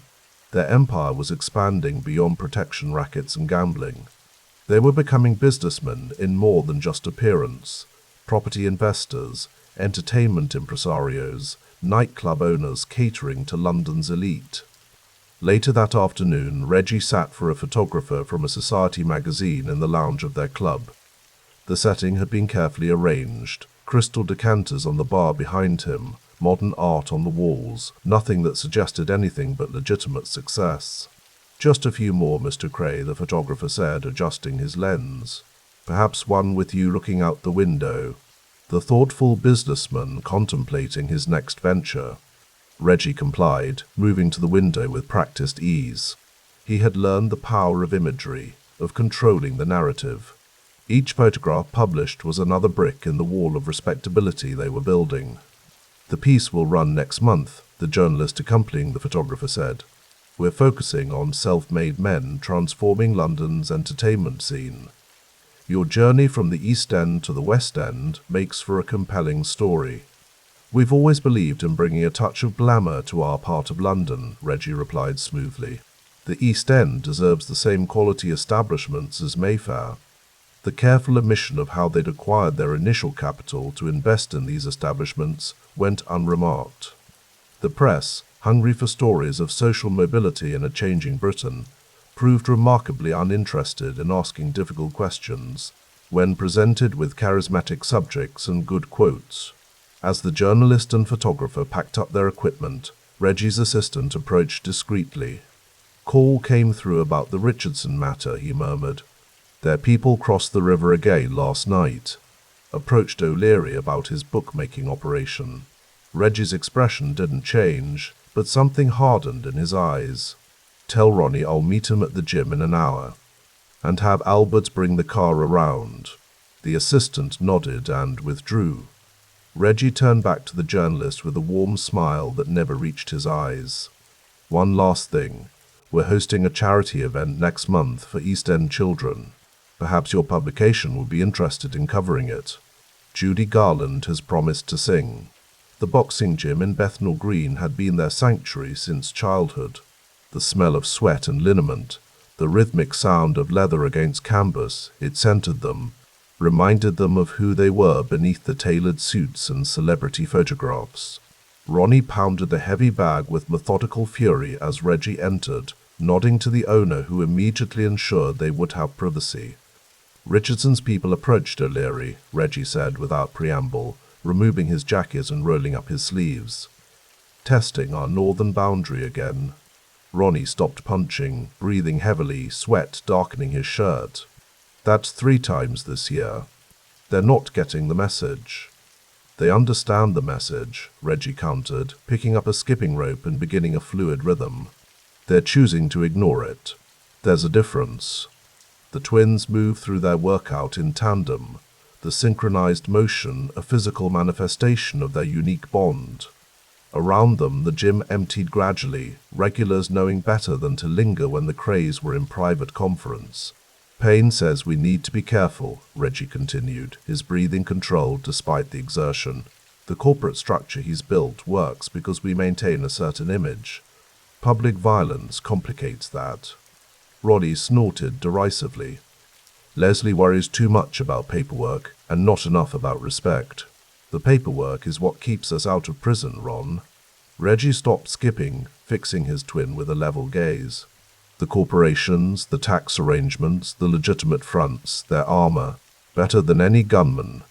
Their empire was expanding beyond protection rackets and gambling. They were becoming businessmen in more than just appearance: property investors, entertainment impresarios, nightclub owners catering to London's elite. Later that afternoon, Reggie sat for a photographer from a society magazine in the lounge of their club. The setting had been carefully arranged: crystal decanters on the bar behind him, modern art on the walls, nothing that suggested anything but legitimate success. "Just a few more, Mr. Kray," the photographer said, adjusting his lens. "Perhaps one with you looking out the window." The thoughtful businessman contemplating his next venture. Reggie complied, moving to the window with practiced ease. He had learned the power of imagery, of controlling the narrative. Each photograph published was another brick in the wall of respectability they were building. "The piece will run next month," the journalist accompanying the photographer said. "We're focusing on self-made men transforming London's entertainment scene. Your journey from the East End to the West End makes for a compelling story." "We've always believed in bringing a touch of glamour to our part of London," Reggie replied smoothly. "The East End deserves the same quality establishments as Mayfair." The careful admission of how they'd acquired their initial capital to invest in these establishments went unremarked. The press, hungry for stories of social mobility in a changing Britain, proved remarkably uninterested in asking difficult questions when presented with charismatic subjects and good quotes. As the journalist and photographer packed up their equipment, Reggie's assistant approached discreetly. "Call came through about the Richardson matter," he murmured. "Their people crossed the river again last night." Approached O'Leary about his bookmaking operation. Reggie's expression didn't change, but something hardened in his eyes. "Tell Ronnie I'll meet him at the gym in an hour. And have Albert bring the car around." The assistant nodded and withdrew. Reggie turned back to the journalist with a warm smile that never reached his eyes. "One last thing. We're hosting a charity event next month for East End children. Perhaps your publication will be interested in covering it. Judy Garland has promised to sing." The boxing gym in Bethnal Green had been their sanctuary since childhood. The smell of sweat and liniment, the rhythmic sound of leather against canvas, it centered them, reminded them of who they were beneath the tailored suits and celebrity photographs. Ronnie pounded a heavy bag with methodical fury as Reggie entered, nodding to the owner who immediately ensured they would have privacy. "Richardson's people approached O'Leary," Reggie said without preamble, removing his jacket and rolling up his sleeves. "Testing our northern boundary again." Ronnie stopped punching, breathing heavily, sweat darkening his shirt. "That's 3 times this year. They're not getting the message." They understand the message, Reggie countered, picking up a skipping rope and beginning a fluid rhythm. They're choosing to ignore it. There's a difference. The twins move through their workout in tandem, the synchronized motion a physical manifestation of their unique bond. Around them, the gym emptied gradually, regulars knowing better than to linger when the Krays were in private conference. Payne says we need to be careful, Reggie continued, his breathing controlled despite the exertion. The corporate structure he's built works because we maintain a certain image. Public violence complicates that. Ronnie snorted derisively. Leslie worries too much about paperwork and not enough about respect. The paperwork is what keeps us out of prison, Ron. Reggie stopped skipping, fixing his twin with a level gaze. The corporations, the tax arrangements, the legitimate fronts, their armor, better than any gunman.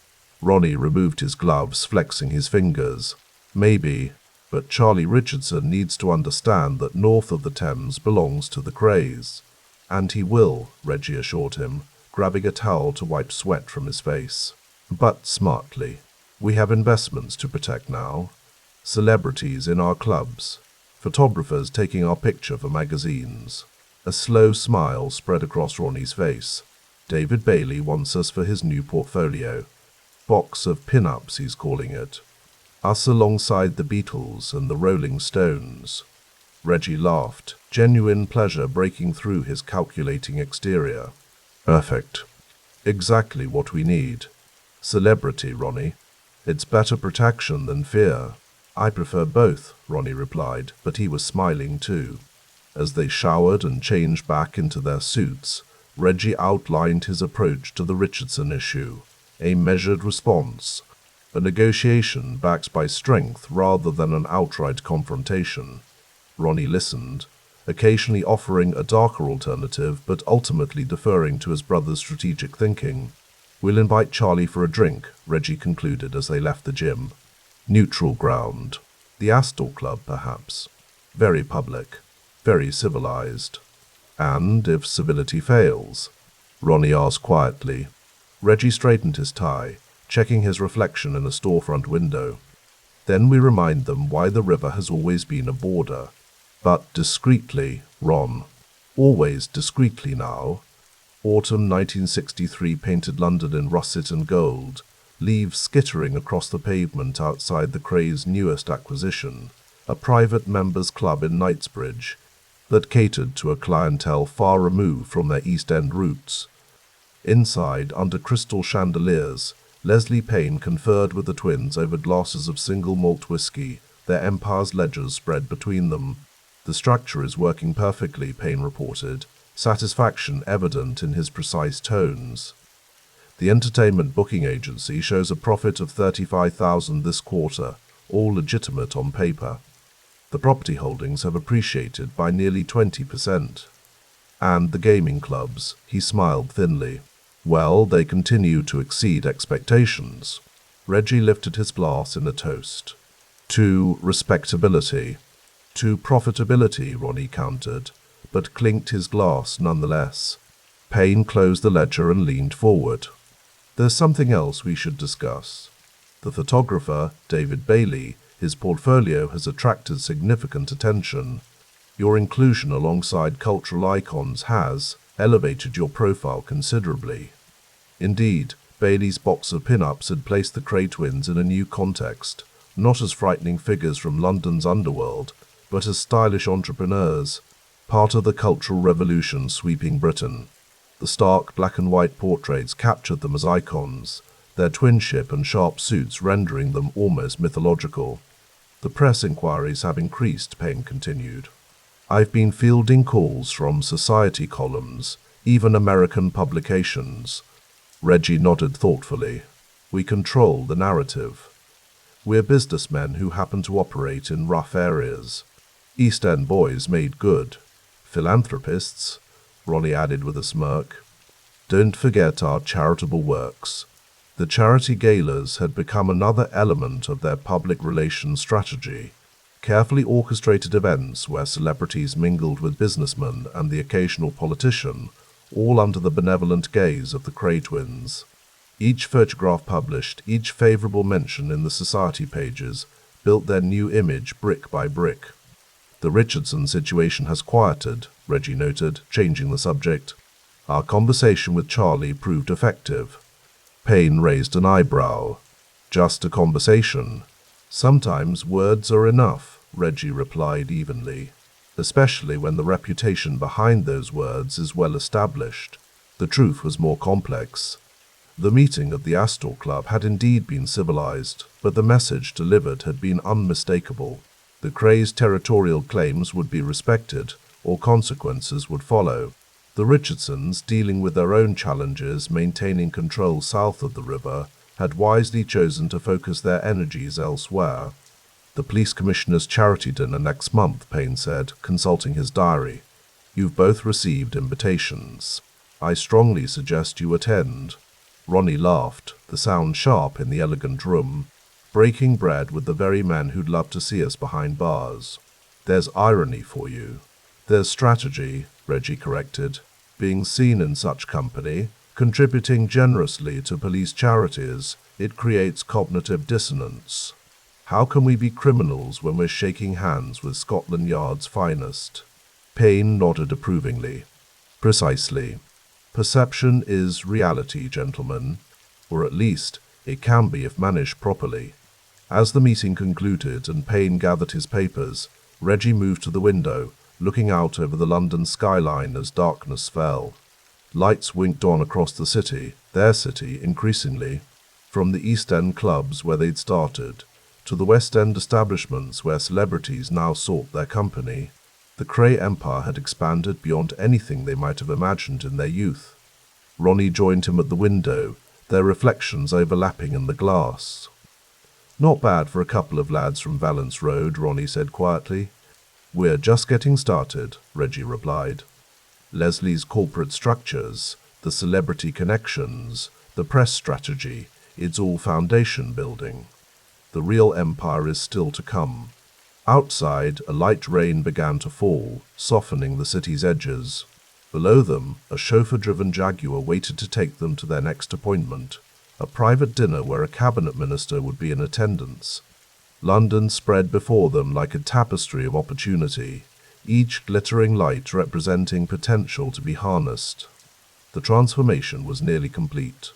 Ronnie removed his gloves, flexing his fingers. Maybe, but Charlie Richardson needs to understand that north of the Thames belongs to the Krays. And he will, Reggie assured him, grabbing a towel to wipe sweat from his face. But smartly. We have investments to protect now. Celebrities in our clubs. Photographers taking our picture for magazines. A slow smile spread across Ronnie's face. David Bailey wants us for his new portfolio. Box of pin-ups, he's calling it. Us alongside the Beatles and the Rolling Stones. Reggie laughed, genuine pleasure breaking through his calculating exterior. Perfect. Exactly what we need. Celebrity, Ronnie. It's better protection than fear. I prefer both, Ronnie replied, but he was smiling too. As they showered and changed back into their suits, Reggie outlined his approach to the Richardson issue, a measured response, a negotiation backed by strength rather than an outright confrontation. Ronnie listened, occasionally offering a darker alternative but ultimately deferring to his brother's strategic thinking. We'll invite Charlie for a drink, Reggie concluded as they left the gym. Neutral ground. The Astor Club, perhaps. Very public. Very civilized. And if civility fails? Ronnie asked quietly. Reggie straightened his tie, checking his reflection in a storefront window. Then we remind them why the river has always been a border. But discreetly, Ron. Always discreetly now. Autumn 1963 painted London in russet and gold, leaves skittering across the pavement outside the Krays' newest acquisition, a private members' club in Knightsbridge that catered to a clientele far removed from their East End roots. Inside, under crystal chandeliers, Leslie Payne conferred with the twins over glasses of single malt whiskey, their empire's ledgers spread between them. The structure is working perfectly, Payne reported, satisfaction evident in his precise tones. The entertainment booking agency shows a profit of $35,000 this quarter, all legitimate on paper. The property holdings have appreciated by nearly 20%. And the gaming clubs, he smiled thinly. Well, they continue to exceed expectations. Reggie lifted his glass in a toast. To respectability. To profitability, Ronnie countered, but clinked his glass nonetheless. Payne closed the ledger and leaned forward. There's something else we should discuss. The photographer, David Bailey, his portfolio has attracted significant attention. Your inclusion alongside cultural icons has elevated your profile considerably. Indeed, Bailey's box of pin-ups had placed the Kray twins in a new context, not as frightening figures from London's underworld, but as stylish entrepreneurs, part of the cultural revolution sweeping Britain. The stark black and white portraits captured them as icons, their twinship and sharp suits rendering them almost mythological. The press inquiries have increased, Payne continued. I've been fielding calls from society columns, even American publications. Reggie nodded thoughtfully. We control the narrative. We're businessmen who happen to operate in rough areas. East End boys made good. Philanthropists, Ronnie added with a smirk. Don't forget our charitable works. The charity galas had become another element of their public relations strategy. Carefully orchestrated events where celebrities mingled with businessmen and the occasional politician, all under the benevolent gaze of the Kray twins. Each photograph published, each favorable mention in the society pages, built their new image brick by brick. The Richardson situation has quieted, Reggie noted, changing the subject. Our conversation with Charlie proved effective. Payne raised an eyebrow. Just a conversation. Sometimes words are enough, Reggie replied evenly, especially when the reputation behind those words is well established. The truth was more complex. The meeting of the Astor Club had indeed been civilized, but the message delivered had been unmistakable. The Kray's territorial claims would be respected, or consequences would follow. The Richardsons, dealing with their own challenges, maintaining control south of the river, had wisely chosen to focus their energies elsewhere. The police commissioner's charity dinner next month, Payne said, consulting his diary. You've both received invitations. I strongly suggest you attend. Ronnie laughed, the sound sharp in the elegant room. Breaking bread with the very men who'd love to see us behind bars. There's irony for you. There's strategy, Reggie corrected. Being seen in such company, contributing generously to police charities, it creates cognitive dissonance. How can we be criminals when we're shaking hands with Scotland Yard's finest? Payne nodded approvingly. Precisely. Perception is reality, gentlemen. Or at least, it can be if managed properly. As the meeting concluded and Payne gathered his papers, Reggie moved to the window, looking out over the London skyline as darkness fell. Lights winked on across the city, their city increasingly, from the East End clubs where they'd started, to the West End establishments where celebrities now sought their company. The Kray empire had expanded beyond anything they might have imagined in their youth. Ronnie joined him at the window, their reflections overlapping in the glass. Not bad for a couple of lads from Valence Road, Ronnie said quietly. We're just getting started, Reggie replied. Leslie's corporate structures, the celebrity connections, the press strategy, it's all foundation building. The real empire is still to come. Outside, a light rain began to fall, softening the city's edges. Below them, a chauffeur-driven Jaguar waited to take them to their next appointment, a private dinner where a cabinet minister would be in attendance. London spread before them like a tapestry of opportunity, each glittering light representing potential to be harnessed. The transformation was nearly complete.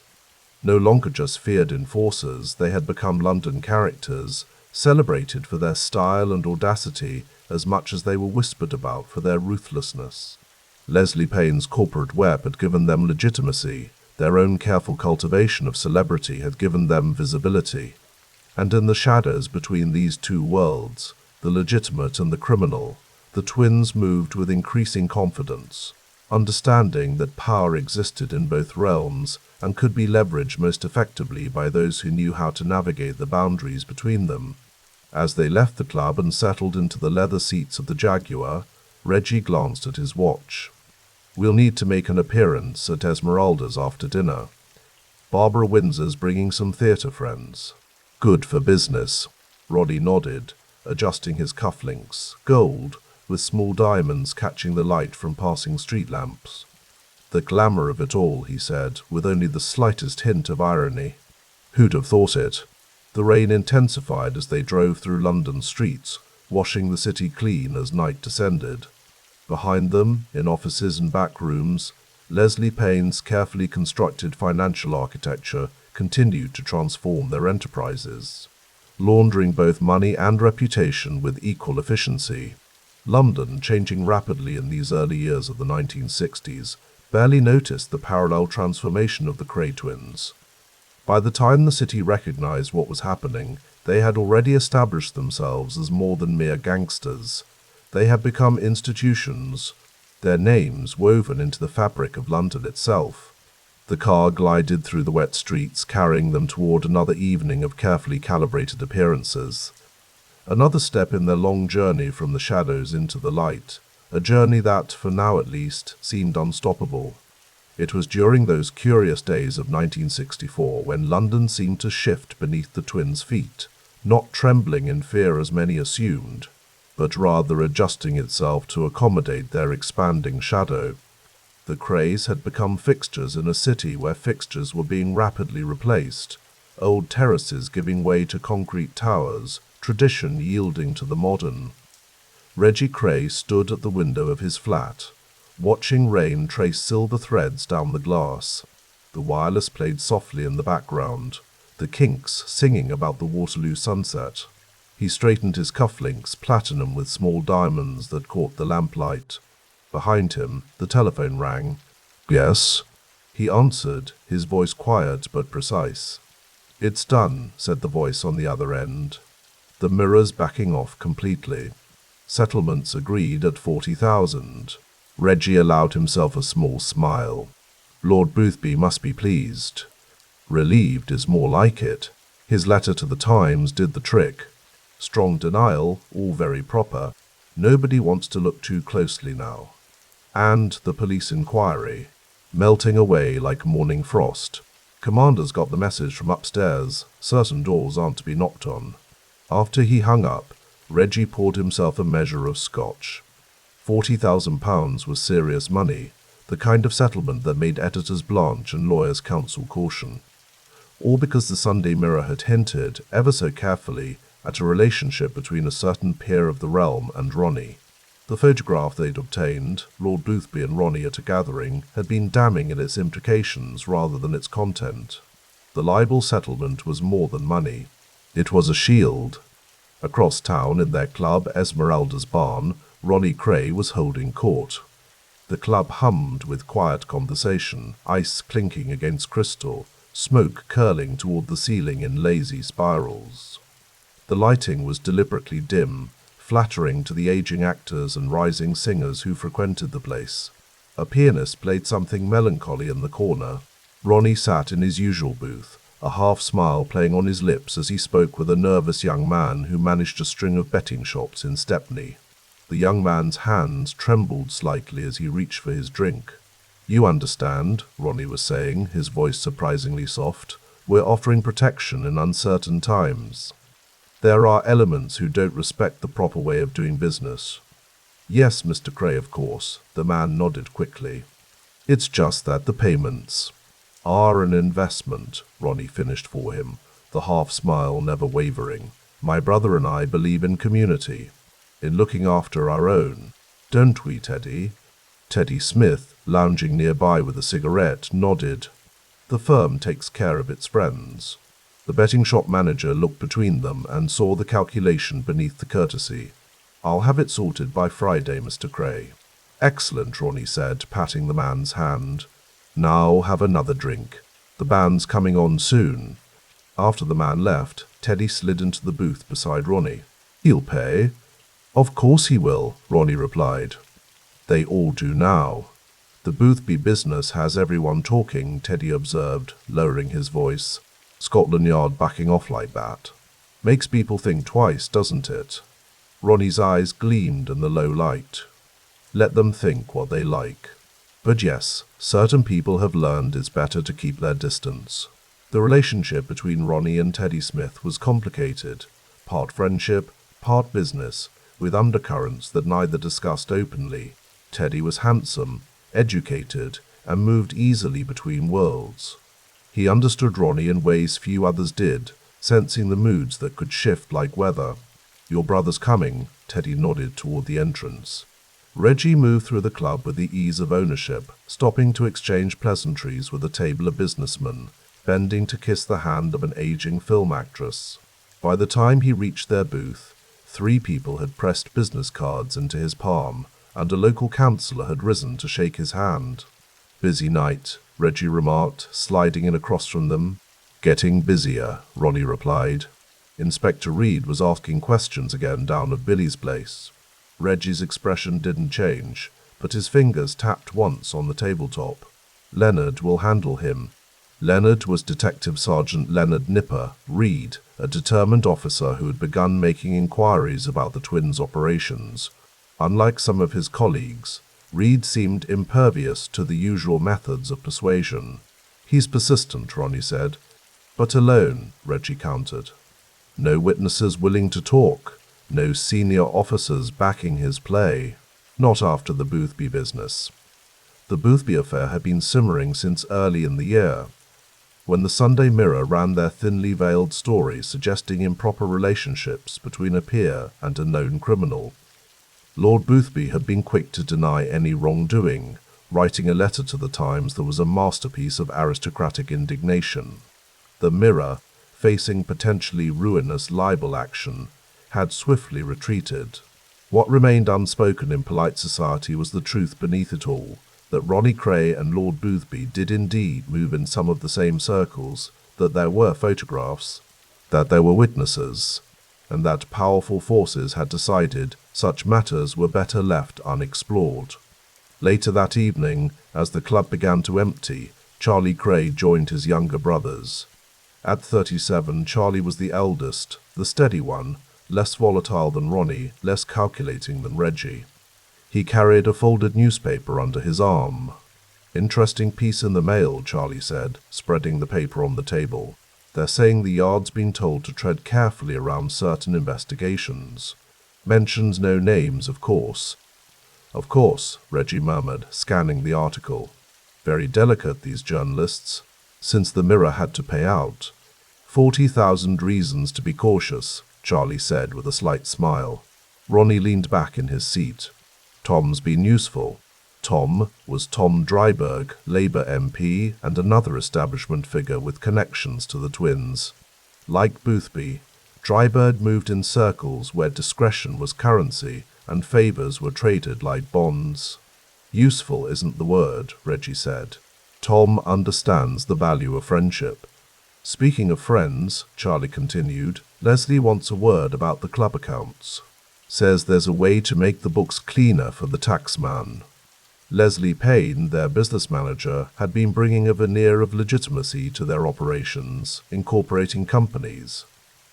No longer just feared enforcers, they had become London characters, celebrated for their style and audacity as much as they were whispered about for their ruthlessness. Leslie Payne's corporate web had given them legitimacy, their own careful cultivation of celebrity had given them visibility. And in the shadows between these two worlds, the legitimate and the criminal, the twins moved with increasing confidence, understanding that power existed in both realms and could be leveraged most effectively by those who knew how to navigate the boundaries between them. As they left the club and settled into the leather seats of the Jaguar, Reggie glanced at his watch. We'll need to make an appearance at Esmeralda's after dinner. Barbara Windsor's bringing some theatre friends. Good for business. Roddy nodded, adjusting his cufflinks, gold, with small diamonds catching the light from passing street lamps. The glamour of it all, he said, with only the slightest hint of irony. Who'd have thought it? The rain intensified as they drove through London streets, washing the city clean as night descended. Behind them, in offices and back rooms, Leslie Payne's carefully constructed financial architecture continued to transform their enterprises, laundering both money and reputation with equal efficiency. London, changing rapidly in these early years of the 1960s, barely noticed the parallel transformation of the Kray twins. By the time the city recognized what was happening, they had already established themselves as more than mere gangsters. They had become institutions, their names woven into the fabric of London itself. The car glided through the wet streets, carrying them toward another evening of carefully calibrated appearances. Another step in their long journey from the shadows into the light, a journey that, for now at least, seemed unstoppable. It was during those curious days of 1964 when London seemed to shift beneath the twins' feet, not trembling in fear as many assumed, but rather adjusting itself to accommodate their expanding shadow. The Krays had become fixtures in a city where fixtures were being rapidly replaced, old terraces giving way to concrete towers, tradition yielding to the modern. Reggie Kray stood at the window of his flat, watching rain trace silver threads down the glass. The wireless played softly in the background, the Kinks singing about the Waterloo sunset. He straightened his cufflinks, platinum with small diamonds that caught the lamplight. Behind him, the telephone rang. "Yes?" He answered, his voice quiet but precise. "It's done," said the voice on the other end. The mirrors backing off completely. Settlements agreed at 40,000. Reggie allowed himself a small smile. Lord Boothby must be pleased. Relieved is more like it. His letter to the Times did the trick. Strong denial, all very proper. Nobody wants to look too closely now. And the police inquiry, melting away like morning frost. Commander's got the message from upstairs. Certain doors aren't to be knocked on. After he hung up, Reggie poured himself a measure of scotch. £40,000 was serious money, the kind of settlement that made editors blanch and lawyers counsel caution. All because the Sunday Mirror had hinted, ever so carefully, at a relationship between a certain peer of the realm and Ronnie. The photograph they'd obtained, Lord Boothby and Ronnie at a gathering, had been damning in its implications rather than its content. The libel settlement was more than money. It was a shield. Across town in their club, Esmeralda's Barn, Ronnie Kray was holding court. The club hummed with quiet conversation, ice clinking against crystal, smoke curling toward the ceiling in lazy spirals. The lighting was deliberately dim, flattering to the aging actors and rising singers who frequented the place. A pianist played something melancholy in the corner. Ronnie sat in his usual booth, a half-smile playing on his lips as he spoke with a nervous young man who managed a string of betting shops in Stepney. The young man's hands trembled slightly as he reached for his drink. "You understand," Ronnie was saying, his voice surprisingly soft. "We're offering protection in uncertain times. There are elements who don't respect the proper way of doing business." "Yes, Mr. Kray, of course," the man nodded quickly. "It's just that the payments are an investment," Ronnie finished for him, the half-smile never wavering. "My brother and I believe in community, in looking after our own. Don't we, Teddy?" Teddy Smith, lounging nearby with a cigarette, nodded. "The firm takes care of its friends." The betting shop manager looked between them and saw the calculation beneath the courtesy. "I'll have it sorted by Friday, Mr. Kray." "Excellent," Ronnie said, patting the man's hand. "Now have another drink. The band's coming on soon." After the man left, Teddy slid into the booth beside Ronnie. "He'll pay." "Of course he will," Ronnie replied. "They all do now." "The Boothby business has everyone talking," Teddy observed, lowering his voice. "Scotland Yard backing off like that. Makes people think twice, doesn't it?" Ronnie's eyes gleamed in the low light. "Let them think what they like. But yes, certain people have learned it's better to keep their distance." The relationship between Ronnie and Teddy Smith was complicated, part friendship, part business, with undercurrents that neither discussed openly. Teddy was handsome, educated, and moved easily between worlds. He understood Ronnie in ways few others did, sensing the moods that could shift like weather. "Your brother's coming," Teddy nodded toward the entrance. Reggie moved through the club with the ease of ownership, stopping to exchange pleasantries with a table of businessmen, bending to kiss the hand of an aging film actress. By the time he reached their booth, 3 people had pressed business cards into his palm, and a local councillor had risen to shake his hand. "Busy night," Reggie remarked, sliding in across from them. "Getting busier," Ronnie replied. Inspector Reed was asking questions again down at Billy's place. Reggie's expression didn't change, but his fingers tapped once on the tabletop. "Leonard will handle him." Leonard was Detective Sergeant Leonard Nipper, Reed, a determined officer who had begun making inquiries about the twins' operations. Unlike some of his colleagues, Reed seemed impervious to the usual methods of persuasion. "He's persistent," Ronnie said. "But alone," Reggie countered. "No witnesses willing to talk. No senior officers backing his play. Not after the Boothby business." The Boothby affair had been simmering since early in the year, when the Sunday Mirror ran their thinly veiled story suggesting improper relationships between a peer and a known criminal. Lord Boothby had been quick to deny any wrongdoing, writing a letter to the Times that was a masterpiece of aristocratic indignation. The Mirror, facing potentially ruinous libel action, had swiftly retreated. What remained unspoken in polite society was the truth beneath it all, that Ronnie Kray and Lord Boothby did indeed move in some of the same circles, that there were photographs, that there were witnesses, and that powerful forces had decided such matters were better left unexplored. Later that evening, as the club began to empty, Charlie Kray joined his younger brothers. At 37, Charlie was the eldest, the steady one, less volatile than Ronnie, less calculating than Reggie. He carried a folded newspaper under his arm. "Interesting piece in the Mail," Charlie said, spreading the paper on the table. "They're saying the Yard's been told to tread carefully around certain investigations. Mentions no names, of course." "Of course," Reggie murmured, scanning the article. "Very delicate, these journalists, since the Mirror had to pay out." 40,000 reasons to be cautious," Charlie said with a slight smile. Ronnie leaned back in his seat. "Tom's been useful." Tom was Tom Dryburgh, Labour MP, and another establishment figure with connections to the twins. Like Boothby, Dryburgh moved in circles where discretion was currency and favours were traded like bonds. "Useful isn't the word," Reggie said. "Tom understands the value of friendship." "Speaking of friends," Charlie continued, "Leslie wants a word about the club accounts. Says there's a way to make the books cleaner for the taxman." Leslie Payne, their business manager, had been bringing a veneer of legitimacy to their operations, incorporating companies,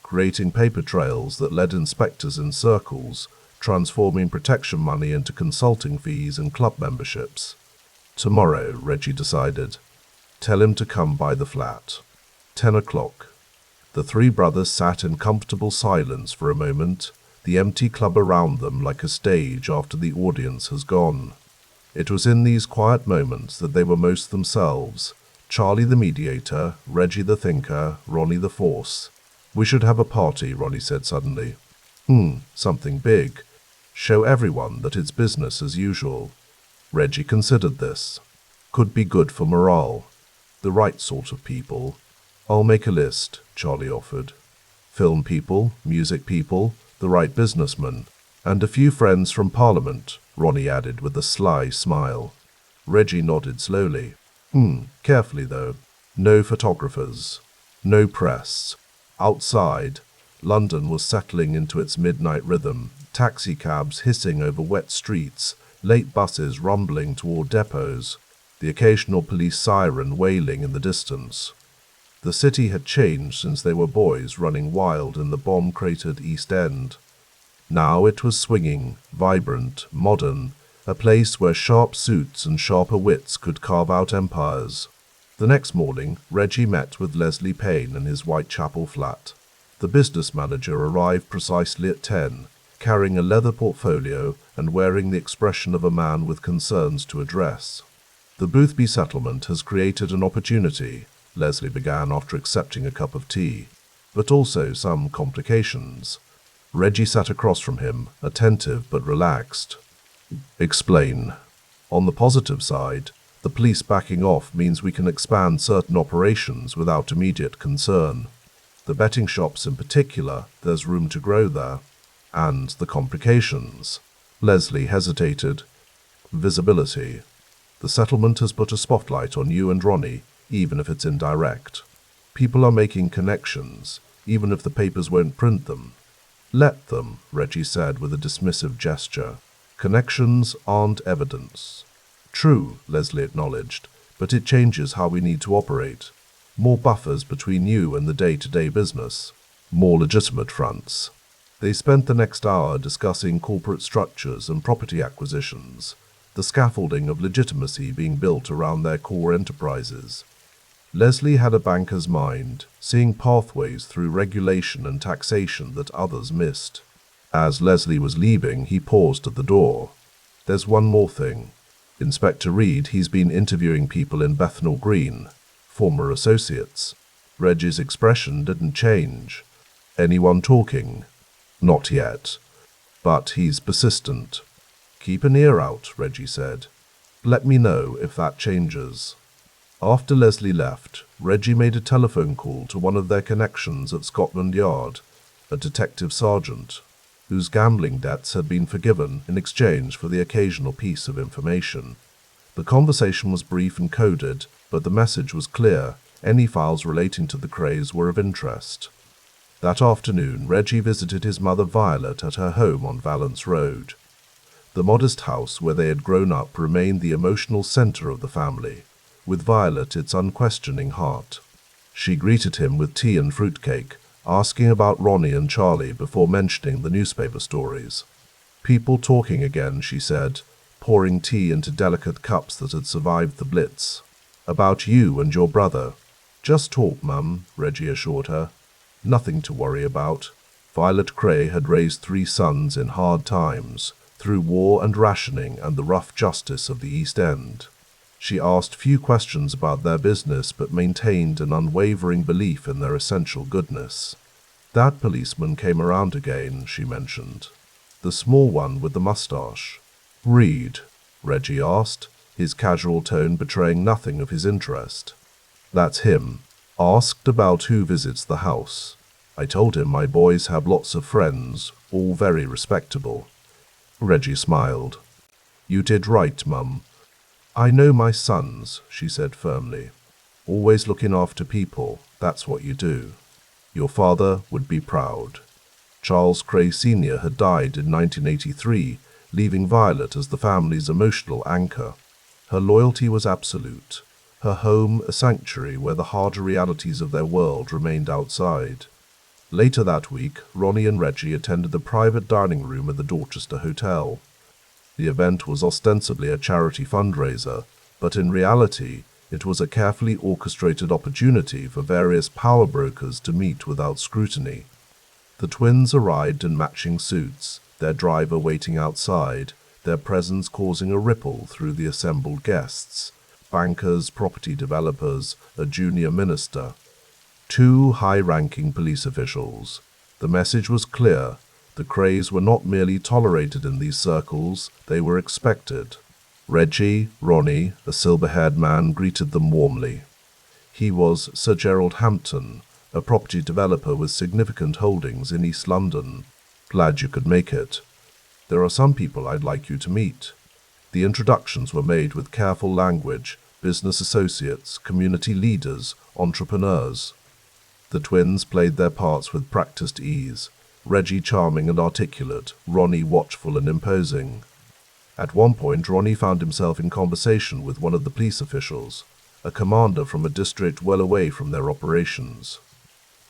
creating paper trails that led inspectors in circles, transforming protection money into consulting fees and club memberships. "Tomorrow," Reggie decided. "Tell him to come by the flat." 10 o'clock. The three brothers sat in comfortable silence for a moment, the empty club around them like a stage after the audience has gone. It was in these quiet moments that they were most themselves, Charlie the mediator, Reggie the thinker, Ronnie the force. "We should have a party," Ronnie said suddenly. Something big. Show everyone that it's business as usual." Reggie considered this. Could be good for morale. The right sort of people. "I'll make a list," Charlie offered. "Film people, music people, the right businessmen, and a few friends from Parliament," Ronnie added with a sly smile. Reggie nodded slowly. Carefully though. No photographers. No press." Outside, London was settling into its midnight rhythm, taxicabs hissing over wet streets, late buses rumbling toward depots, the occasional police siren wailing in the distance. The city had changed since they were boys running wild in the bomb-cratered East End. Now it was swinging, vibrant, modern, a place where sharp suits and sharper wits could carve out empires. The next morning, Reggie met with Leslie Payne in his Whitechapel flat. The business manager arrived precisely at 10, carrying a leather portfolio and wearing the expression of a man with concerns to address. "The Boothby settlement has created an opportunity," Leslie began after accepting a cup of tea, "but also some complications." Reggie sat across from him, attentive but relaxed. "Explain." "On the positive side, the police backing off means we can expand certain operations without immediate concern. The betting shops in particular, there's room to grow there. And the complications." Leslie hesitated. "Visibility. The settlement has put a spotlight on you and Ronnie, even if it's indirect. People are making connections, even if the papers won't print them." "Let them," Reggie said with a dismissive gesture. "Connections aren't evidence." "True," Leslie acknowledged, "but it changes how we need to operate. More buffers between you and the day-to-day business. More legitimate fronts." They spent the next hour discussing corporate structures and property acquisitions, the scaffolding of legitimacy being built around their core enterprises. Leslie had a banker's mind, seeing pathways through regulation and taxation that others missed. As Leslie was leaving, he paused at the door. "There's one more thing." Inspector Reed, he's been interviewing people in Bethnal Green, former associates. Reggie's expression didn't change. Anyone talking? Not yet. But he's persistent. Keep an ear out, Reggie said. Let me know if that changes. After Leslie left, Reggie made a telephone call to one of their connections at Scotland Yard, a detective sergeant, whose gambling debts had been forgiven in exchange for the occasional piece of information. The conversation was brief and coded, but the message was clear. Any files relating to the Krays were of interest. That afternoon, Reggie visited his mother Violet at her home on Valence Road. The modest house where they had grown up remained the emotional center of the family, with Violet its unquestioning heart. She greeted him with tea and fruitcake, asking about Ronnie and Charlie before mentioning the newspaper stories. People talking again, she said, pouring tea into delicate cups that had survived the Blitz. About you and your brother. Just talk, Mum, Reggie assured her. Nothing to worry about. Violet Kray had raised 3 sons in hard times, through war and rationing and the rough justice of the East End. She asked few questions about their business but maintained an unwavering belief in their essential goodness. That policeman came around again, she mentioned. The small one with the mustache. Reed? Reggie asked, his casual tone betraying nothing of his interest. That's him. Asked about who visits the house. I told him my boys have lots of friends, all very respectable. Reggie smiled. You did right, Mum. I know my sons, she said firmly. Always looking after people, that's what you do. Your father would be proud. Charles Kray Sr. had died in 1983, leaving Violet as the family's emotional anchor. Her loyalty was absolute, her home a sanctuary where the harder realities of their world remained outside. Later that week, Ronnie and Reggie attended the private dining room at the Dorchester Hotel. The event was ostensibly a charity fundraiser, but in reality, it was a carefully orchestrated opportunity for various power brokers to meet without scrutiny. The twins arrived in matching suits, their driver waiting outside, their presence causing a ripple through the assembled guests. Bankers, property developers, a junior minister. 2 high-ranking police officials. The message was clear. The Krays were not merely tolerated in these circles, they were expected. Reggie, Ronnie, a silver-haired man, greeted them warmly. He was Sir Gerald Hampton, a property developer with significant holdings in East London. Glad you could make it. There are some people I'd like you to meet. The introductions were made with careful language, business associates, community leaders, entrepreneurs. The twins played their parts with practiced ease. Reggie charming and articulate, Ronnie watchful and imposing. At one point, Ronnie found himself in conversation with one of the police officials, a commander from a district well away from their operations.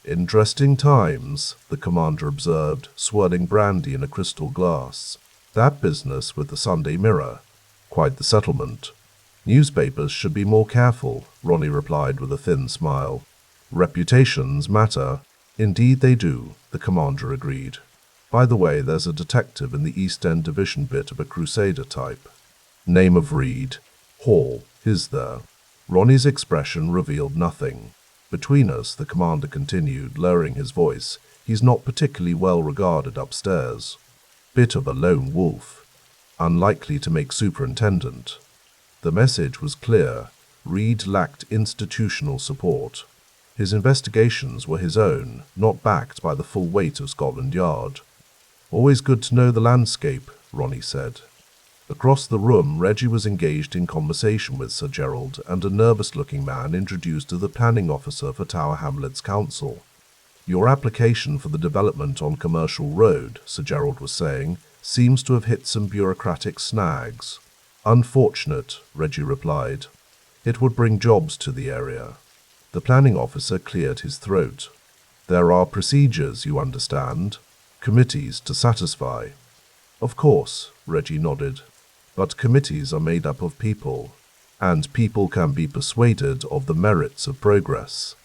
Interesting times, the commander observed, swirling brandy in a crystal glass. That business with the Sunday Mirror. Quite the settlement. Newspapers should be more careful, Ronnie replied with a thin smile. Reputations matter. Indeed they do, the commander agreed. By the way, there's a detective in the East End division bit of a crusader type. Name of Reed. Hall, is there? Ronnie's expression revealed nothing. Between us, the commander continued, lowering his voice, he's not particularly well regarded upstairs. Bit of a lone wolf. Unlikely to make superintendent. The message was clear. Reed lacked institutional support. His investigations were his own, not backed by the full weight of Scotland Yard. Always good to know the landscape, Ronnie said. Across the room, Reggie was engaged in conversation with Sir Gerald, and a nervous-looking man introduced to the planning officer for Tower Hamlets Council. Your application for the development on Commercial Road, Sir Gerald was saying, seems to have hit some bureaucratic snags. Unfortunate, Reggie replied. It would bring jobs to the area. The planning officer cleared his throat. There are procedures, you understand. Committees to satisfy. Of course, Reggie nodded. But committees are made up of people, and people can be persuaded of the merits of progress.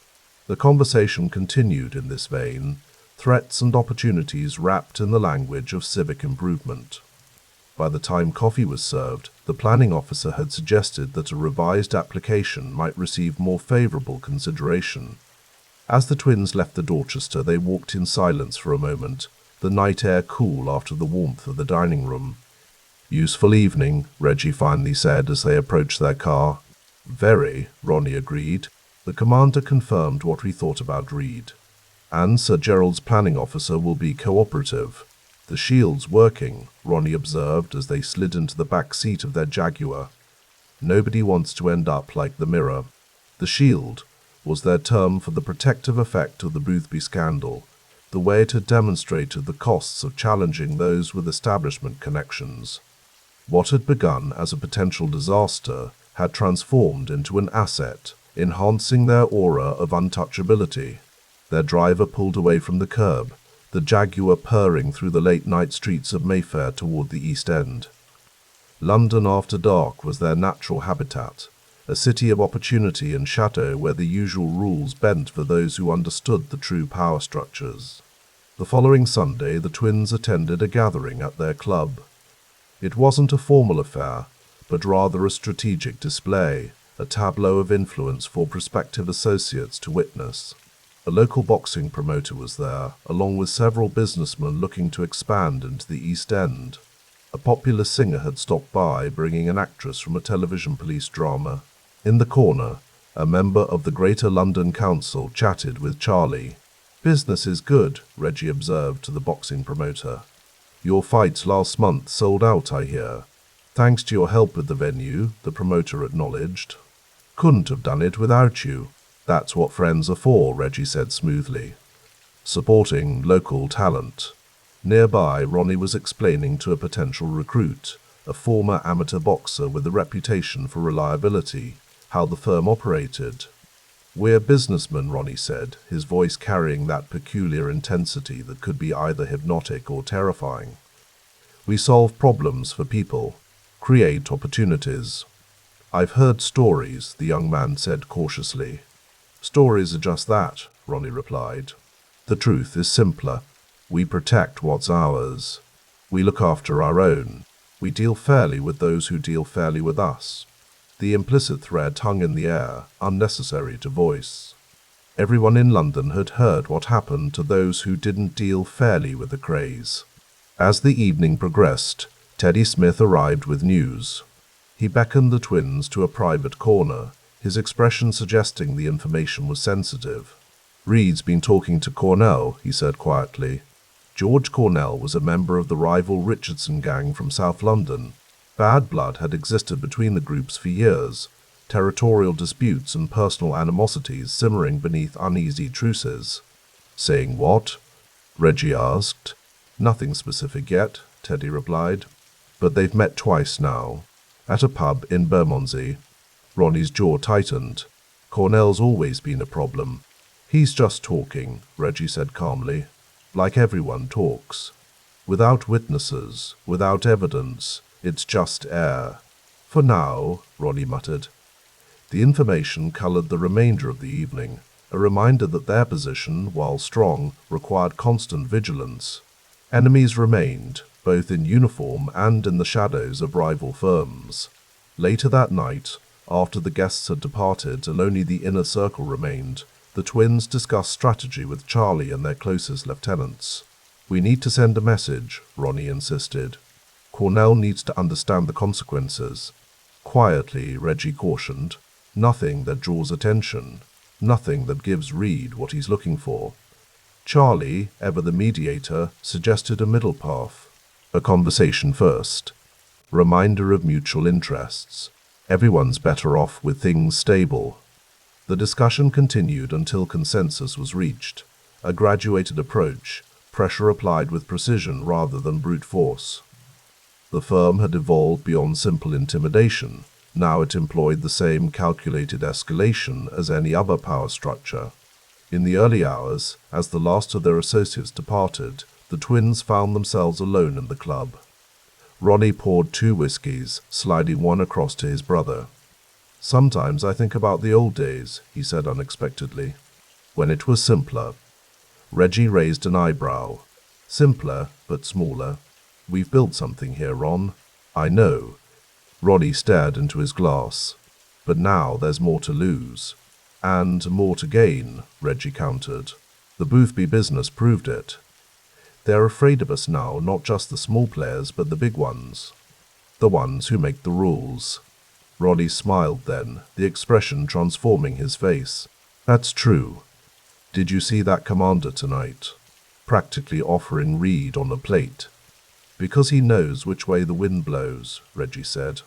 The conversation continued in this vein, threats and opportunities wrapped in the language of civic improvement. By the time coffee was served, The planning officer had suggested that a revised application might receive more favorable consideration. As the twins left the Dorchester, they walked in silence for a moment, the night air cool after the warmth of the dining room. "Useful evening," Reggie finally said as they approached their car. "Very," Ronnie agreed. The commander confirmed what we thought about Reed. "And Sir Gerald's planning officer will be cooperative. The shield's working," Ronnie observed as they slid into the back seat of their Jaguar. "Nobody wants to end up like the Mirror." The shield was their term for the protective effect of the Boothby scandal, the way it had demonstrated the costs of challenging those with establishment connections. What had begun as a potential disaster had transformed into an asset, enhancing their aura of untouchability. Their driver pulled away from the curb, the Jaguar purring through the late-night streets of Mayfair toward the East End. London after dark was their natural habitat, a city of opportunity and shadow where the usual rules bent for those who understood the true power structures. The following Sunday, the twins attended a gathering at their club. It wasn't a formal affair, but rather a strategic display, a tableau of influence for prospective associates to witness. A local boxing promoter was there, along with several businessmen looking to expand into the East End. A popular singer had stopped by, bringing an actress from a television police drama. In the corner, a member of the Greater London Council chatted with Charlie. "Business is good," Reggie observed to the boxing promoter. "Your fights last month sold out, I hear." "Thanks to your help with the venue," the promoter acknowledged. "Couldn't have done it without you." "That's what friends are for," Reggie said smoothly. "Supporting local talent." Nearby, Ronnie was explaining to a potential recruit, a former amateur boxer with a reputation for reliability, how the firm operated. "We're businessmen," Ronnie said, his voice carrying that peculiar intensity that could be either hypnotic or terrifying. "We solve problems for people, create opportunities." "I've heard stories," the young man said cautiously. "Stories are just that," Ronnie replied. "The truth is simpler. We protect what's ours. We look after our own. We deal fairly with those who deal fairly with us." The implicit threat hung in the air, unnecessary to voice. Everyone in London had heard what happened to those who didn't deal fairly with the Krays. As the evening progressed, Teddy Smith arrived with news. He beckoned the twins to a private corner, his expression suggesting the information was sensitive. "Reed's been talking to Cornell," he said quietly. George Cornell was a member of the rival Richardson gang from South London. Bad blood had existed between the groups for years, territorial disputes and personal animosities simmering beneath uneasy truces. "Saying what?" Reggie asked. "Nothing specific yet," Teddy replied. "But they've met twice now, at a pub in Bermondsey." Ronnie's jaw tightened. "Cornell's always been a problem." "He's just talking," Reggie said calmly. "Like everyone talks. Without witnesses, without evidence, it's just air." "For now," Ronnie muttered. The information colored the remainder of the evening, a reminder that their position, while strong, required constant vigilance. Enemies remained, both in uniform and in the shadows of rival firms. Later that night, after the guests had departed and only the inner circle remained, the twins discussed strategy with Charlie and their closest lieutenants. "We need to send a message," Ronnie insisted. "Cornell needs to understand the consequences." Quietly, Reggie cautioned, "Nothing that draws attention. Nothing that gives Reed what he's looking for." Charlie, ever the mediator, suggested a middle path. A conversation first. Reminder of mutual interests. Everyone's better off with things stable. The discussion continued until consensus was reached. A graduated approach, pressure applied with precision rather than brute force. The firm had evolved beyond simple intimidation. Now it employed the same calculated escalation as any other power structure. In the early hours, as the last of their associates departed, the twins found themselves alone in the club. Ronnie poured 2 whiskies, sliding one across to his brother. "Sometimes I think about the old days," he said unexpectedly. "When it was simpler." Reggie raised an eyebrow. "Simpler, but smaller. We've built something here, Ron." "I know." Ronnie stared into his glass. But now there's more to lose. And more to gain, Reggie countered. The Boothby business proved it. They're afraid of us now, not just the small players, but the big ones. The ones who make the rules. Ronnie smiled then, the expression transforming his face. That's true. Did you see that commander tonight? Practically offering Reed on a plate. Because he knows which way the wind blows, Reggie said.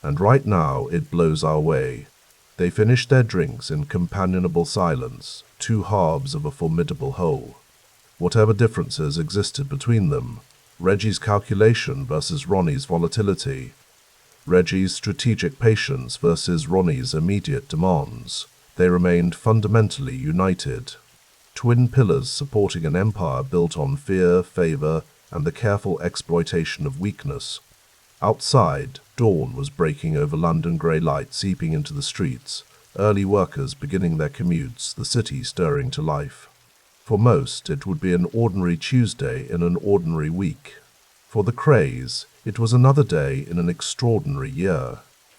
And right now it blows our way. They finished their drinks in companionable silence, two halves of a formidable whole. Whatever differences existed between them, Reggie's calculation versus Ronnie's volatility, Reggie's strategic patience versus Ronnie's immediate demands, they remained fundamentally united. Twin pillars supporting an empire built on fear, favor, and the careful exploitation of weakness. Outside, dawn was breaking over London, grey light seeping into the streets, early workers beginning their commutes, the city stirring to life. For most, it would be an ordinary Tuesday in an ordinary week. For the Krays, it was another day in an extraordinary year,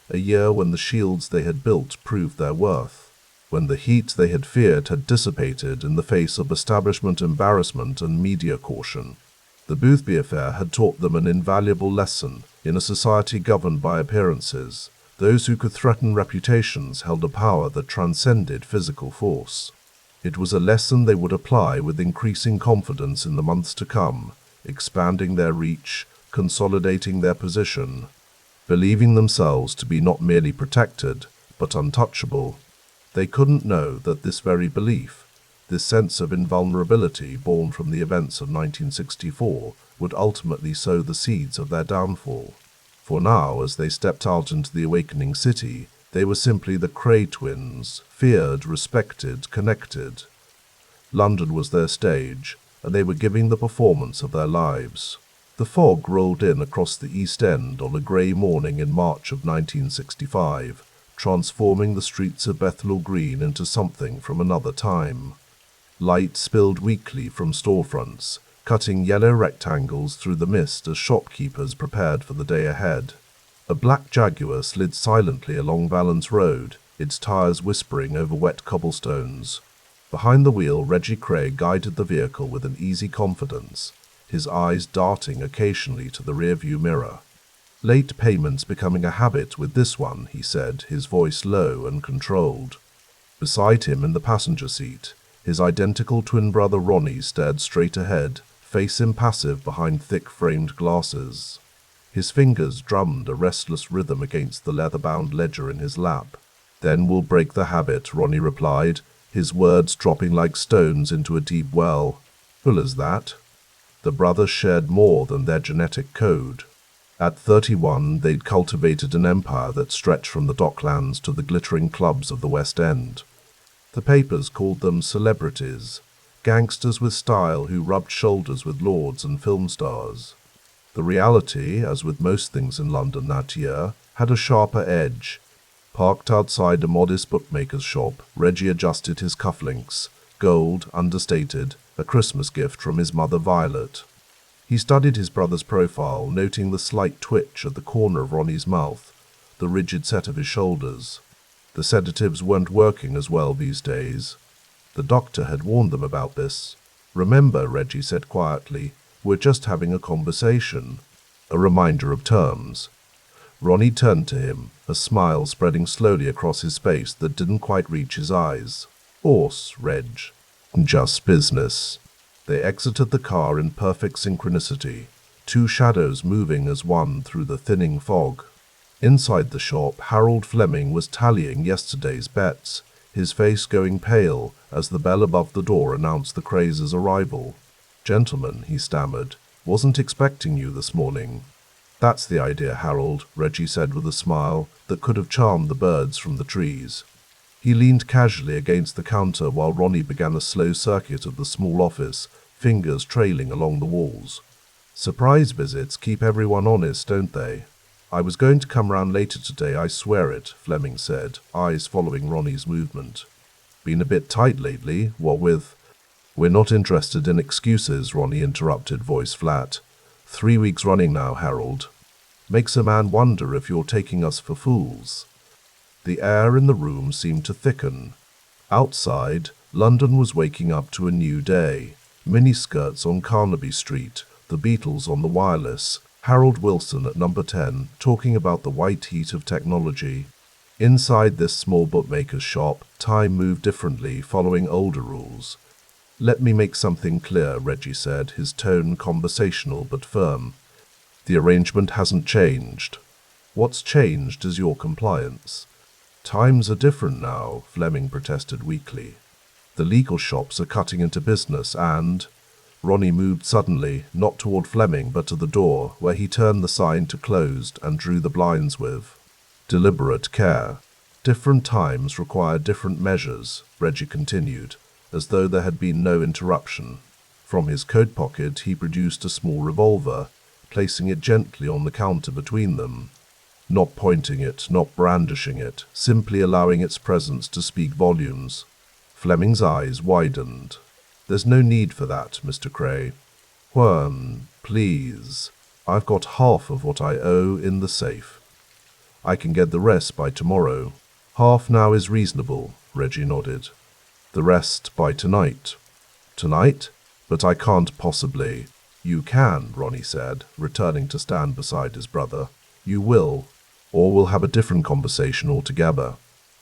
a year when the shields they had built proved their worth, when the heat they had feared had dissipated in the face of establishment embarrassment and media caution. The Boothby affair had taught them an invaluable lesson. In a society governed by appearances, those who could threaten reputations held a power that transcended physical force. It was a lesson they would apply with increasing confidence in the months to come, expanding their reach, consolidating their position, believing themselves to be not merely protected, but untouchable. They couldn't know that this very belief, this sense of invulnerability born from the events of 1964, would ultimately sow the seeds of their downfall. For now, as they stepped out into the awakening city, they were simply the Kray twins, feared, respected, connected. London was their stage, and they were giving the performance of their lives. The fog rolled in across the East End on a grey morning in March of 1965, transforming the streets of Bethnal Green into something from another time. Light spilled weakly from storefronts, cutting yellow rectangles through the mist as shopkeepers prepared for the day ahead. A black Jaguar slid silently along Valence Road, its tires whispering over wet cobblestones. Behind the wheel, Reggie Kray guided the vehicle with an easy confidence, his eyes darting occasionally to the rearview mirror. Late payments becoming a habit with this one, he said, his voice low and controlled. Beside him in the passenger seat, his identical twin brother Ronnie stared straight ahead, face impassive behind thick-framed glasses. His fingers drummed a restless rhythm against the leather-bound ledger in his lap. "Then we'll break the habit," Ronnie replied, his words dropping like stones into a deep well. "Full as that?" The brothers shared more than their genetic code. At 31, they'd cultivated an empire that stretched from the Docklands to the glittering clubs of the West End. The papers called them celebrities, gangsters with style who rubbed shoulders with lords and film stars. The reality, as with most things in London that year, had a sharper edge. Parked outside a modest bookmaker's shop, Reggie adjusted his cufflinks, gold, understated, a Christmas gift from his mother Violet. He studied his brother's profile, noting the slight twitch at the corner of Ronnie's mouth, the rigid set of his shoulders. The sedatives weren't working as well these days. The doctor had warned them about this. "Remember," Reggie said quietly, "we're just having a conversation." A reminder of terms. Ronnie turned to him, a smile spreading slowly across his face that didn't quite reach his eyes. "Horse, Reg. Just business." They exited the car in perfect synchronicity, two shadows moving as one through the thinning fog. Inside the shop, Harold Fleming was tallying yesterday's bets, his face going pale as the bell above the door announced the Krays' arrival. "Gentlemen," he stammered, "wasn't expecting you this morning." "That's the idea, Harold," Reggie said with a smile that could have charmed the birds from the trees. He leaned casually against the counter while Ronnie began a slow circuit of the small office, fingers trailing along the walls. "Surprise visits keep everyone honest, don't they? I was going to come round later today, I swear it," Fleming said, eyes following Ronnie's movement. "Been a bit tight lately, what with—" "We're not interested in excuses," Ronnie interrupted, voice flat. 3 weeks running now, Harold. Makes a man wonder if you're taking us for fools." The air in the room seemed to thicken. Outside, London was waking up to a new day. Miniskirts on Carnaby Street, the Beatles on the wireless, Harold Wilson at number 10 talking about the white heat of technology. Inside this small bookmaker's shop, time moved differently, following older rules. "Let me make something clear," Reggie said, his tone conversational but firm. "The arrangement hasn't changed. What's changed is your compliance." "Times are different now," Fleming protested weakly. "The legal shops are cutting into business and—" Ronnie moved suddenly, not toward Fleming but to the door, where he turned the sign to closed and drew the blinds with deliberate care. "Different times require different measures," Reggie continued, as though there had been no interruption. From his coat pocket he produced a small revolver, placing it gently on the counter between them. Not pointing it, not brandishing it, simply allowing its presence to speak volumes. Fleming's eyes widened. "There's no need for that, Mr. Kray." Please. I've got half of what I owe in the safe. I can get the rest by tomorrow." "Half now is reasonable," Reggie nodded. "The rest by tonight." "Tonight? But I can't possibly." "You can," Ronnie said, returning to stand beside his brother. "You will, or we'll have a different conversation altogether."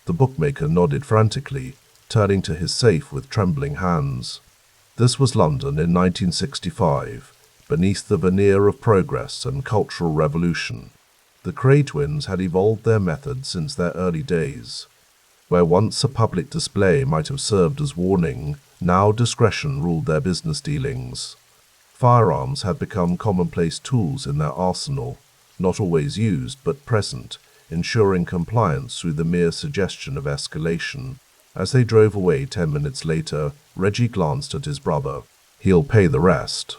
The bookmaker nodded frantically, turning to his safe with trembling hands. This was London in 1965, beneath the veneer of progress and cultural revolution. The Kray twins had evolved their methods since their early days. Where once a public display might have served as warning, now discretion ruled their business dealings. Firearms had become commonplace tools in their arsenal, not always used but present, ensuring compliance through the mere suggestion of escalation. As they drove away 10 minutes later, Reggie glanced at his brother. "He'll pay the rest."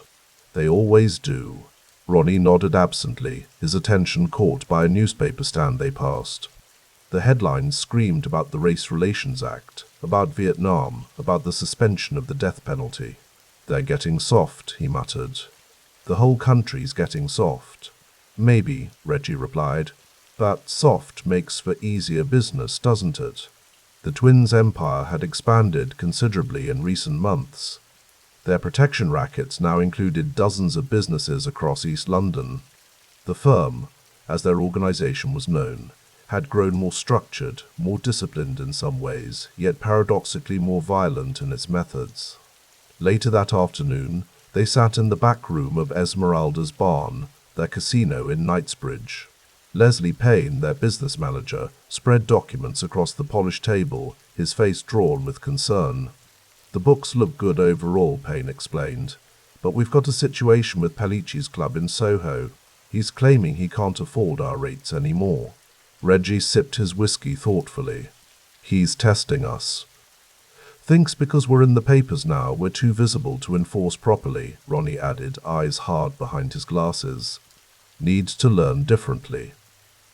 "They always do." Ronnie nodded absently, his attention caught by a newspaper stand they passed. The headlines screamed about the Race Relations Act, about Vietnam, about the suspension of the death penalty. "They're getting soft," he muttered. "The whole country's getting soft." "Maybe," Reggie replied. "But soft makes for easier business, doesn't it?" The twins' empire had expanded considerably in recent months. Their protection rackets now included dozens of businesses across East London. The firm, as their organization was known, had grown more structured, more disciplined in some ways, yet paradoxically more violent in its methods. Later that afternoon, they sat in the back room of Esmeralda's Barn, their casino in Knightsbridge. Leslie Payne, their business manager, spread documents across the polished table, his face drawn with concern. "The books look good overall," Payne explained, "but we've got a situation with Pellicci's club in Soho. He's claiming he can't afford our rates anymore." Reggie sipped his whiskey thoughtfully. "He's testing us." "Thinks because we're in the papers now, we're too visible to enforce properly," Ronnie added, eyes hard behind his glasses. "Needs to learn differently."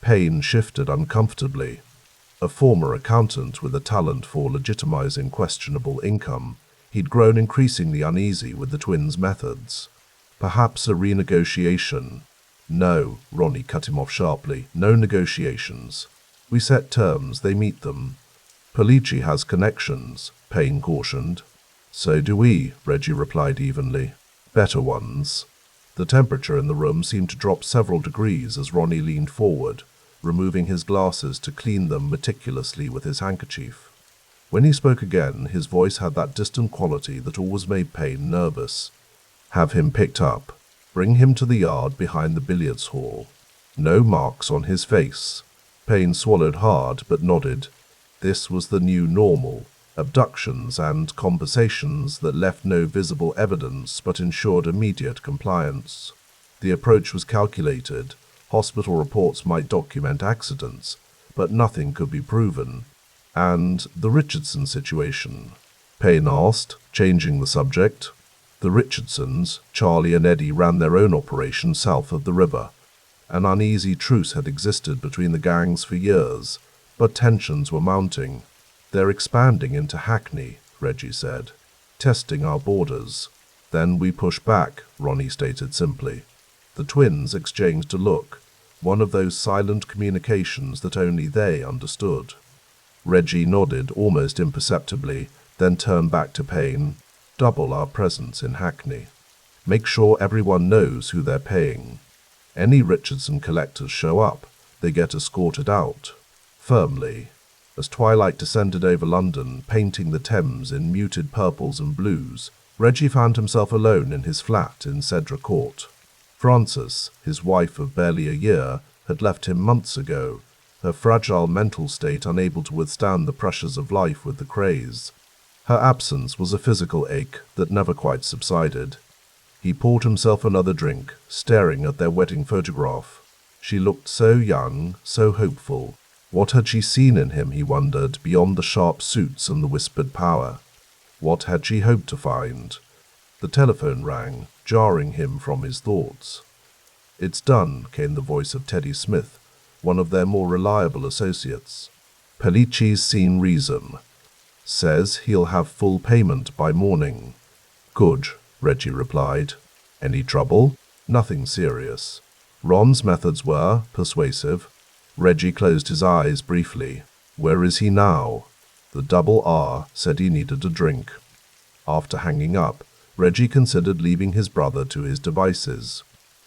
Payne shifted uncomfortably. A former accountant with a talent for legitimizing questionable income, he'd grown increasingly uneasy with the twins' methods. "Perhaps a renegotiation." "No," Ronnie cut him off sharply. "No negotiations. We set terms, they meet them." "Pellicci has connections," Payne cautioned. "So do we," Reggie replied evenly. "Better ones." The temperature in the room seemed to drop several degrees as Ronnie leaned forward, removing his glasses to clean them meticulously with his handkerchief. When he spoke again, his voice had that distant quality that always made Payne nervous. "Have him picked up. Bring him to the yard behind the billiards hall. No marks on his face." Payne swallowed hard but nodded. This was the new normal. Abductions and conversations that left no visible evidence but ensured immediate compliance. The approach was calculated. Hospital reports might document accidents, but nothing could be proven. "And the Richardson situation?" Payne asked, changing the subject. The Richardsons, Charlie and Eddie, ran their own operation south of the river. An uneasy truce had existed between the gangs for years, but tensions were mounting. "They're expanding into Hackney," Reggie said, "testing our borders." "Then we push back," Ronnie stated simply. The twins exchanged a look. one of those silent communications that only they understood. Reggie nodded almost imperceptibly, then turned back to Payne. Double our presence in Hackney. Make sure everyone knows who they're paying. Any Richardson collectors show up, they get escorted out. Firmly. As twilight descended over London, painting the Thames in muted purples and blues, Reggie found himself alone in his flat in Cedra Court. Frances, his wife of barely a year, had left him months ago, her fragile mental state unable to withstand the pressures of life with the Krays. Her absence was a physical ache that never quite subsided. He poured himself another drink, staring at their wedding photograph. She looked so young, so hopeful. What had she seen in him, he wondered, beyond the sharp suits and the whispered power? What had she hoped to find? The telephone rang, jarring him from his thoughts. "It's done," came the voice of Teddy Smith, one of their more reliable associates. "Pelici's seen reason. Says he'll have full payment by morning." "Good," Reggie replied. "Any trouble?" "Nothing serious." Ron's methods were persuasive. Reggie closed his eyes briefly. "Where is he now?" The double R said he needed a drink. After hanging up, Reggie considered leaving his brother to his devices.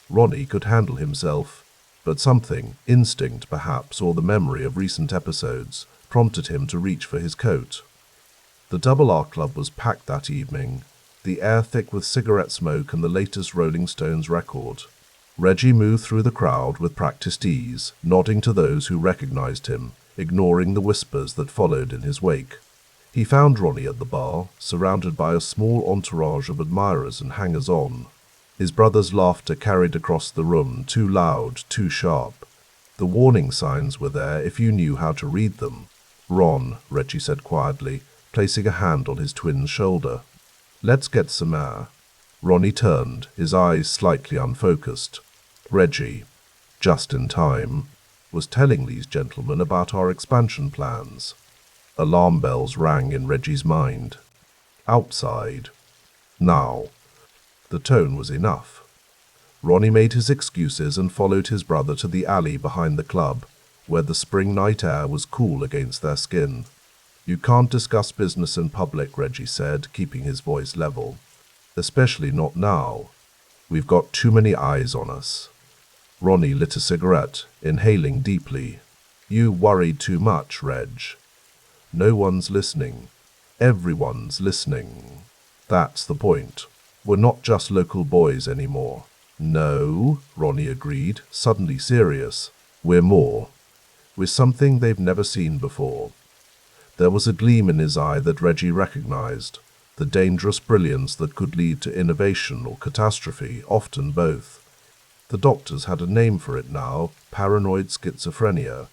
Ronnie could handle himself, but something, instinct perhaps, or the memory of recent episodes, prompted him to reach for his coat. The Double R Club was packed that evening, the air thick with cigarette smoke and the latest Rolling Stones record. Reggie moved through the crowd with practiced ease, nodding to those who recognized him, ignoring the whispers that followed in his wake. He found Ronnie at the bar, surrounded by a small entourage of admirers and hangers-on. His brother's laughter carried across the room, too loud, too sharp. The warning signs were there if you knew how to read them. "Ron," Reggie said quietly, placing a hand on his twin's shoulder. "Let's get some air." Ronnie turned, his eyes slightly unfocused. Reggie, just in time, was telling these gentlemen about our expansion plans. Alarm bells rang in Reggie's mind. Outside. Now. The tone was enough. Ronnie made his excuses and followed his brother to the alley behind the club, where the spring night air was cool against their skin. "You can't discuss business in public," Reggie said, keeping his voice level. "Especially not now. We've got too many eyes on us." Ronnie lit a cigarette, inhaling deeply. "You worried too much, Reg. No one's listening. Everyone's listening. That's the point. We're not just local boys anymore." "No," Ronnie agreed, suddenly serious. "We're more. We're something they've never seen before." There was a gleam in his eye that Reggie recognized, the dangerous brilliance that could lead to innovation or catastrophe, often both. The doctors had a name for it now, paranoid schizophrenia.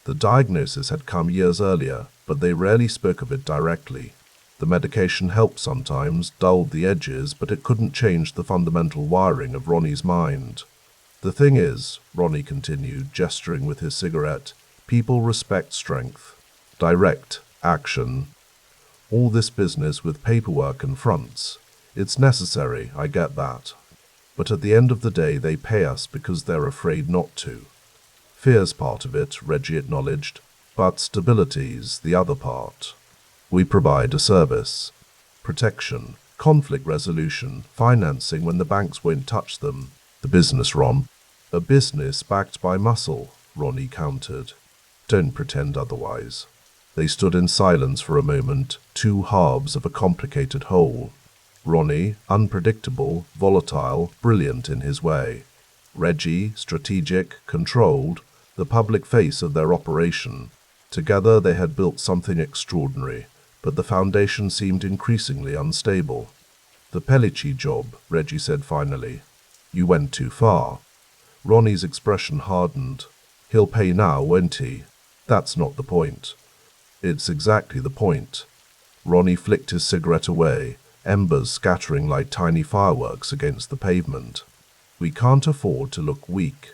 The diagnosis had come years earlier, but they rarely spoke of it directly. The medication helped sometimes, dulled the edges, but it couldn't change the fundamental wiring of Ronnie's mind. "The thing is," Ronnie continued, gesturing with his cigarette, "people respect strength. Direct action. All this business with paperwork and fronts. It's necessary, I get that. But at the end of the day, they pay us because they're afraid not to. Fear's part of it," Reggie acknowledged, "but stability's the other part. We provide a service. Protection, conflict resolution, financing when the banks won't touch them. The business, Ron." "A business backed by muscle," Ronnie countered. "Don't pretend otherwise." They stood in silence for a moment, two halves of a complicated whole. Ronnie, unpredictable, volatile, brilliant in his way. Reggie, strategic, controlled, the public face of their operation. Together they had built something extraordinary, but the foundation seemed increasingly unstable. "The Pellici job," Reggie said finally. "You went too far." Ronnie's expression hardened. "He'll pay now, won't he?" "That's not the point." "It's exactly the point." Ronnie flicked his cigarette away, embers scattering like tiny fireworks against the pavement. "We can't afford to look weak.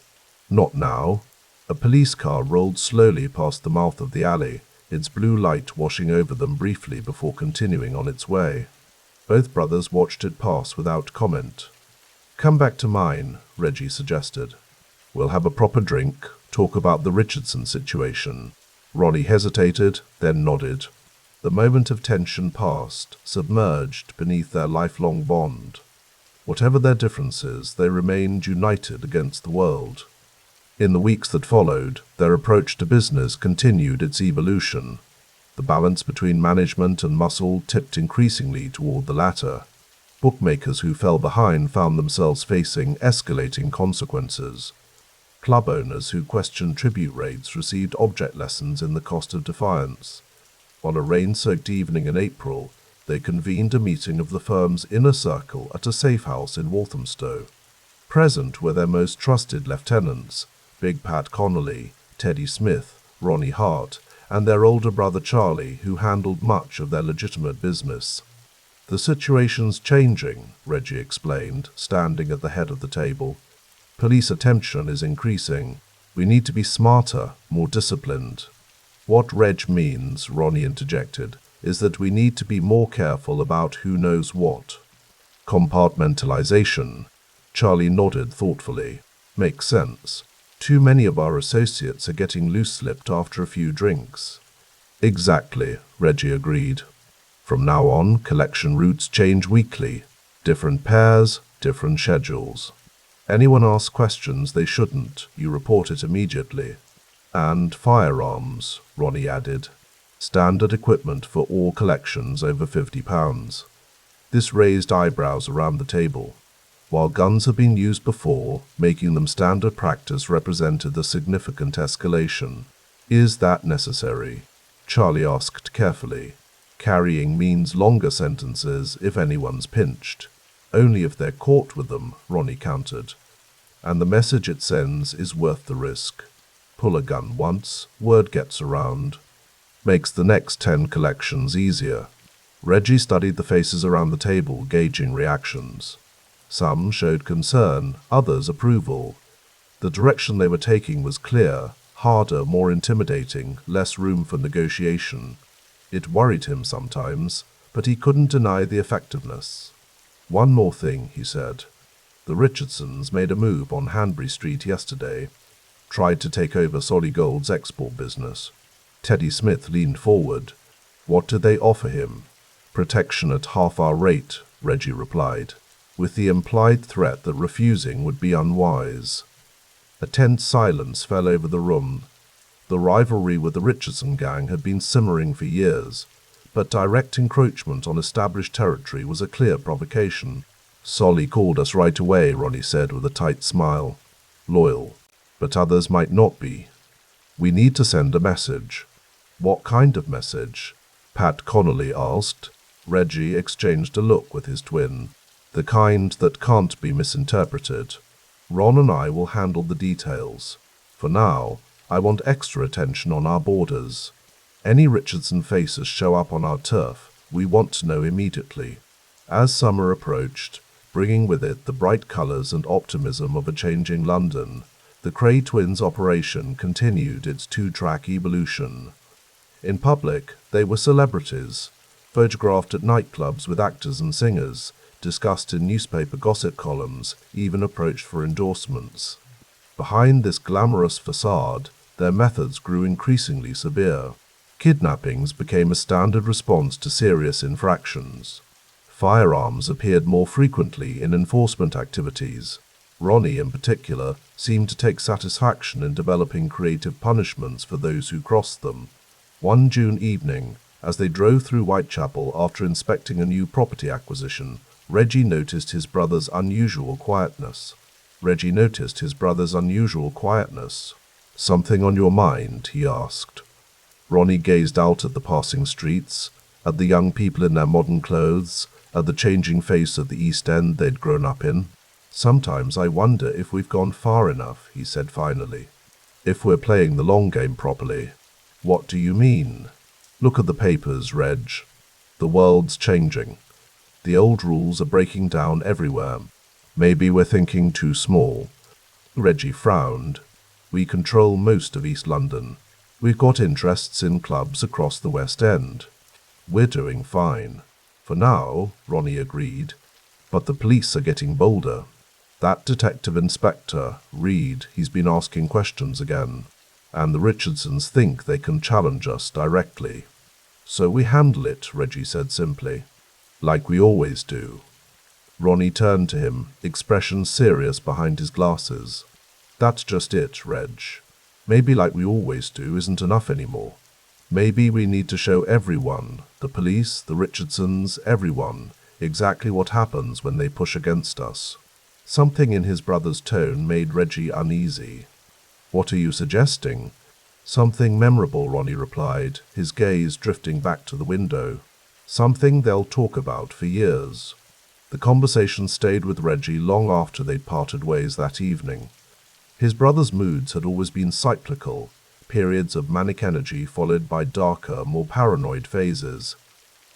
Not now." A police car rolled slowly past the mouth of the alley, its blue light washing over them briefly before continuing on its way. Both brothers watched it pass without comment. "Come back to mine," Reggie suggested. We'll have a proper drink, talk about the Richardson situation. Ronnie hesitated, then nodded. The moment of tension passed, submerged beneath their lifelong bond. Whatever their differences, they remained united against the world. In the weeks that followed, their approach to business continued its evolution. The balance between management and muscle tipped increasingly toward the latter. Bookmakers who fell behind found themselves facing escalating consequences. Club owners who questioned tribute rates received object lessons in the cost of defiance. On a rain-soaked evening in April, they convened a meeting of the firm's inner circle at a safe house in Walthamstow. Present were their most trusted lieutenants, Big Pat Connolly, Teddy Smith, Ronnie Hart, and their older brother Charlie, who handled much of their legitimate business. "The situation's changing," Reggie explained, standing at the head of the table. "Police attention is increasing. We need to be smarter, more disciplined." "What Reg means," Ronnie interjected, "is that we need to be more careful about who knows what." "Compartmentalization." Charlie nodded thoughtfully. "Makes sense. Too many of our associates are getting loose-lipped after a few drinks." "Exactly," Reggie agreed. "From now on, collection routes change weekly. Different pairs, different schedules. Anyone asks questions they shouldn't, you report it immediately. And firearms," Ronnie added. "Standard equipment for all collections over £50. This raised eyebrows around the table. While guns have been used before, making them standard practice represented a significant escalation. "Is that necessary?" Charlie asked carefully. "Carrying means longer sentences if anyone's pinched. Only if they're caught with them," Ronnie countered. "And the message it sends is worth the risk. Pull a gun once, word gets around. Makes the next 10 collections easier." Reggie studied the faces around the table, gauging reactions. Some showed concern, others approval. The direction they were taking was clear, harder, more intimidating, less room for negotiation. It worried him sometimes, but he couldn't deny the effectiveness. "One more thing," he said. "The Richardsons made a move on Hanbury Street yesterday. Tried to take over Soligold's export business." Teddy Smith leaned forward. "What did they offer him?" "Protection at half our rate," Reggie replied, with the implied threat that refusing would be unwise. A tense silence fell over the room. The rivalry with the Richardson gang had been simmering for years, but direct encroachment on established territory was a clear provocation. "Solly called us right away," Ronnie said with a tight smile. "Loyal, but others might not be. We need to send a message." "What kind of message?" Pat Connolly asked. Reggie exchanged a look with his twin. "The kind that can't be misinterpreted. Ron and I will handle the details. For now, I want extra attention on our borders. Any Richardson faces show up on our turf, we want to know immediately." As summer approached, bringing with it the bright colors and optimism of a changing London, the Kray twins' operation continued its two-track evolution. In public, they were celebrities, photographed at nightclubs with actors and singers, discussed in newspaper gossip columns, even approached for endorsements. Behind this glamorous facade, their methods grew increasingly severe. Kidnappings became a standard response to serious infractions. Firearms appeared more frequently in enforcement activities. Ronnie, in particular, seemed to take satisfaction in developing creative punishments for those who crossed them. One June evening, as they drove through Whitechapel after inspecting a new property acquisition, Reggie noticed his brother's unusual quietness. "Something on your mind?" he asked. Ronnie gazed out at the passing streets, at the young people in their modern clothes, at the changing face of the East End they'd grown up in. "Sometimes I wonder if we've gone far enough," he said finally. "If we're playing the long game properly." "What do you mean?" "Look at the papers, Reg. The world's changing. The old rules are breaking down everywhere. Maybe we're thinking too small." Reggie frowned. "We control most of East London. We've got interests in clubs across the West End. We're doing fine. For now," Ronnie agreed. "But the police are getting bolder. That detective inspector, Reed, he's been asking questions again, and the Richardsons think they can challenge us directly. So we handle it, Reggie said simply. Like we always do. Ronnie turned to him, expression serious behind his glasses. That's just it, Reg. Maybe like we always do isn't enough anymore. Maybe we need to show everyone, the police, the Richardsons, everyone, exactly what happens when they push against us. Something in his brother's tone made Reggie uneasy. What are you suggesting? Something memorable, Ronnie replied, his gaze drifting back to the window. Something they'll talk about for years. The conversation stayed with Reggie long after they'd parted ways that evening. His brother's moods had always been cyclical, periods of manic energy followed by darker, more paranoid phases.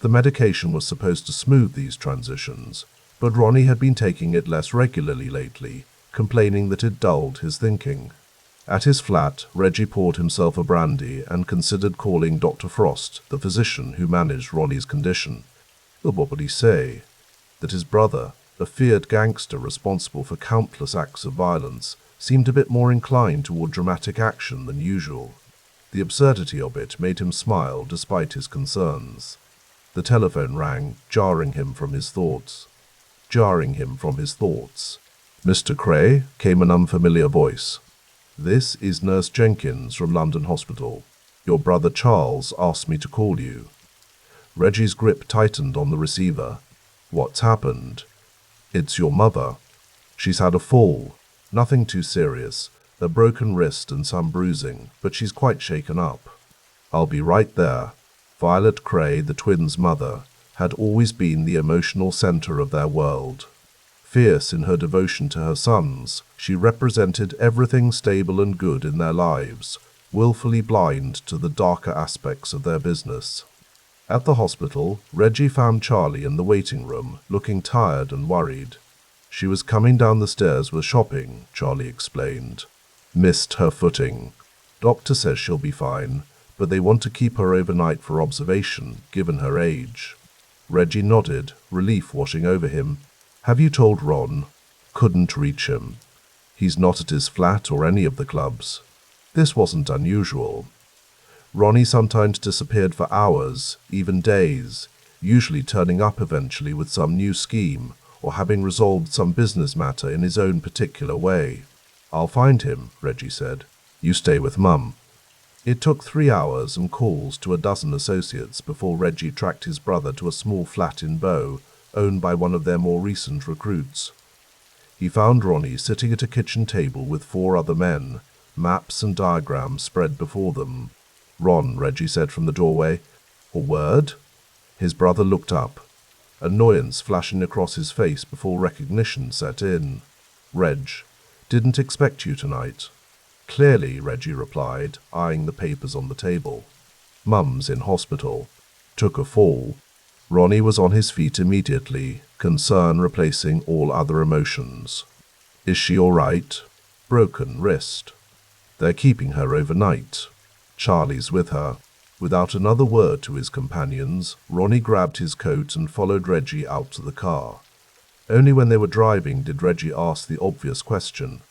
The medication was supposed to smooth these transitions, but Ronnie had been taking it less regularly lately, complaining that it dulled his thinking. At his flat, Reggie poured himself a brandy and considered calling Dr. Frost, the physician who managed Ronnie's condition. But what would he say? That his brother, a feared gangster responsible for countless acts of violence, seemed a bit more inclined toward dramatic action than usual. The absurdity of it made him smile despite his concerns. The telephone rang, jarring him from his thoughts. Mr. Kray, came an unfamiliar voice. This is Nurse Jenkins from London Hospital. Your brother Charles asked me to call you. Reggie's grip tightened on the receiver. What's happened? It's your mother. She's had a fall. Nothing too serious. A broken wrist and some bruising, but she's quite shaken up. I'll be right there. Violet Kray, the twins' mother, had always been the emotional center of their world. Fierce in her devotion to her sons, she represented everything stable and good in their lives, willfully blind to the darker aspects of their business. At the hospital, Reggie found Charlie in the waiting room, looking tired and worried. She was coming down the stairs with shopping, Charlie explained. Missed her footing. Doctor says she'll be fine, but they want to keep her overnight for observation, given her age. Reggie nodded, relief washing over him. Have you told Ron? Couldn't reach him. He's not at his flat or any of the clubs. This wasn't unusual. Ronnie sometimes disappeared for hours, even days, usually turning up eventually with some new scheme or having resolved some business matter in his own particular way. I'll find him, Reggie said. You stay with Mum. It took 3 hours and calls to a dozen associates before Reggie tracked his brother to a small flat in Bow, owned by one of their more recent recruits. He found Ronnie sitting at a kitchen table with 4 other men, maps and diagrams spread before them. Ron, Reggie said from the doorway. A word? His brother looked up, annoyance flashing across his face before recognition set in. Reg, didn't expect you tonight. Clearly, Reggie replied, eyeing the papers on the table. Mum's in hospital. Took a fall. Ronnie was on his feet immediately, concern replacing all other emotions. Is she all right? Broken wrist. They're keeping her overnight. Charlie's with her. Without another word to his companions, Ronnie grabbed his coat and followed Reggie out to the car. Only when they were driving did Reggie ask the obvious question.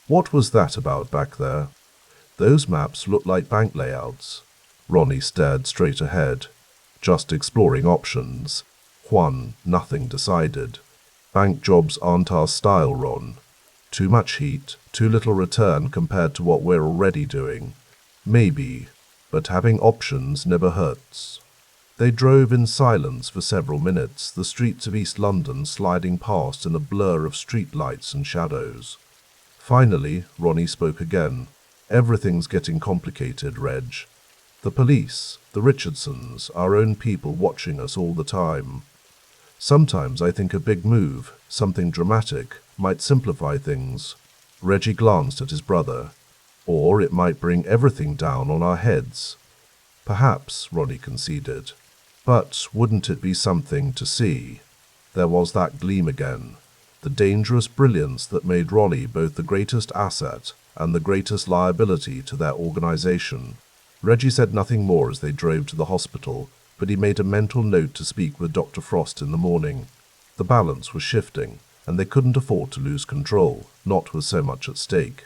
What was that about back there? Those maps looked like bank layouts. Ronnie stared straight ahead. Just exploring options. Juan, nothing decided. Bank jobs aren't our style, Ron. Too much heat, too little return compared to what we're already doing. Maybe, but having options never hurts. They drove in silence for several minutes, the streets of East London sliding past in a blur of street lights and shadows. Finally, Ronnie spoke again. Everything's getting complicated, Reg. The police, the Richardsons, our own people watching us all the time. Sometimes I think a big move, something dramatic, might simplify things. Reggie glanced at his brother. Or it might bring everything down on our heads. Perhaps, Ronnie conceded. But wouldn't it be something to see? There was that gleam again. The dangerous brilliance that made Ronnie both the greatest asset and the greatest liability to their organization. Reggie said nothing more as they drove to the hospital, but he made a mental note to speak with Dr. Frost in the morning. The balance was shifting. and they couldn't afford to lose control, not with so much at stake.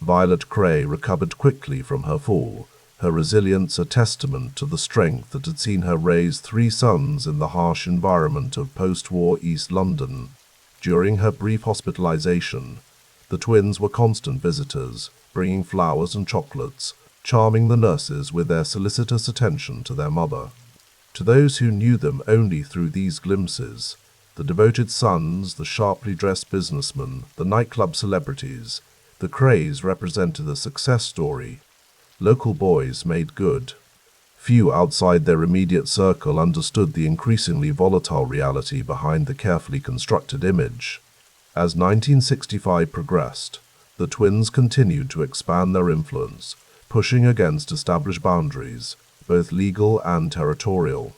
Violet Kray recovered quickly from her fall, her resilience a testament to the strength that had seen her raise 3 sons in the harsh environment of post-war East London. During her brief hospitalization, the twins were constant visitors, bringing flowers and chocolates, charming the nurses with their solicitous attention to their mother. To those who knew them only through these glimpses, the devoted sons, the sharply dressed businessmen, the nightclub celebrities, the Krays represented a success story. Local boys made good. Few outside their immediate circle understood the increasingly volatile reality behind the carefully constructed image. As 1965 progressed, the twins continued to expand their influence, pushing against established boundaries, both legal and territorial.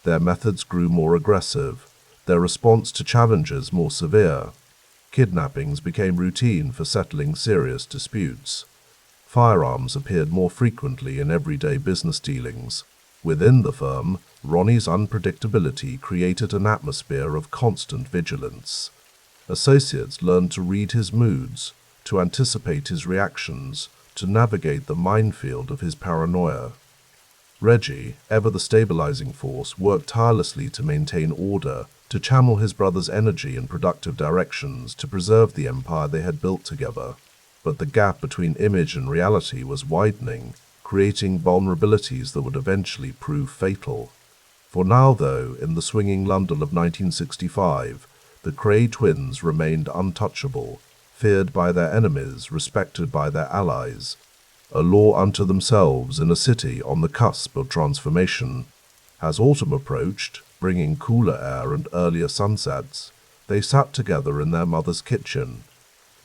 Their methods grew more aggressive, their response to challenges more severe. Kidnappings became routine for settling serious disputes. Firearms appeared more frequently in everyday business dealings. Within the firm, Ronnie's unpredictability created an atmosphere of constant vigilance. Associates learned to read his moods, to anticipate his reactions, to navigate the minefield of his paranoia. Reggie, ever the stabilizing force, worked tirelessly to maintain order, to channel his brother's energy in productive directions, to preserve the empire they had built together. But the gap between image and reality was widening, creating vulnerabilities that would eventually prove fatal. For now, though, in the swinging London of 1965, the Kray twins remained untouchable, feared by their enemies, respected by their allies, a law unto themselves in a city on the cusp of transformation. As autumn approached, bringing cooler air and earlier sunsets, they sat together in their mother's kitchen.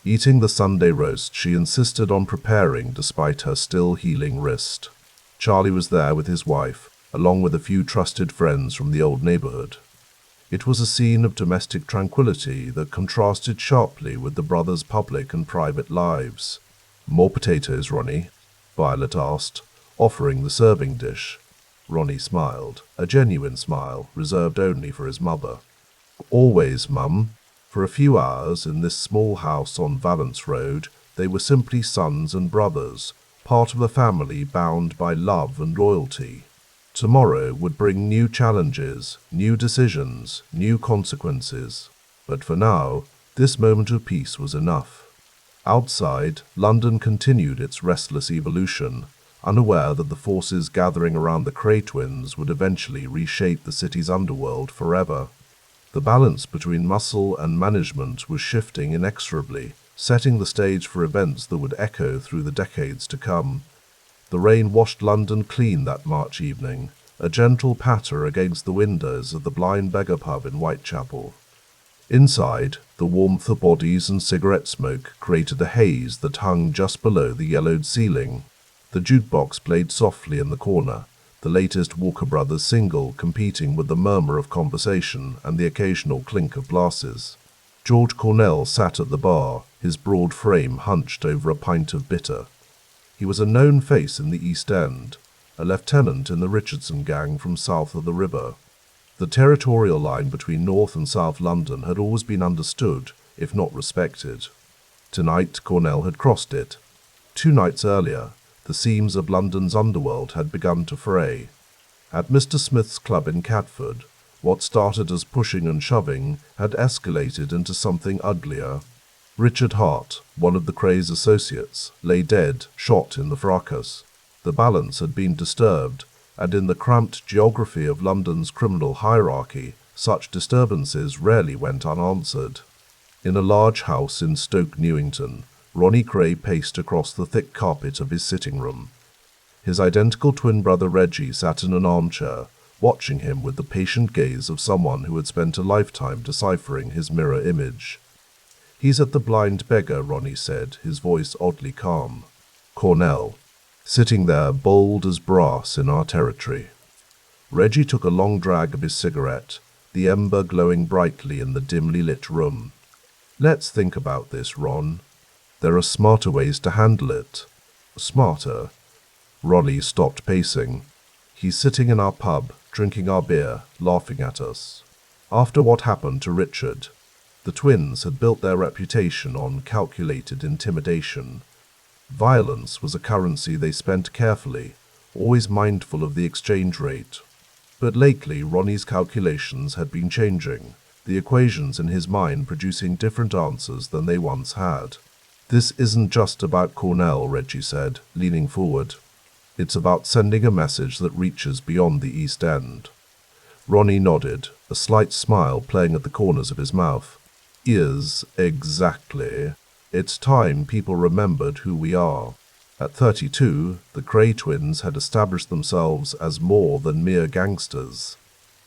Eating the Sunday roast she insisted on preparing despite her still healing wrist. Charlie was there with his wife, along with a few trusted friends from the old neighborhood. It was a scene of domestic tranquility that contrasted sharply with the brothers' public and private lives. "More potatoes, Ronnie?" Violet asked, offering the serving dish. Ronnie smiled, a genuine smile, reserved only for his mother. "Always, Mum." For a few hours, in this small house on Valence Road, they were simply sons and brothers, part of a family bound by love and loyalty. Tomorrow would bring new challenges, new decisions, new consequences. But for now, this moment of peace was enough. Outside, London continued its restless evolution, unaware that the forces gathering around the Kray twins would eventually reshape the city's underworld forever. The balance between muscle and management was shifting inexorably, setting the stage for events that would echo through the decades to come. The rain washed London clean that March evening, a gentle patter against the windows of the Blind Beggar pub in Whitechapel. Inside, the warmth of bodies and cigarette smoke created a haze that hung just below the yellowed ceiling. The jukebox played softly in the corner, the latest Walker Brothers single competing with the murmur of conversation and the occasional clink of glasses. George Cornell sat at the bar, his broad frame hunched over a pint of bitter. He was a known face in the East End, a lieutenant in the Richardson gang from south of the river. The territorial line between North and South London had always been understood, if not respected. Tonight Cornell had crossed it. 2 nights earlier, the seams of London's underworld had begun to fray. At Mr. Smith's club in Catford, what started as pushing and shoving had escalated into something uglier. Richard Hart, one of the Kray's associates, lay dead, shot in the fracas. The balance had been disturbed, and in the cramped geography of London's criminal hierarchy, such disturbances rarely went unanswered. In a large house in Stoke Newington, Ronnie Kray paced across the thick carpet of his sitting room. His identical twin brother Reggie sat in an armchair, watching him with the patient gaze of someone who had spent a lifetime deciphering his mirror image. "He's at the Blind Beggar," Ronnie said, his voice oddly calm. "Cornell, sitting there bold as brass in our territory." Reggie took a long drag of his cigarette, the ember glowing brightly in the dimly lit room. "Let's think about this, Ron. There are smarter ways to handle it." "Smarter?" Ronnie stopped pacing. "He's sitting in our pub, drinking our beer, laughing at us. After what happened to Richard, The twins had built their reputation on calculated intimidation. Violence was a currency they spent carefully, always mindful of the exchange rate. But lately, Ronnie's calculations had been changing, the equations in his mind producing different answers than they once had. "This isn't just about Cornell," Reggie said, leaning forward. "It's about sending a message that reaches beyond the East End." Ronnie nodded, a slight smile playing at the corners of his mouth. Exactly. It's time people remembered who we are." At 32, the Kray twins had established themselves as more than mere gangsters.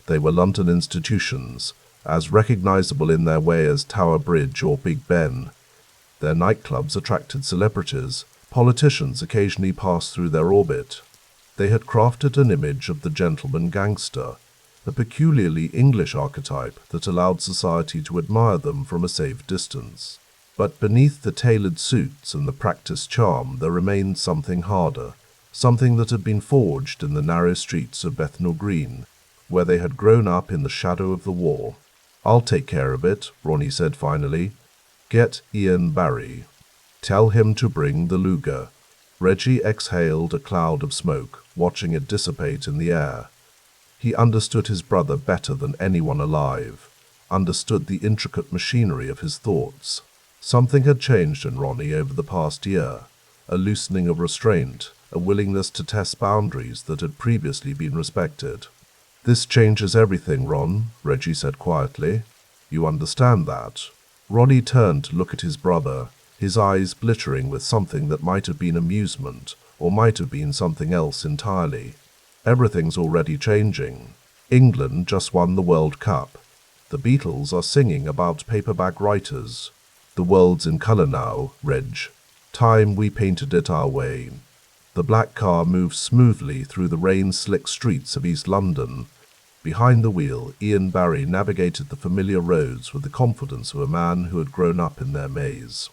They were London institutions, as recognizable in their way as Tower Bridge or Big Ben. Their nightclubs attracted celebrities. Politicians occasionally passed through their orbit. They had crafted an image of the gentleman gangster, a peculiarly English archetype that allowed society to admire them from a safe distance. But beneath the tailored suits and the practiced charm there remained something harder, something that had been forged in the narrow streets of Bethnal Green, where they had grown up in the shadow of the war. "I'll take care of it," Ronnie said finally. "Get Ian Barry. Tell him to bring the Luger." Reggie exhaled a cloud of smoke, watching it dissipate in the air. He understood his brother better than anyone alive, understood the intricate machinery of his thoughts. Something had changed in Ronnie over the past year, a loosening of restraint, a willingness to test boundaries that had previously been respected. "This changes everything, Ron," Reggie said quietly. "You understand that?" Ronnie turned to look at his brother, his eyes glittering with something that might have been amusement, or might have been something else entirely. "Everything's already changing. England just won the World Cup. The Beatles are singing about paperback writers. The world's in colour now, Reg. Time we painted it our way." The black car moved smoothly through the rain-slick streets of East London. Behind the wheel, Ian Barry navigated the familiar roads with the confidence of a man who had grown up in their maze.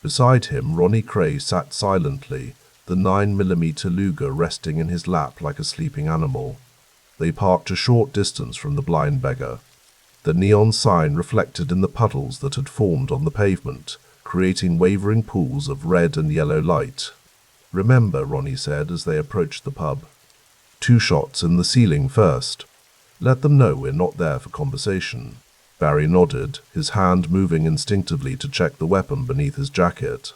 Beside him, Ronnie Kray sat silently, the 9mm Luger resting in his lap like a sleeping animal. They parked a short distance from the blind beggar. The neon sign reflected in the puddles that had formed on the pavement, creating wavering pools of red and yellow light. "Remember," Ronnie said as they approached the pub. "2 shots in the ceiling first. Let them know we're not there for conversation." Barry nodded, his hand moving instinctively to check the weapon beneath his jacket.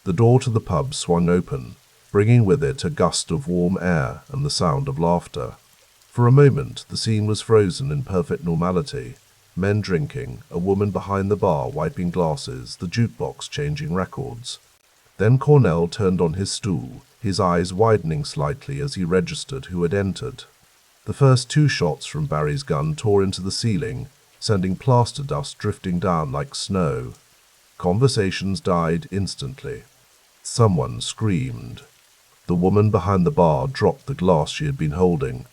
The door to the pub swung open, bringing with it a gust of warm air and the sound of laughter. For a moment, the scene was frozen in perfect normality. Men drinking, a woman behind the bar wiping glasses, the jukebox changing records. Then Cornell turned on his stool, his eyes widening slightly as he registered who had entered. The first 2 shots from Barry's gun tore into the ceiling, sending plaster dust drifting down like snow. Conversations died instantly. Someone screamed. The woman behind the bar dropped the glass she had been holding,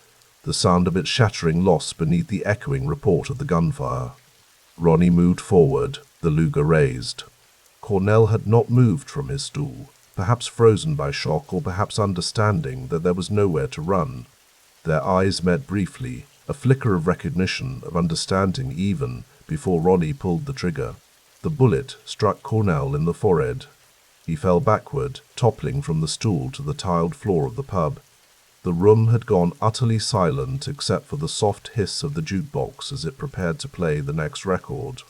the sound of it shattering lost beneath the echoing report of the gunfire. Ronnie moved forward, the Luger raised. Cornell had not moved from his stool, perhaps frozen by shock or perhaps understanding that there was nowhere to run. Their eyes met briefly, a flicker of recognition, of understanding even, before Ronnie pulled the trigger. The bullet struck Cornell in the forehead. He fell backward, toppling from the stool to the tiled floor of the pub. The room had gone utterly silent except for the soft hiss of the jukebox as it prepared to play the next record.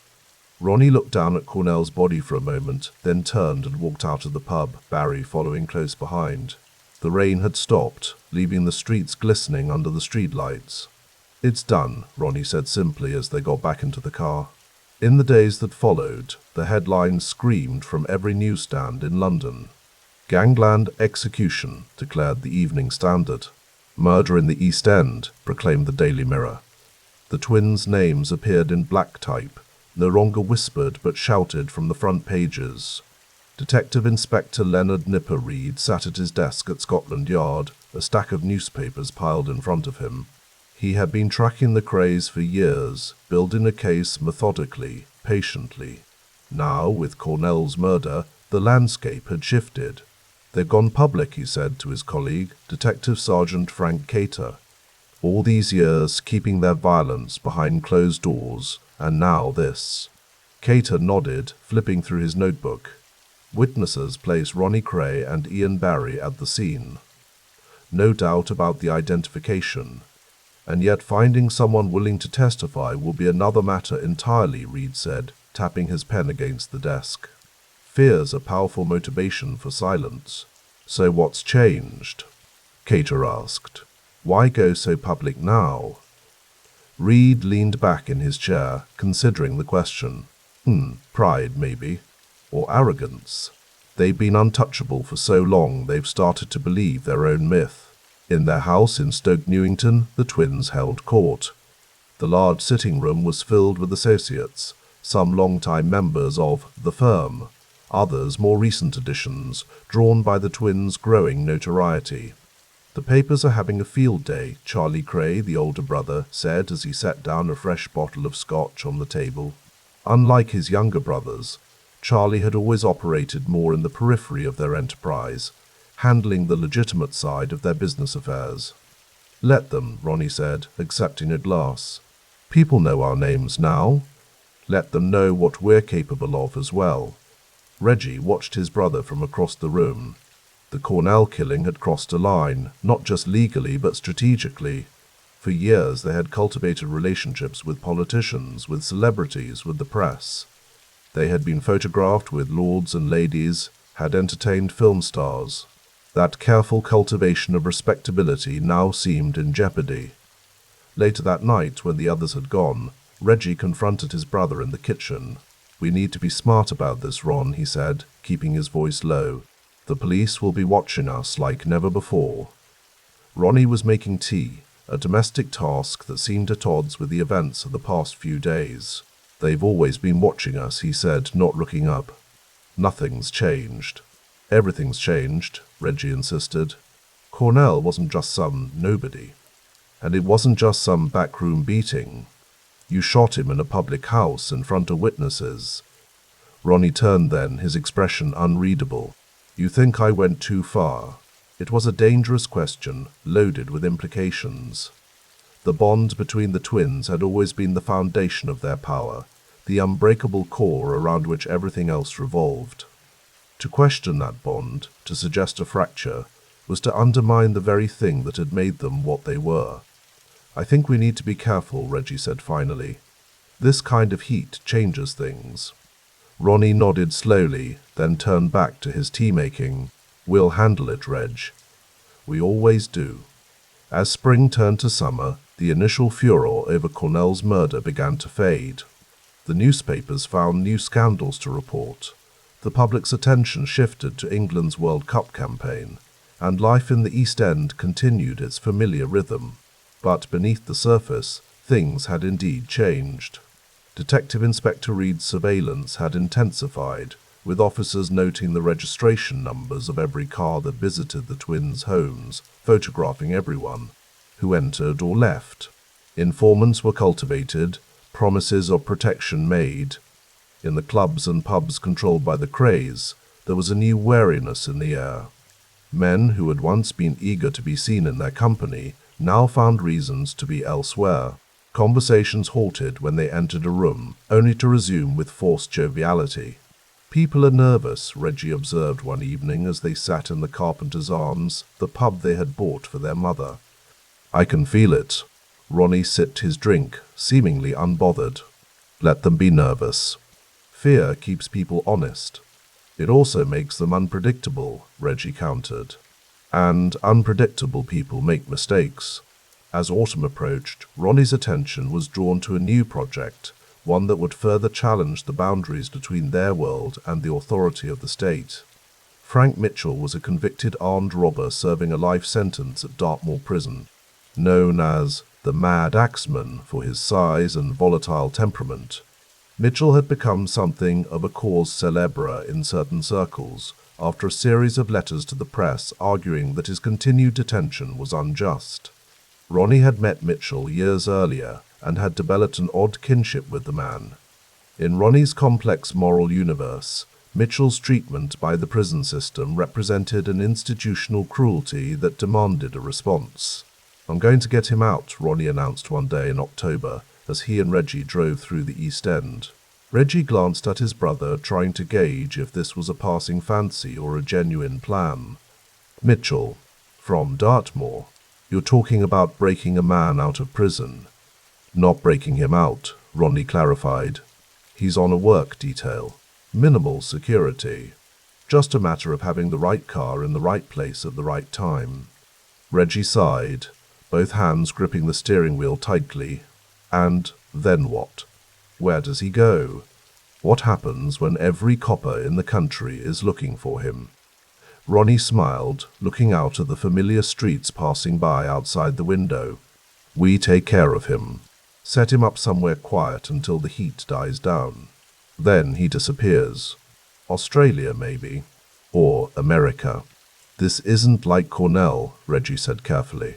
Ronnie looked down at Cornell's body for a moment, then turned and walked out of the pub, Barry following close behind. The rain had stopped, leaving the streets glistening under the streetlights. "It's done," Ronnie said simply as they got back into the car. In the days that followed, the headlines screamed from every newsstand in London. "Gangland execution," declared the Evening Standard. "Murder in the East End," proclaimed the Daily Mirror. The twins' names appeared in black type, no longer whispered but shouted from the front pages. Detective Inspector Leonard Nipper Reed sat at his desk at Scotland Yard, a stack of newspapers piled in front of him. He had been tracking the Krays for years, building a case methodically, patiently. Now, with Cornell's murder, the landscape had shifted. "They've gone public," he said to his colleague, Detective Sergeant Frank Cater. "All these years keeping their violence behind closed doors, and now this." Cater nodded, flipping through his notebook. Witnesses place Ronnie Kray and Ian Barry at the scene. No doubt about the identification. And yet finding someone willing to testify will be another matter entirely, Reed said, tapping his pen against the desk. Fear's a powerful motivation for silence. So what's changed? Cater asked. Why go so public now? Reed leaned back in his chair, considering the question. Pride, maybe. Or arrogance. They've been untouchable for so long they've started to believe their own myth. In their house in Stoke Newington, the twins held court. The large sitting room was filled with associates, some long-time members of the firm, others more recent additions, drawn by the twins' growing notoriety. The papers are having a field day, Charlie Kray, the older brother, said as he set down a fresh bottle of scotch on the table. Unlike his younger brothers, Charlie had always operated more in the periphery of their enterprise, handling the legitimate side of their business affairs. Let them, Ronnie said, accepting a glass. People know our names now. Let them know what we're capable of as well. Reggie watched his brother from across the room. The Cornell killing had crossed a line, not just legally but strategically. For years they had cultivated relationships with politicians, with celebrities, with the press. They had been photographed with lords and ladies, had entertained film stars. That careful cultivation of respectability now seemed in jeopardy. Later that night, when the others had gone, Reggie confronted his brother in the kitchen. We need to be smart about this, Ron, he said, keeping his voice low. The police will be watching us like never before. Ronnie was making tea, a domestic task that seemed at odds with the events of the past few days. They've always been watching us, he said, not looking up. Nothing's changed. Everything's changed, Reggie insisted. Cornell wasn't just some nobody. And it wasn't just some backroom beating. You shot him in a public house in front of witnesses. Ronnie turned then, his expression unreadable. You think I went too far? It was a dangerous question, loaded with implications. The bond between the twins had always been the foundation of their power, the unbreakable core around which everything else revolved. To question that bond, to suggest a fracture, was to undermine the very thing that had made them what they were. I think we need to be careful, Reggie said finally. This kind of heat changes things. Ronnie nodded slowly, then turned back to his tea-making. We'll handle it, Reg. We always do. As spring turned to summer, the initial furor over Cornell's murder began to fade. The newspapers found new scandals to report. The public's attention shifted to England's World Cup campaign, and life in the East End continued its familiar rhythm. But beneath the surface, things had indeed changed. Detective Inspector Reed's surveillance had intensified, with officers noting the registration numbers of every car that visited the twins' homes, photographing everyone who entered or left. Informants were cultivated, promises of protection made. In the clubs and pubs controlled by the Krays, there was a new wariness in the air. Men who had once been eager to be seen in their company now found reasons to be elsewhere. Conversations halted when they entered a room, only to resume with forced joviality. People are nervous, Reggie observed one evening as they sat in the Carpenter's Arms, the pub they had bought for their mother. I can feel it. Ronnie sipped his drink, seemingly unbothered. Let them be nervous. Fear keeps people honest. It also makes them unpredictable, Reggie countered. And unpredictable people make mistakes. As autumn approached, Ronnie's attention was drawn to a new project, one that would further challenge the boundaries between their world and the authority of the state. Frank Mitchell was a convicted armed robber serving a life sentence at Dartmoor Prison. Known as the Mad Axeman for his size and volatile temperament, Mitchell had become something of a cause célèbre in certain circles after a series of letters to the press arguing that his continued detention was unjust. Ronnie had met Mitchell years earlier and had developed an odd kinship with the man. In Ronnie's complex moral universe, Mitchell's treatment by the prison system represented an institutional cruelty that demanded a response. I'm going to get him out, Ronnie announced one day in October as he and Reggie drove through the East End. Reggie glanced at his brother, trying to gauge if this was a passing fancy or a genuine plan. Mitchell, from Dartmoor. You're talking about breaking a man out of prison. Not breaking him out, Ronnie clarified. He's on a work detail. Minimal security. Just a matter of having the right car in the right place at the right time. Reggie sighed, both hands gripping the steering wheel tightly. And then what? Where does he go? What happens when every copper in the country is looking for him? Ronnie smiled, looking out at the familiar streets passing by outside the window. We take care of him. Set him up somewhere quiet until the heat dies down. Then he disappears. Australia, maybe. Or America. This isn't like Cornell, Reggie said carefully.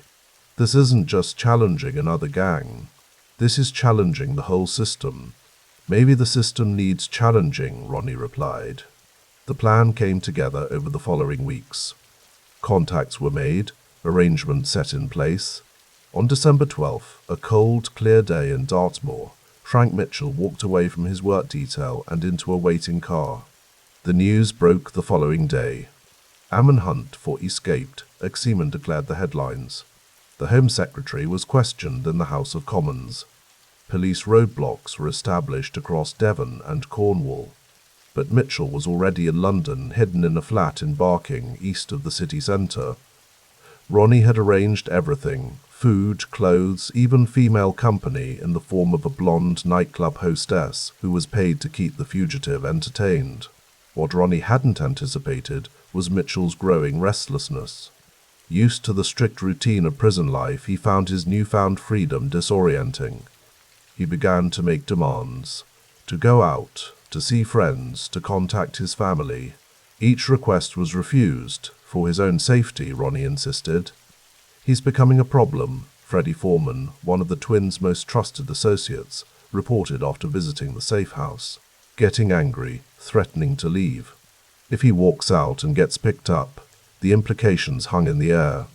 This isn't just challenging another gang. This is challenging the whole system. Maybe the system needs challenging, Ronnie replied. The plan came together over the following weeks. Contacts were made, arrangements set in place. On December 12th, a cold, clear day in Dartmoor, Frank Mitchell walked away from his work detail and into a waiting car. The news broke the following day. Ammon Hunt for escaped, ex-seaman declared the headlines. The Home Secretary was questioned in the House of Commons. Police roadblocks were established across Devon and Cornwall. But Mitchell was already in London, hidden in a flat in Barking, east of the city centre. Ronnie had arranged everything, food, clothes, even female company in the form of a blonde nightclub hostess who was paid to keep the fugitive entertained. What Ronnie hadn't anticipated was Mitchell's growing restlessness. Used to the strict routine of prison life, he found his newfound freedom disorienting. He began to make demands, to go out, to see friends, to contact his family. Each request was refused, for his own safety, Ronnie insisted. He's becoming a problem, Freddie Foreman, one of the twins' most trusted associates, reported after visiting the safe house. Getting angry, threatening to leave. If he walks out and gets picked up, the implications hung in the air.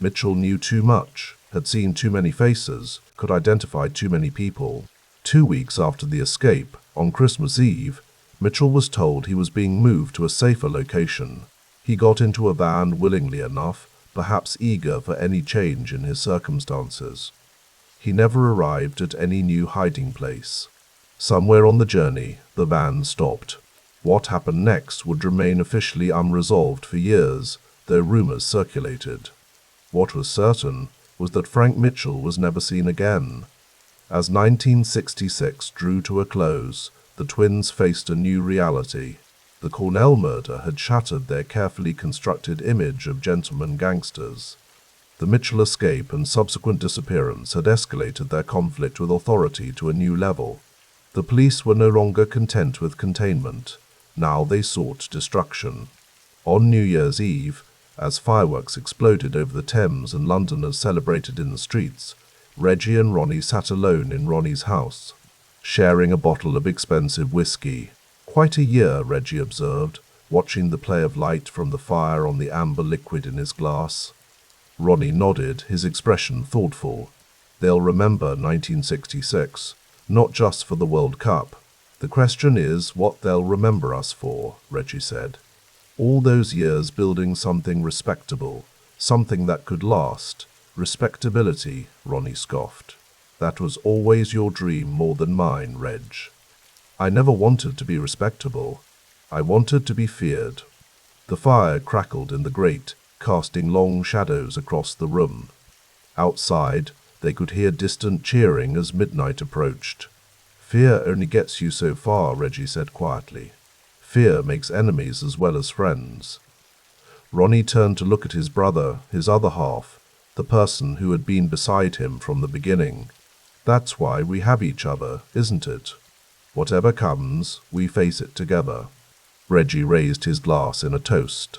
Mitchell knew too much, had seen too many faces, could identify too many people. 2 weeks after the escape, on Christmas Eve, Mitchell was told he was being moved to a safer location. He got into a van willingly enough, perhaps eager for any change in his circumstances. He never arrived at any new hiding place. Somewhere on the journey, the van stopped. What happened next would remain officially unresolved for years, though rumors circulated. What was certain was that Frank Mitchell was never seen again. As 1966 drew to a close, the twins faced a new reality. The Cornell murder had shattered their carefully constructed image of gentlemen gangsters. The Mitchell escape and subsequent disappearance had escalated their conflict with authority to a new level. The police were no longer content with containment. Now they sought destruction. On New Year's Eve, as fireworks exploded over the Thames and Londoners celebrated in the streets, Reggie and Ronnie sat alone in Ronnie's house, sharing a bottle of expensive whiskey. Quite a year, Reggie observed, watching the play of light from the fire on the amber liquid in his glass. Ronnie nodded, his expression thoughtful. They'll remember 1966, not just for the World Cup. The question is what they'll remember us for, Reggie said. All those years building something respectable, something that could last. Respectability, Ronnie scoffed. That was always your dream more than mine, Reg. I never wanted to be respectable. I wanted to be feared. The fire crackled in the grate, casting long shadows across the room. Outside, they could hear distant cheering as midnight approached. Fear only gets you so far, Reggie said quietly. Fear makes enemies as well as friends. Ronnie turned to look at his brother, his other half, the person who had been beside him from the beginning. That's why we have each other, isn't it? Whatever comes, we face it together. Reggie raised his glass in a toast.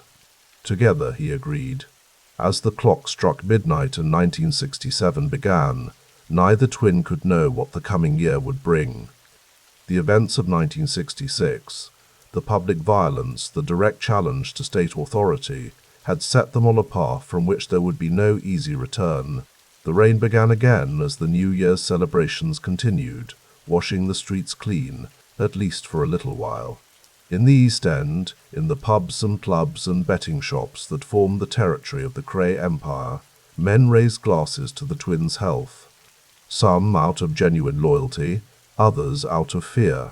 Together, he agreed. As the clock struck midnight and 1967 began, neither twin could know what the coming year would bring. The events of 1966, the public violence, the direct challenge to state authority, had set them on a path from which there would be no easy return. The rain began again as the New Year's celebrations continued, washing the streets clean, at least for a little while. In the East End, in the pubs and clubs and betting shops that formed the territory of the Kray Empire, men raised glasses to the twins' health. Some out of genuine loyalty, others out of fear.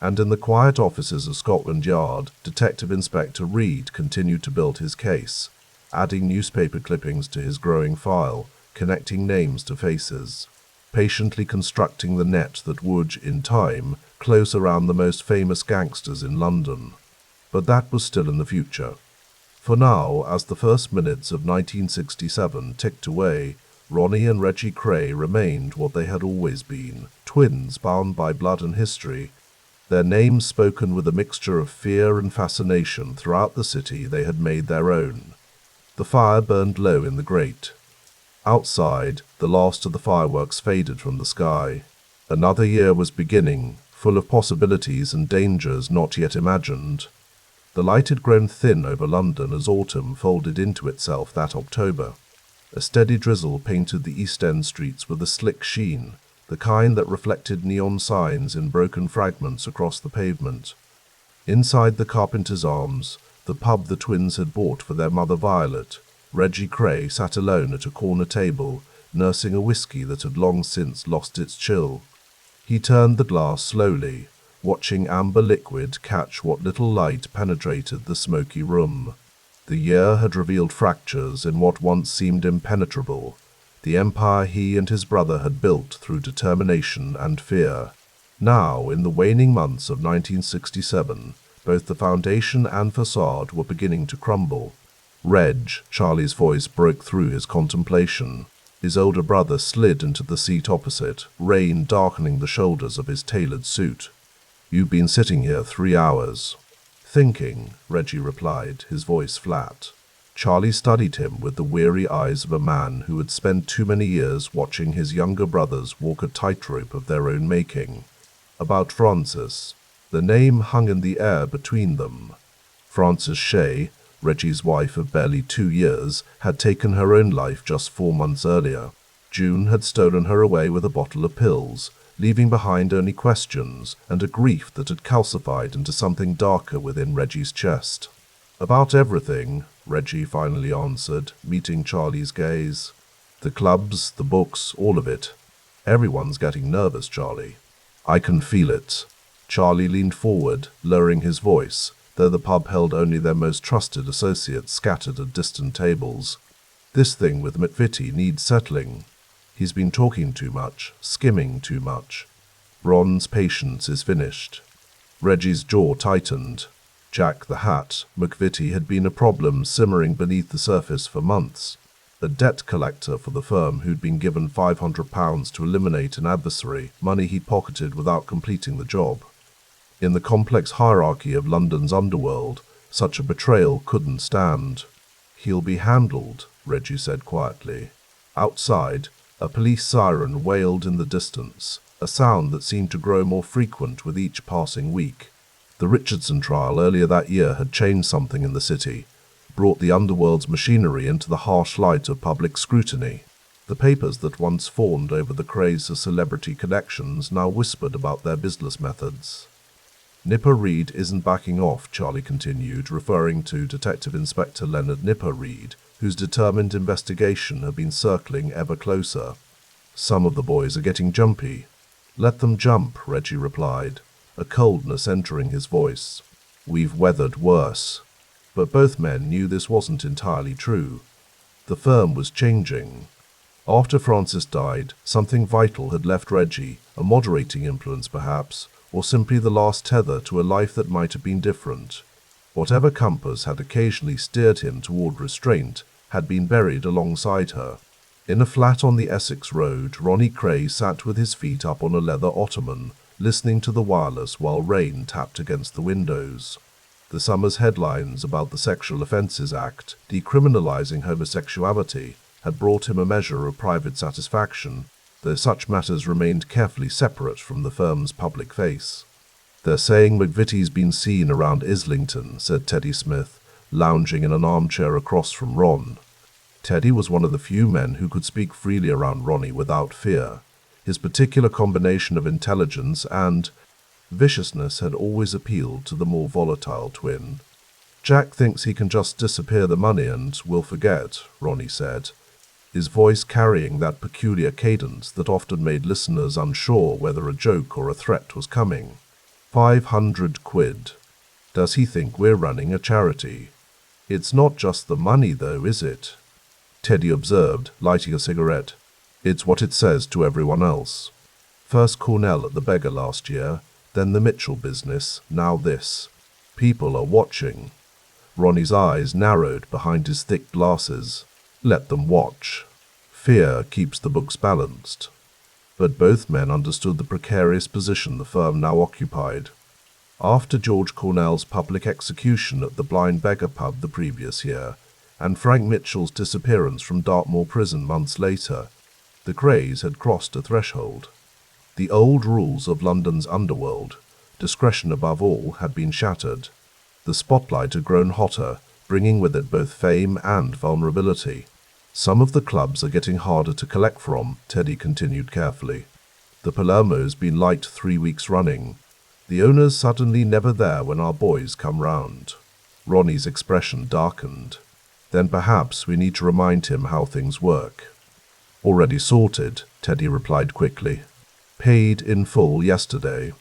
And in the quiet offices of Scotland Yard, Detective Inspector Reed continued to build his case, adding newspaper clippings to his growing file, connecting names to faces, patiently constructing the net that would, in time, close around the most famous gangsters in London. But that was still in the future. For now, as the first minutes of 1967 ticked away, Ronnie and Reggie Kray remained what they had always been, twins bound by blood and history, their names spoken with a mixture of fear and fascination throughout the city they had made their own. The fire burned low in the grate. Outside, the last of the fireworks faded from the sky. Another year was beginning, full of possibilities and dangers not yet imagined. The light had grown thin over London as autumn folded into itself that October. A steady drizzle painted the East End streets with a slick sheen, the kind that reflected neon signs in broken fragments across the pavement. Inside the Carpenter's Arms, the pub the twins had bought for their mother Violet, Reggie Kray sat alone at a corner table, nursing a whiskey that had long since lost its chill. He turned the glass slowly, watching amber liquid catch what little light penetrated the smoky room. The year had revealed fractures in what once seemed impenetrable, the empire he and his brother had built through determination and fear. Now, in the waning months of 1967, both the foundation and facade were beginning to crumble. Reg, Charlie's voice broke through his contemplation. His older brother slid into the seat opposite, rain darkening the shoulders of his tailored suit. "You've been sitting here 3 hours." "Thinking," Reggie replied, his voice flat. Charlie studied him with the weary eyes of a man who had spent too many years watching his younger brothers walk a tightrope of their own making. About Frances. The name hung in the air between them. Frances Shea, Reggie's wife of barely 2 years, had taken her own life just 4 months earlier. June had stolen her away with a bottle of pills, leaving behind only questions and a grief that had calcified into something darker within Reggie's chest. "About everything," Reggie finally answered, meeting Charlie's gaze. "The clubs, the books, all of it. Everyone's getting nervous, Charlie." "I can feel it." Charlie leaned forward, lowering his voice, though the pub held only their most trusted associates scattered at distant tables. "This thing with McVitie needs settling. He's been talking too much, skimming too much. Ron's patience is finished." Reggie's jaw tightened. Jack the Hat, McVitie had been a problem simmering beneath the surface for months. A debt collector for the firm who'd been given £500 to eliminate an adversary, money he'd pocketed without completing the job. In the complex hierarchy of London's underworld, such a betrayal couldn't stand. "He'll be handled," Reggie said quietly. Outside, a police siren wailed in the distance, a sound that seemed to grow more frequent with each passing week. The Richardson trial earlier that year had changed something in the city, brought the underworld's machinery into the harsh light of public scrutiny. The papers that once fawned over the craze of celebrity connections now whispered about their business methods. "Nipper Reed isn't backing off," Charlie continued, referring to Detective Inspector Leonard Nipper Reed, whose determined investigation had been circling ever closer. "Some of the boys are getting jumpy." "Let them jump," Reggie replied, a coldness entering his voice. "We've weathered worse." But both men knew this wasn't entirely true. The firm was changing. After Frances died, something vital had left Reggie, a moderating influence perhaps, or simply the last tether to a life that might have been different. Whatever compass had occasionally steered him toward restraint had been buried alongside her. In a flat on the Essex Road, Ronnie Kray sat with his feet up on a leather ottoman, listening to the wireless while rain tapped against the windows. The summer's headlines about the Sexual Offences Act, decriminalizing homosexuality, had brought him a measure of private satisfaction, though such matters remained carefully separate from the firm's public face. "They're saying McVitie's been seen around Islington," said Teddy Smith, lounging in an armchair across from Ron. Teddy was one of the few men who could speak freely around Ronnie without fear. His particular combination of intelligence and Viciousness had always appealed to the more volatile twin. "Jack thinks he can just disappear the money and we'll forget," Ronnie said, his voice carrying that peculiar cadence that often made listeners unsure whether a joke or a threat was coming. 500 quid. Does he think we're running a charity? It's not just the money though, is it? Teddy observed, lighting a cigarette. It's what it says to everyone else. First Cornell at the beggar last year, then the Mitchell business, now this. People are watching. Ronnie's eyes narrowed behind his thick glasses. Let them watch. Fear keeps the books balanced. But both men understood the precarious position the firm now occupied. After George Cornell's public execution at the Blind Beggar pub the previous year, and Frank Mitchell's disappearance from Dartmoor prison months later, the Krays had crossed a threshold. The old rules of London's underworld, discretion above all, had been shattered. The spotlight had grown hotter, bringing with it both fame and vulnerability. Some of the clubs are getting harder to collect from, Teddy continued carefully. The Palermo's been light 3 weeks running. The owner's suddenly never there when our boys come round. Ronnie's expression darkened. Then perhaps we need to remind him how things work. Already sorted, Teddy replied quickly. Paid in full yesterday.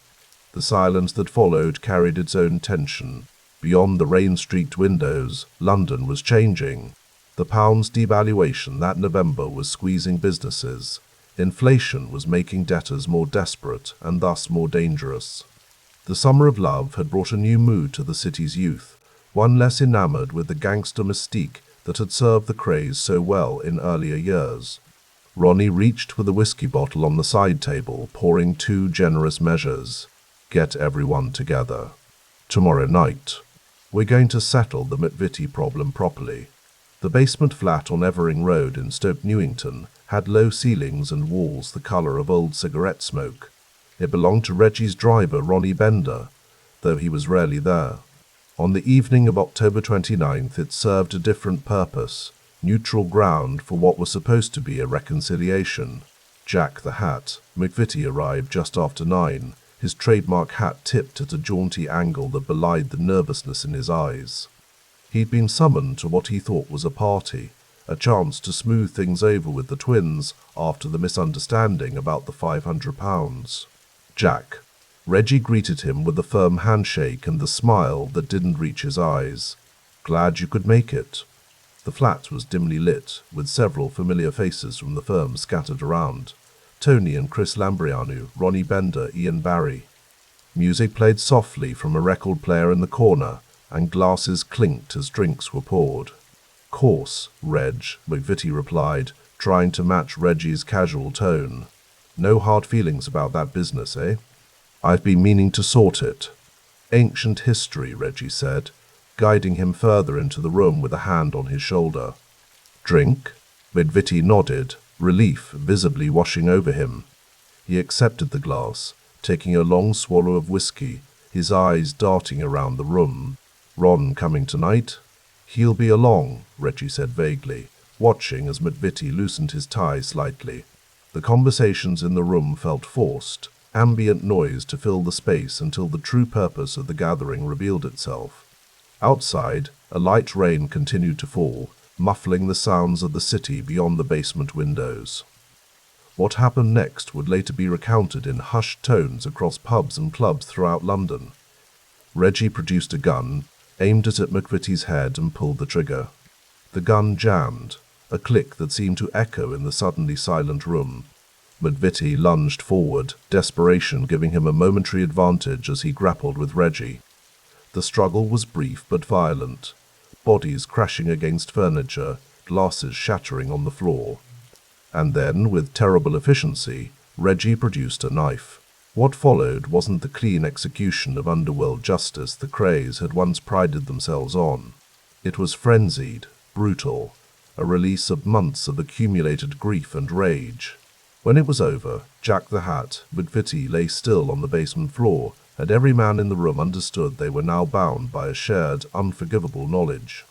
The silence that followed carried its own tension. Beyond the rain-streaked windows, London was changing. The pound's devaluation that November was squeezing businesses. Inflation was making debtors more desperate and thus more dangerous. The summer of love had brought a new mood to the city's youth, one less enamored with the gangster mystique that had served the Krays so well in earlier years. Ronnie reached for the whiskey bottle on the side table, pouring 2 generous measures. Get everyone together. Tomorrow night. We're going to settle the McVitie problem properly. The basement flat on Evering Road in Stoke Newington had low ceilings and walls the colour of old cigarette smoke. It belonged to Reggie's driver, Ronnie Bender, though he was rarely there. On the evening of October 29th, it served a different purpose, neutral ground for what was supposed to be a reconciliation. Jack the Hat, McVitie, arrived just after 9, his trademark hat tipped at a jaunty angle that belied the nervousness in his eyes. He'd been summoned to what he thought was a party, a chance to smooth things over with the twins after the misunderstanding about the £500. Jack. Reggie greeted him with a firm handshake and the smile that didn't reach his eyes. Glad you could make it. The flat was dimly lit, with several familiar faces from the firm scattered around. Tony and Chris Lambrianu, Ronnie Bender, Ian Barry. Music played softly from a record player in the corner, and glasses clinked as drinks were poured. Course, Reg, McVitie replied, trying to match Reggie's casual tone. No hard feelings about that business, eh? I've been meaning to sort it. Ancient history, Reggie said, guiding him further into the room with a hand on his shoulder. Drink? McVitie nodded, relief visibly washing over him. He accepted the glass, taking a long swallow of whiskey, his eyes darting around the room. Ron coming tonight? He'll be along, Reggie said vaguely, watching as McVitie loosened his tie slightly. The conversations in the room felt forced, ambient noise to fill the space until the true purpose of the gathering revealed itself. Outside, a light rain continued to fall, muffling the sounds of the city beyond the basement windows. What happened next would later be recounted in hushed tones across pubs and clubs throughout London. Reggie produced a gun, aimed it at McVitie's head and pulled the trigger. The gun jammed, a click that seemed to echo in the suddenly silent room. McVitie lunged forward, desperation giving him a momentary advantage as he grappled with Reggie. The struggle was brief but violent, bodies crashing against furniture, glasses shattering on the floor. And then, with terrible efficiency, Reggie produced a knife. What followed wasn't the clean execution of underworld justice the Krays had once prided themselves on. It was frenzied, brutal, a release of months of accumulated grief and rage. When it was over, Jack the Hat, McVitie, lay still on the basement floor, and every man in the room understood they were now bound by a shared, unforgivable knowledge.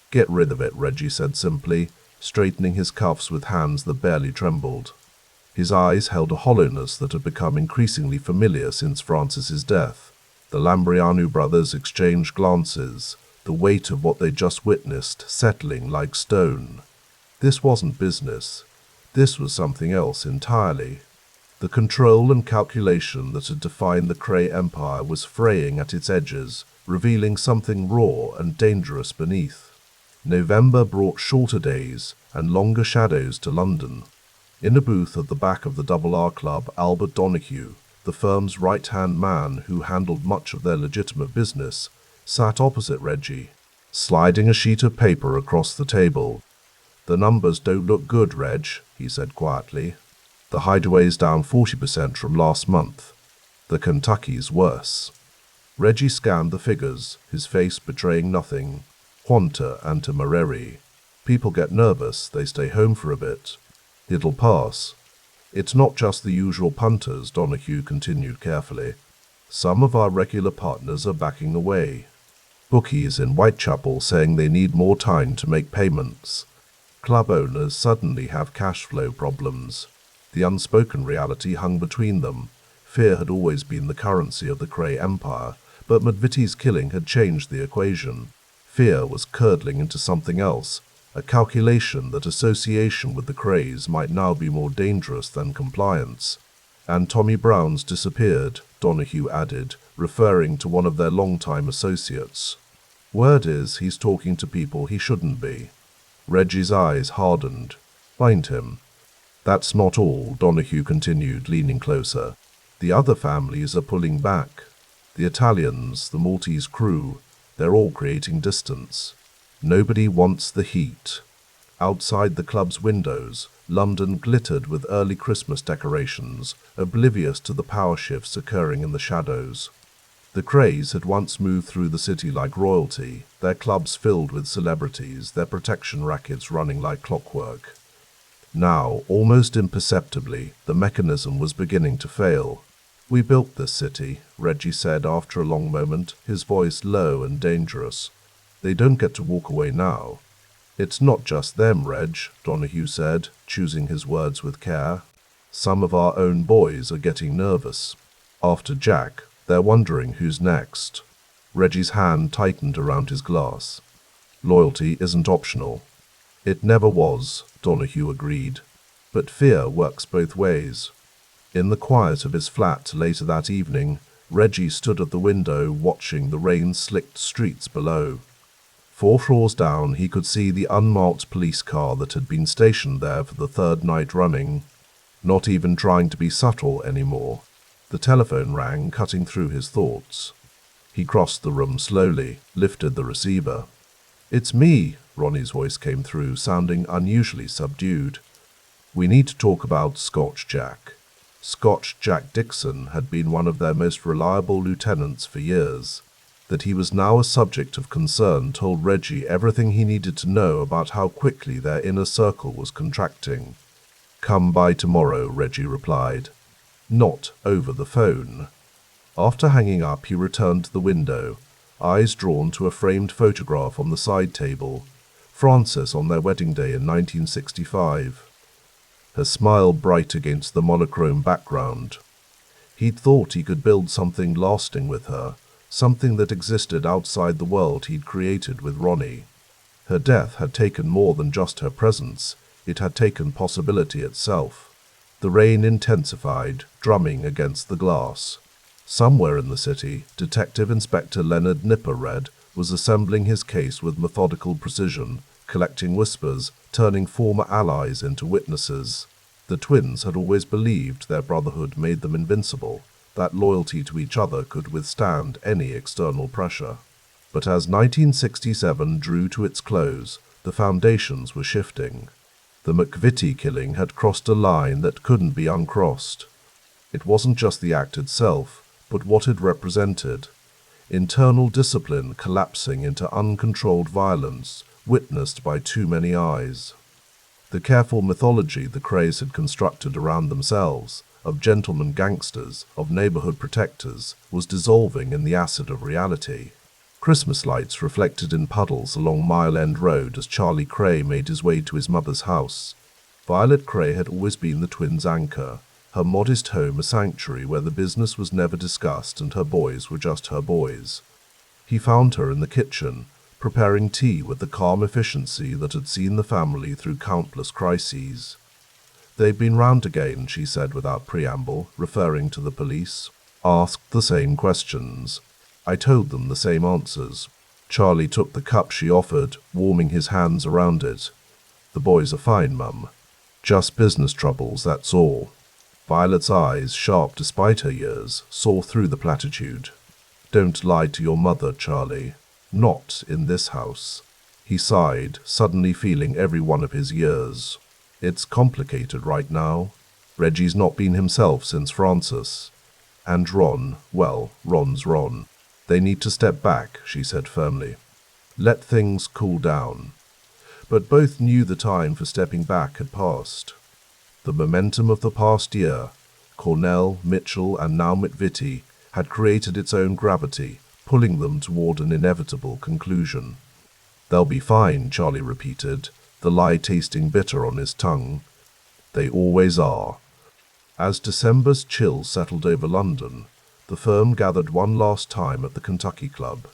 Get rid of it, Reggie said simply, straightening his cuffs with hands that barely trembled. His eyes held a hollowness that had become increasingly familiar since Francis's death. The Lambrianu brothers exchanged glances, the weight of what they'd just witnessed settling like stone. This wasn't business. This was something else entirely. The control and calculation that had defined the Kray Empire was fraying at its edges, revealing something raw and dangerous beneath. November brought shorter days and longer shadows to London. In a booth at the back of the Double R Club, Albert Donahue, the firm's right-hand man who handled much of their legitimate business, sat opposite Reggie, sliding a sheet of paper across the table. "The numbers don't look good, Reg," he said quietly. "The Hideaway's down 40% from last month. The Kentucky's worse." Reggie scanned the figures, his face betraying nothing. Quanta and temerary. People get nervous, they stay home for a bit. It'll pass. It's not just the usual punters, Donahue continued carefully. Some of our regular partners are backing away. Bookies in Whitechapel saying they need more time to make payments. Club owners suddenly have cash flow problems. The unspoken reality hung between them. Fear had always been the currency of the Kray Empire, but McVitie's killing had changed the equation. Fear was curdling into something else, a calculation that association with the Krays might now be more dangerous than compliance. "And Tommy Brown's disappeared," Donahue added, referring to one of their longtime associates. "Word is he's talking to people he shouldn't be." Reggie's eyes hardened. "Find him." "That's not all," Donahue continued, leaning closer. "The other families are pulling back. The Italians, the Maltese crew, they're all creating distance. Nobody wants the heat." Outside the club's windows, London glittered with early Christmas decorations, oblivious to the power shifts occurring in the shadows. The Krays had once moved through the city like royalty, their clubs filled with celebrities, their protection rackets running like clockwork. Now, almost imperceptibly, the mechanism was beginning to fail. "We built this city," Reggie said after a long moment, his voice low and dangerous. "They don't get to walk away now." "It's not just them, Reg," Donahue said, choosing his words with care. "Some of our own boys are getting nervous. After Jack, they're wondering who's next." Reggie's hand tightened around his glass. "Loyalty isn't optional." "It never was," Donahue agreed. "But fear works both ways." In the quiet of his flat later that evening, Reggie stood at the window watching the rain-slicked streets below. 4 floors down, he could see the unmarked police car that had been stationed there for the 3rd night running, not even trying to be subtle anymore. The telephone rang, cutting through his thoughts. He crossed the room slowly, lifted the receiver. "It's me," Ronnie's voice came through, sounding unusually subdued. "We need to talk about Scotch Jack." Scotch Jack Dixon had been one of their most reliable lieutenants for years. That he was now a subject of concern told Reggie everything he needed to know about how quickly their inner circle was contracting. "Come by tomorrow," Reggie replied. "Not over the phone." After hanging up, he returned to the window, eyes drawn to a framed photograph on the side table. Francis on their wedding day in 1965. Her smile bright against the monochrome background. He'd thought he could build something lasting with her, something that existed outside the world he'd created with Ronnie. Her death had taken more than just her presence, it had taken possibility itself. The rain intensified, drumming against the glass. Somewhere in the city, Detective Inspector Leonard Nipper-Red was assembling his case with methodical precision, collecting whispers, turning former allies into witnesses. The twins had always believed their brotherhood made them invincible, that loyalty to each other could withstand any external pressure. But as 1967 drew to its close, the foundations were shifting. The McVitie killing had crossed a line that couldn't be uncrossed. It wasn't just the act itself, but what it represented. Internal discipline collapsing into uncontrolled violence, witnessed by too many eyes. The careful mythology the Krays had constructed around themselves, of gentlemen gangsters, of neighborhood protectors, was dissolving in the acid of reality. Christmas lights reflected in puddles along Mile End Road as Charlie Kray made his way to his mother's house. Violet Kray had always been the twins' anchor, her modest home a sanctuary where the business was never discussed and her boys were just her boys. He found her in the kitchen, preparing tea with the calm efficiency that had seen the family through countless crises. "They've been round again," she said without preamble, referring to the police. "Asked the same questions. I told them the same answers." Charlie took the cup she offered, warming his hands around it. "The boys are fine, Mum. Just business troubles, that's all." Violet's eyes, sharp despite her years, saw through the platitude. "Don't lie to your mother, Charlie. Not in this house." He sighed, suddenly feeling every one of his years. "It's complicated right now. Reggie's not been himself since Francis. And Ron, well, Ron's Ron. They need to step back," she said firmly. "Let things cool down." But both knew the time for stepping back had passed. The momentum of the past year, Cornell, Mitchell, and now McVitie, had created its own gravity, pulling them toward an inevitable conclusion. "They'll be fine," Charlie repeated, the lie tasting bitter on his tongue. "They always are." As December's chill settled over London, the firm gathered one last time at the Kentucky Club.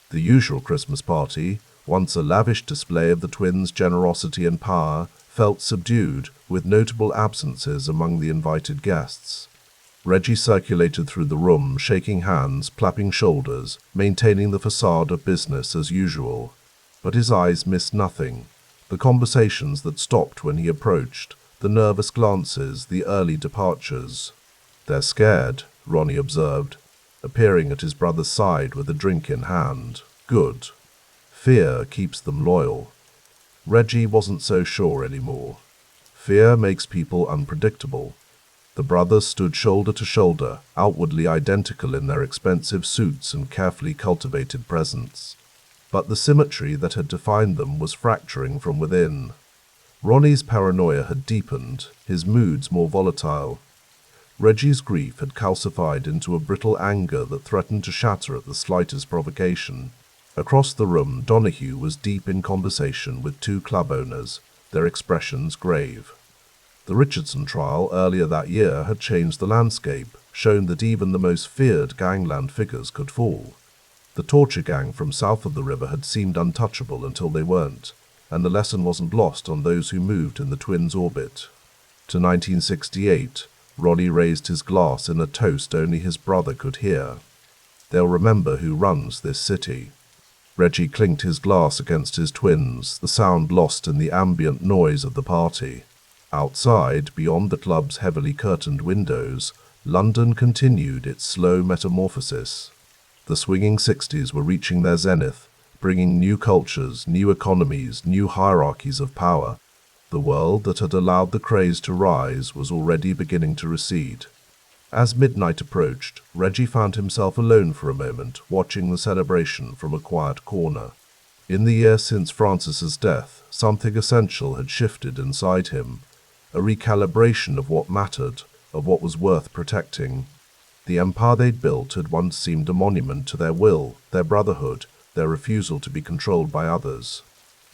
The usual Christmas party, once a lavish display of the twins' generosity and power, felt subdued, with notable absences among the invited guests. Reggie circulated through the room, shaking hands, clapping shoulders, maintaining the facade of business as usual. But his eyes missed nothing. The conversations that stopped when he approached, the nervous glances, the early departures. "They're scared," Ronnie observed, appearing at his brother's side with a drink in hand. "Good. Fear keeps them loyal." Reggie wasn't so sure anymore. Fear makes people unpredictable. The brothers stood shoulder to shoulder, outwardly identical in their expensive suits and carefully cultivated presence. But the symmetry that had defined them was fracturing from within. Ronnie's paranoia had deepened, his moods more volatile. Reggie's grief had calcified into a brittle anger that threatened to shatter at the slightest provocation. Across the room, Donahue was deep in conversation with two club owners, their expressions grave. The Richardson trial earlier that year had changed the landscape, shown that even the most feared gangland figures could fall. The torture gang from south of the river had seemed untouchable until they weren't, and the lesson wasn't lost on those who moved in the twins' orbit. To 1968, Ronnie raised his glass in a toast only his brother could hear. "They'll remember who runs this city." Reggie clinked his glass against his twins, the sound lost in the ambient noise of the party. Outside, beyond the club's heavily curtained windows, London continued its slow metamorphosis. The swinging 60s were reaching their zenith, bringing new cultures, new economies, new hierarchies of power. The world that had allowed the Krays to rise was already beginning to recede. As midnight approached, Reggie found himself alone for a moment, watching the celebration from a quiet corner. In the year since Francis's death, something essential had shifted inside him, a recalibration of what mattered, of what was worth protecting. The empire they'd built had once seemed a monument to their will, their brotherhood, their refusal to be controlled by others.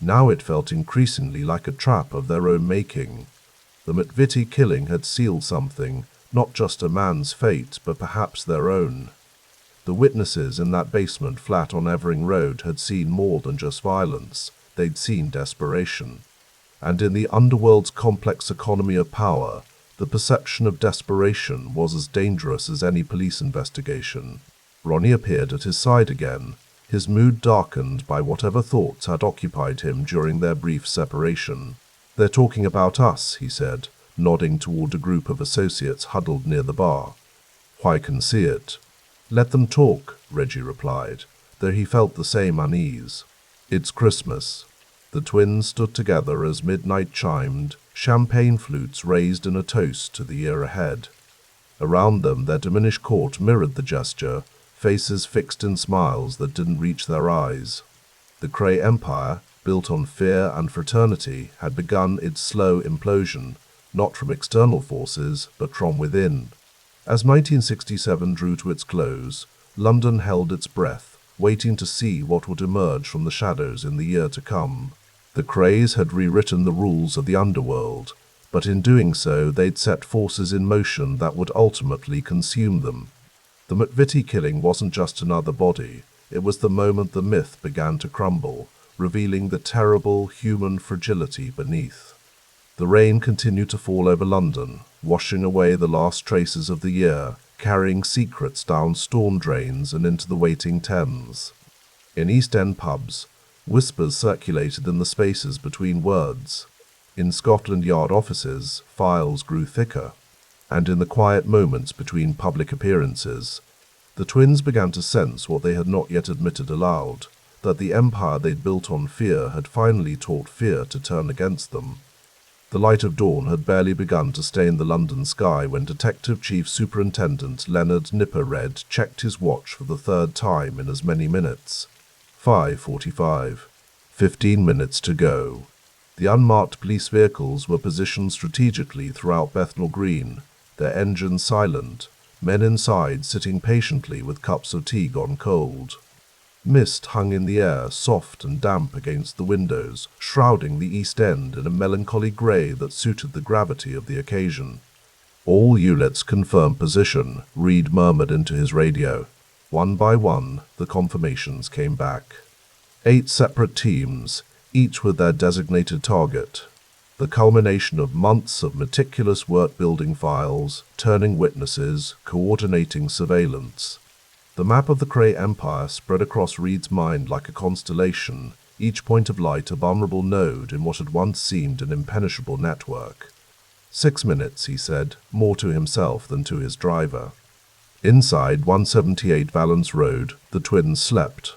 Now it felt increasingly like a trap of their own making. The McVitie killing had sealed something, not just a man's fate, but perhaps their own. The witnesses in that basement flat on Evering Road had seen more than just violence, they'd seen desperation. And in the underworld's complex economy of power, the perception of desperation was as dangerous as any police investigation. Ronnie appeared at his side again, his mood darkened by whatever thoughts had occupied him during their brief separation. "They're talking about us," he said, nodding toward a group of associates huddled near the bar. "I can see it." "Let them talk," Reggie replied, though he felt the same unease. "It's Christmas." The twins stood together as midnight chimed, champagne flutes raised in a toast to the year ahead. Around them, their diminished court mirrored the gesture, faces fixed in smiles that didn't reach their eyes. The Kray Empire, built on fear and fraternity, had begun its slow implosion, not from external forces, but from within. As 1967 drew to its close, London held its breath, waiting to see what would emerge from the shadows in the year to come. The Krays had rewritten the rules of the underworld, but in doing so they'd set forces in motion that would ultimately consume them. The McVitie killing wasn't just another body, it was the moment the myth began to crumble, revealing the terrible human fragility beneath. The rain continued to fall over London, washing away the last traces of the year, carrying secrets down storm drains and into the waiting Thames. In East End pubs, whispers circulated in the spaces between words. In Scotland Yard offices, files grew thicker. And in the quiet moments between public appearances, the twins began to sense what they had not yet admitted aloud, that the empire they'd built on fear had finally taught fear to turn against them. The light of dawn had barely begun to stain the London sky when Detective Chief Superintendent Leonard Nipper-Red checked his watch for the third time in as many minutes. 5:45. 15 minutes to go. The unmarked police vehicles were positioned strategically throughout Bethnal Green, their engines silent, men inside sitting patiently with cups of tea gone cold. Mist hung in the air, soft and damp against the windows, shrouding the East End in a melancholy grey that suited the gravity of the occasion. "All units confirm position," Reed murmured into his radio. One by one, the confirmations came back. 8 separate teams, each with their designated target. The culmination of months of meticulous work building files, turning witnesses, coordinating surveillance. The map of the Kray Empire spread across Reed's mind like a constellation, each point of light a vulnerable node in what had once seemed an impenetrable network. 6 minutes, he said, more to himself than to his driver. Inside 178 Valence Road, the twins slept.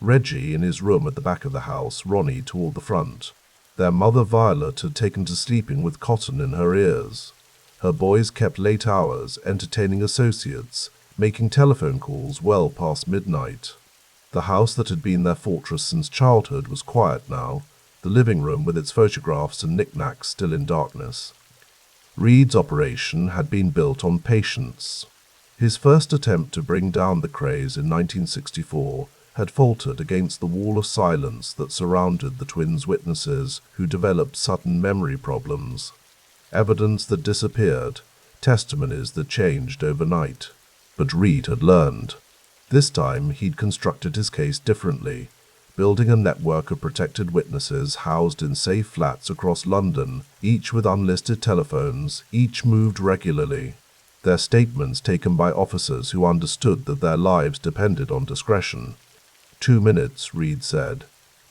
Reggie in his room at the back of the house, Ronnie toward the front. Their mother Violet had taken to sleeping with cotton in her ears. Her boys kept late hours, entertaining associates, making telephone calls well past midnight. The house that had been their fortress since childhood was quiet now, the living room with its photographs and knickknacks still in darkness. Reed's operation had been built on patience. His first attempt to bring down the Krays in 1964 had faltered against the wall of silence that surrounded the twins' witnesses who developed sudden memory problems. Evidence that disappeared, testimonies that changed overnight. But Reed had learned. This time he'd constructed his case differently, building a network of protected witnesses housed in safe flats across London, each with unlisted telephones, each moved regularly. Their statements taken by officers who understood that their lives depended on discretion. 2 minutes, Reed said.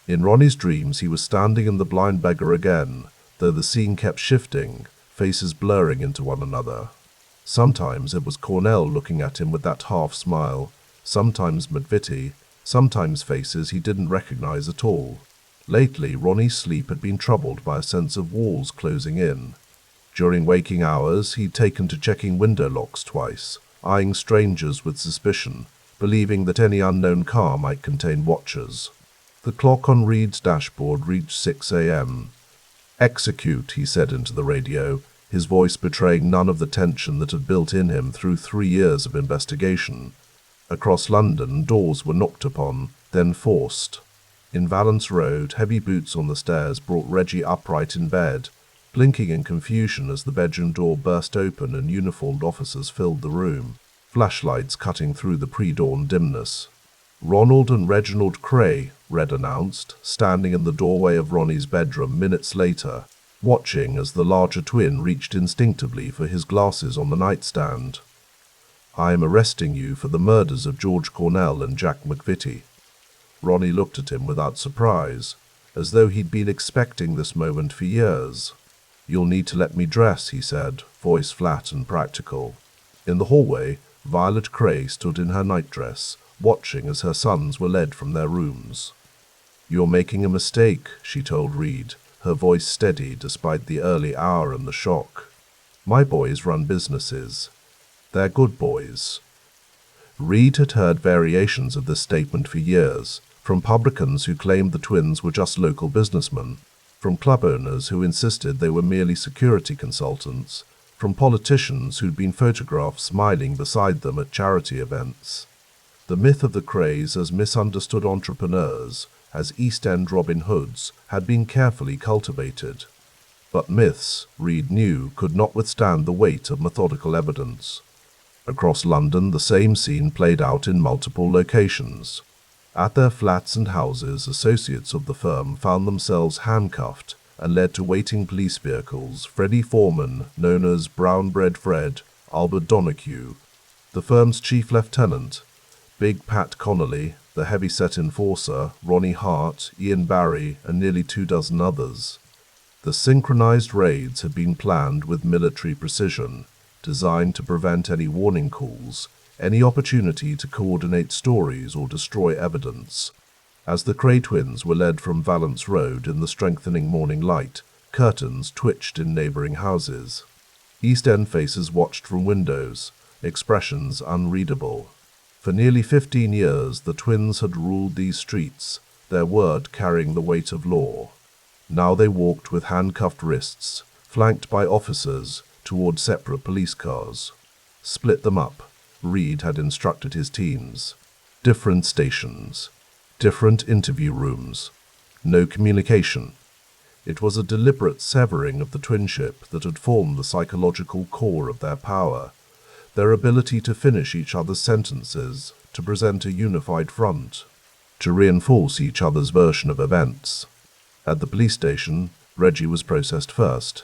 In Ronnie's dreams he was standing in the Blind Beggar again, though the scene kept shifting, faces blurring into one another. Sometimes it was Cornell looking at him with that half-smile, sometimes McVitie, sometimes faces he didn't recognize at all. Lately, Ronnie's sleep had been troubled by a sense of walls closing in. During waking hours, he'd taken to checking window locks twice, eyeing strangers with suspicion, believing that any unknown car might contain watchers. The clock on Reed's dashboard reached 6 a.m. "Execute," he said into the radio, his voice betraying none of the tension that had built in him through 3 years of investigation. Across London, doors were knocked upon, then forced. In Valence Road, heavy boots on the stairs brought Reggie upright in bed, blinking in confusion as the bedroom door burst open and uniformed officers filled the room, flashlights cutting through the pre-dawn dimness. "Ronald and Reginald Kray," Red announced, standing in the doorway of Ronnie's bedroom minutes later, watching as the larger twin reached instinctively for his glasses on the nightstand. "I am arresting you for the murders of George Cornell and Jack McVitie." Ronnie looked at him without surprise, as though he'd been expecting this moment for years. "You'll need to let me dress," he said, voice flat and practical. In the hallway, Violet Kray stood in her nightdress, watching as her sons were led from their rooms. "You're making a mistake," she told Reed, her voice steady despite the early hour and the shock. "My boys run businesses. They're good boys." Reed had heard variations of this statement for years, from publicans who claimed the twins were just local businessmen, from club owners who insisted they were merely security consultants, from politicians who'd been photographed smiling beside them at charity events. The myth of the Krays as misunderstood entrepreneurs, as East End Robin Hoods, had been carefully cultivated. But myths, Reed knew, could not withstand the weight of methodical evidence. Across London, the same scene played out in multiple locations. At their flats and houses, associates of the firm found themselves handcuffed and led to waiting police vehicles. Freddie Foreman, known as Brown Bread Fred, Albert Donahue, the firm's chief lieutenant, Big Pat Connolly, the heavy-set enforcer, Ronnie Hart, Ian Barry, and nearly 24 others. The synchronized raids had been planned with military precision, designed to prevent any warning calls, any opportunity to coordinate stories or destroy evidence. As the Kray twins were led from Valence Road in the strengthening morning light, curtains twitched in neighboring houses. East End faces watched from windows, expressions unreadable. For nearly 15 years, the twins had ruled these streets, their word carrying the weight of law. Now they walked with handcuffed wrists, flanked by officers, toward separate police cars. Split them up, Reed had instructed his teams. Different stations. Different interview rooms. No communication. It was a deliberate severing of the twinship that had formed the psychological core of their power, their ability to finish each other's sentences, to present a unified front, to reinforce each other's version of events. At the police station, Reggie was processed first.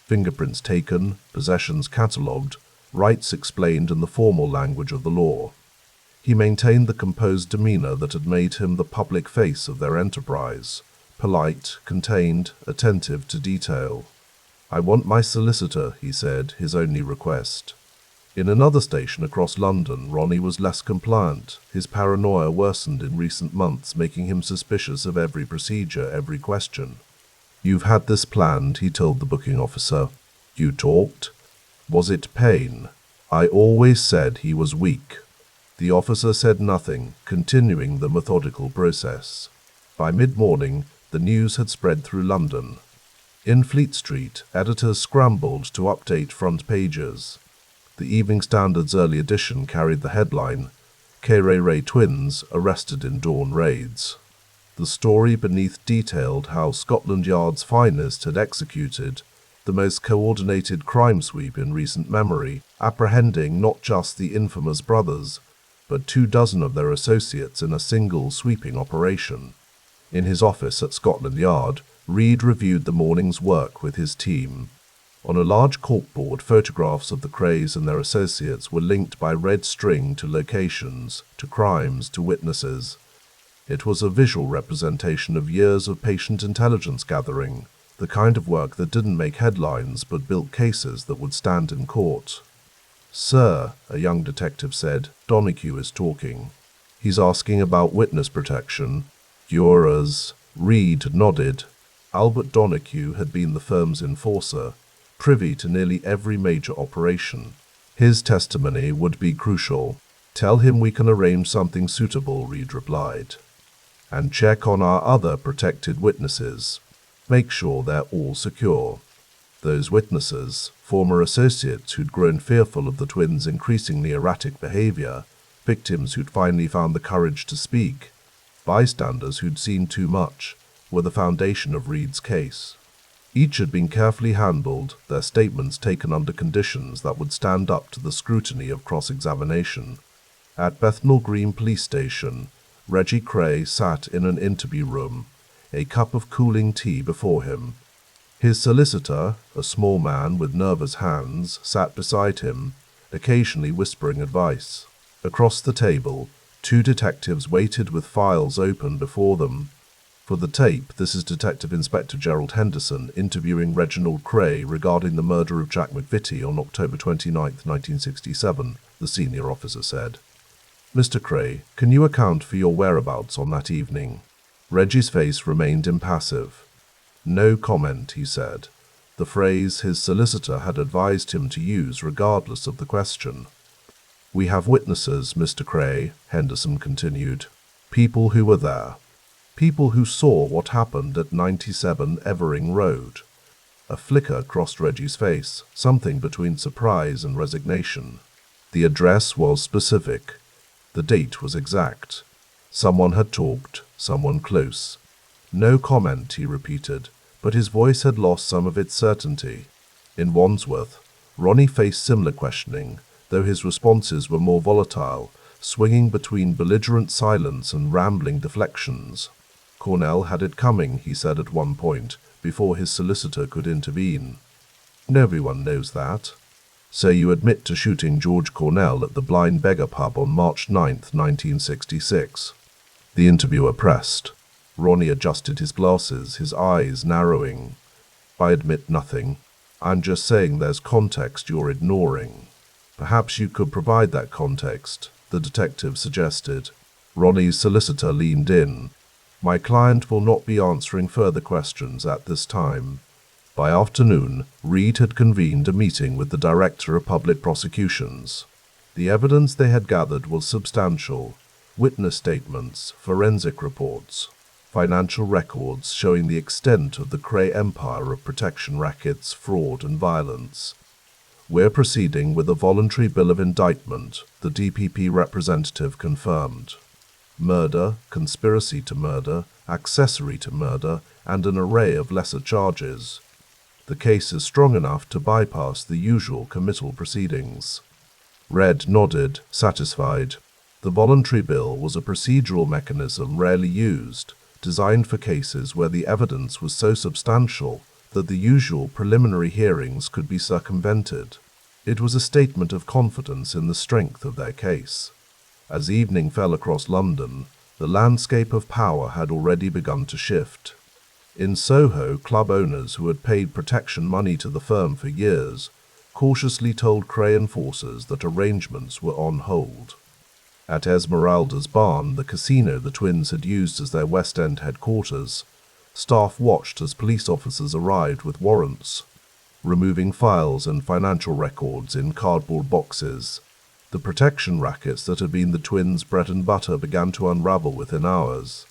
Fingerprints taken, possessions catalogued, rights explained in the formal language of the law. He maintained the composed demeanor that had made him the public face of their enterprise, polite, contained, attentive to detail. "I want my solicitor," he said, his only request. In another station across London, Ronnie was less compliant. His paranoia worsened in recent months, making him suspicious of every procedure, every question. "You've had this planned," he told the booking officer. "You talked? Was it pain?" "I always said he was weak." The officer said nothing, continuing the methodical process. By mid-morning, the news had spread through London. In Fleet Street, editors scrambled to update front pages. The Evening Standard's early edition carried the headline, "Kray Twins Arrested in Dawn Raids." The story beneath detailed how Scotland Yard's finest had executed the most coordinated crime sweep in recent memory, apprehending not just the infamous brothers, but 24 of their associates in a single sweeping operation. In his office at Scotland Yard, Reed reviewed the morning's work with his team. On a large corkboard, photographs of the Krays and their associates were linked by red string to locations, to crimes, to witnesses. It was a visual representation of years of patient intelligence gathering, the kind of work that didn't make headlines but built cases that would stand in court. "Sir," a young detective said, "Donahue is talking. He's asking about witness protection. Yours." Reed nodded. Albert Donahue had been the firm's enforcer, privy to nearly every major operation. His testimony would be crucial. "Tell him we can arrange something suitable," Reed replied. "And check on our other protected witnesses. Make sure they're all secure." Those witnesses, former associates who'd grown fearful of the twins' increasingly erratic behavior, victims who'd finally found the courage to speak, bystanders who'd seen too much, were the foundation of Reed's case. Each had been carefully handled, their statements taken under conditions that would stand up to the scrutiny of cross-examination. At Bethnal Green Police Station, Reggie Kray sat in an interview room, a cup of cooling tea before him. His solicitor, a small man with nervous hands, sat beside him, occasionally whispering advice. Across the table, 2 detectives waited with files open before them. For the tape, this is Detective Inspector Gerald Henderson interviewing Reginald Kray regarding the murder of Jack McVitie on October 29, 1967, the senior officer said. "Mr. Kray, can you account for your whereabouts on that evening?" Reggie's face remained impassive. "No comment," he said, the phrase his solicitor had advised him to use regardless of the question. "We have witnesses, Mr. Kray," Henderson continued. "People who were there. People who saw what happened at 97 Evering Road." A flicker crossed Reggie's face, something between surprise and resignation. The address was specific. The date was exact. Someone had talked, someone close. "No comment," he repeated, but his voice had lost some of its certainty. In Wandsworth, Ronnie faced similar questioning, though his responses were more volatile, swinging between belligerent silence and rambling deflections. Cornell had it coming, he said at one point, before his solicitor could intervene. Everyone knows that. So you admit to shooting George Cornell at the Blind Beggar pub on March 9, 1966. The interviewer pressed. Ronnie adjusted his glasses, his eyes narrowing. I admit nothing. I'm just saying there's context you're ignoring. Perhaps you could provide that context, the detective suggested. Ronnie's solicitor leaned in. My client will not be answering further questions at this time. By afternoon, Reed had convened a meeting with the Director of Public Prosecutions. The evidence they had gathered was substantial. Witness statements, forensic reports, financial records showing the extent of the Kray empire of protection rackets, fraud and violence. We're proceeding with a voluntary bill of indictment, the DPP representative confirmed. Murder, conspiracy to murder, accessory to murder, and an array of lesser charges. The case is strong enough to bypass the usual committal proceedings. Red nodded, satisfied. The voluntary bill was a procedural mechanism rarely used, designed for cases where the evidence was so substantial that the usual preliminary hearings could be circumvented. It was a statement of confidence in the strength of their case. As evening fell across London, the landscape of power had already begun to shift. In Soho, club owners who had paid protection money to the firm for years cautiously told Kray enforcers that arrangements were on hold. At Esmeralda's barn, the casino the twins had used as their West End headquarters, staff watched as police officers arrived with warrants, removing files and financial records in cardboard boxes. The protection rackets that had been the twins' bread and butter began to unravel within hours.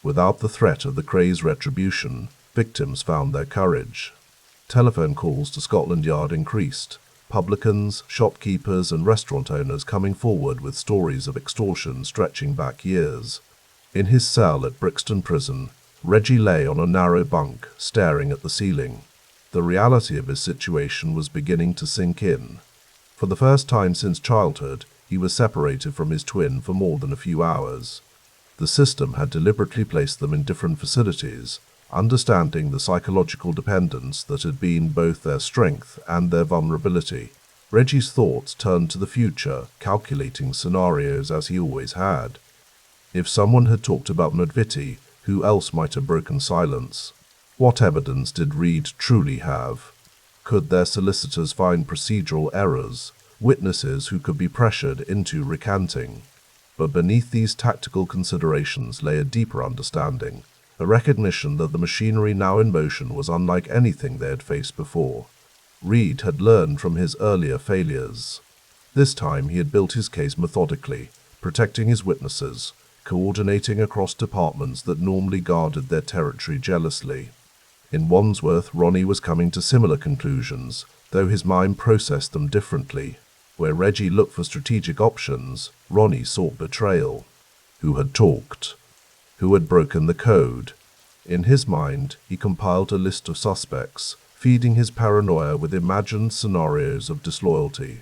Without the threat of the Kray's retribution, victims found their courage. Telephone calls to Scotland Yard increased, publicans, shopkeepers and restaurant owners coming forward with stories of extortion stretching back years. In his cell at Brixton Prison, Reggie lay on a narrow bunk, staring at the ceiling. The reality of his situation was beginning to sink in. For the first time since childhood, he was separated from his twin for more than a few hours. The system had deliberately placed them in different facilities, understanding the psychological dependence that had been both their strength and their vulnerability. Reggie's thoughts turned to the future, calculating scenarios as he always had. If someone had talked about Mudviti, who else might have broken silence? What evidence did Reed truly have? Could their solicitors find procedural errors, witnesses who could be pressured into recanting? But beneath these tactical considerations lay a deeper understanding, a recognition that the machinery now in motion was unlike anything they had faced before. Reed had learned from his earlier failures. This time he had built his case methodically, protecting his witnesses, coordinating across departments that normally guarded their territory jealously. In Wandsworth, Ronnie was coming to similar conclusions, though his mind processed them differently. Where Reggie looked for strategic options, Ronnie sought betrayal. Who had talked? Who had broken the code? In his mind, he compiled a list of suspects, feeding his paranoia with imagined scenarios of disloyalty.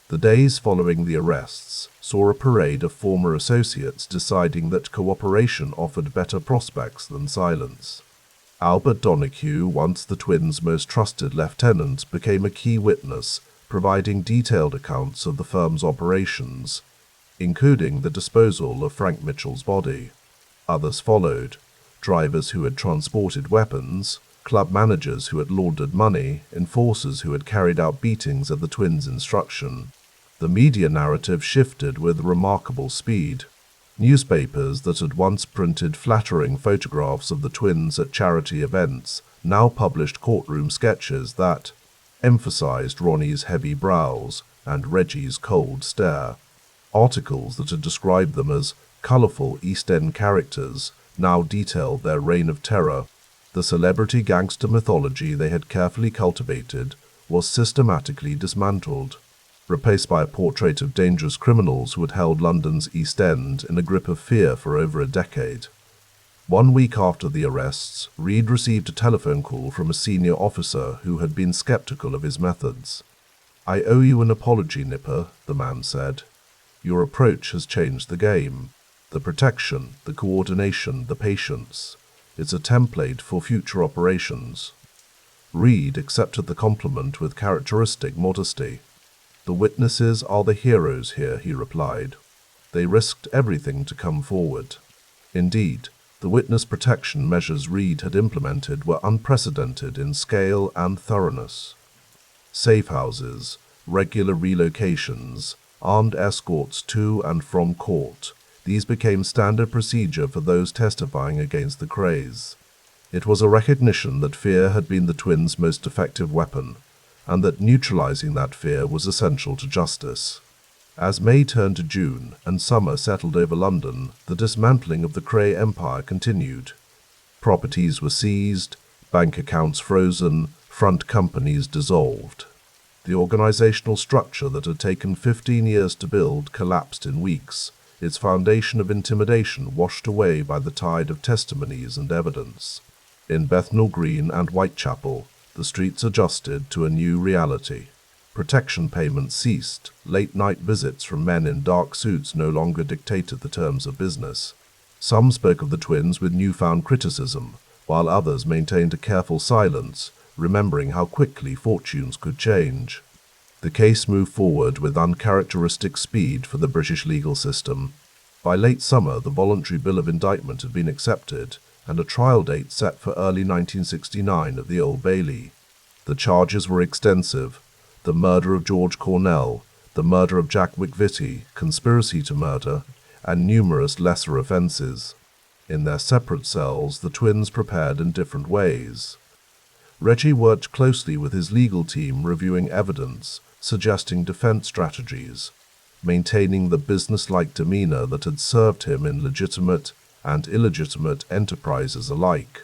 The days following the arrests saw a parade of former associates deciding that cooperation offered better prospects than silence. Albert Donahue, once the twins' most trusted lieutenant, became a key witness, providing detailed accounts of the firm's operations, including the disposal of Frank Mitchell's body. Others followed: drivers who had transported weapons, club managers who had laundered money, enforcers who had carried out beatings at the twins' instruction. The media narrative shifted with remarkable speed. Newspapers that had once printed flattering photographs of the twins at charity events now published courtroom sketches that emphasized Ronnie's heavy brows and Reggie's cold stare. Articles that had described them as colorful East End characters now detailed their reign of terror. The celebrity gangster mythology they had carefully cultivated was systematically dismantled, replaced by a portrait of dangerous criminals who had held London's East End in a grip of fear for over a decade. 1 week after the arrests, Reed received a telephone call from a senior officer who had been skeptical of his methods. "I owe you an apology, Nipper," the man said. "Your approach has changed the game. The protection, the coordination, the patience. It's a template for future operations." Reed accepted the compliment with characteristic modesty. "The witnesses are the heroes here," he replied. "They risked everything to come forward." Indeed, the witness protection measures Reed had implemented were unprecedented in scale and thoroughness. Safe houses, regular relocations, armed escorts to and from court. These became standard procedure for those testifying against the Krays. It was a recognition that fear had been the twins' most effective weapon, and that neutralizing that fear was essential to justice. As May turned to June and summer settled over London, the dismantling of the Kray empire continued. Properties were seized, bank accounts frozen, front companies dissolved. The organizational structure that had taken 15 years to build collapsed in weeks, its foundation of intimidation washed away by the tide of testimonies and evidence. In Bethnal Green and Whitechapel, the streets adjusted to a new reality. Protection payments ceased, late-night visits from men in dark suits no longer dictated the terms of business. Some spoke of the twins with newfound criticism, while others maintained a careful silence, remembering how quickly fortunes could change. The case moved forward with uncharacteristic speed for the British legal system. By late summer, the voluntary bill of indictment had been accepted, and a trial date set for early 1969 at the Old Bailey. The charges were extensive: the murder of George Cornell, the murder of Jack Wickvitty, conspiracy to murder, and numerous lesser offences. In their separate cells, the twins prepared in different ways. Reggie worked closely with his legal team, reviewing evidence, suggesting defense strategies, maintaining the business-like demeanor that had served him in legitimate and illegitimate enterprises alike.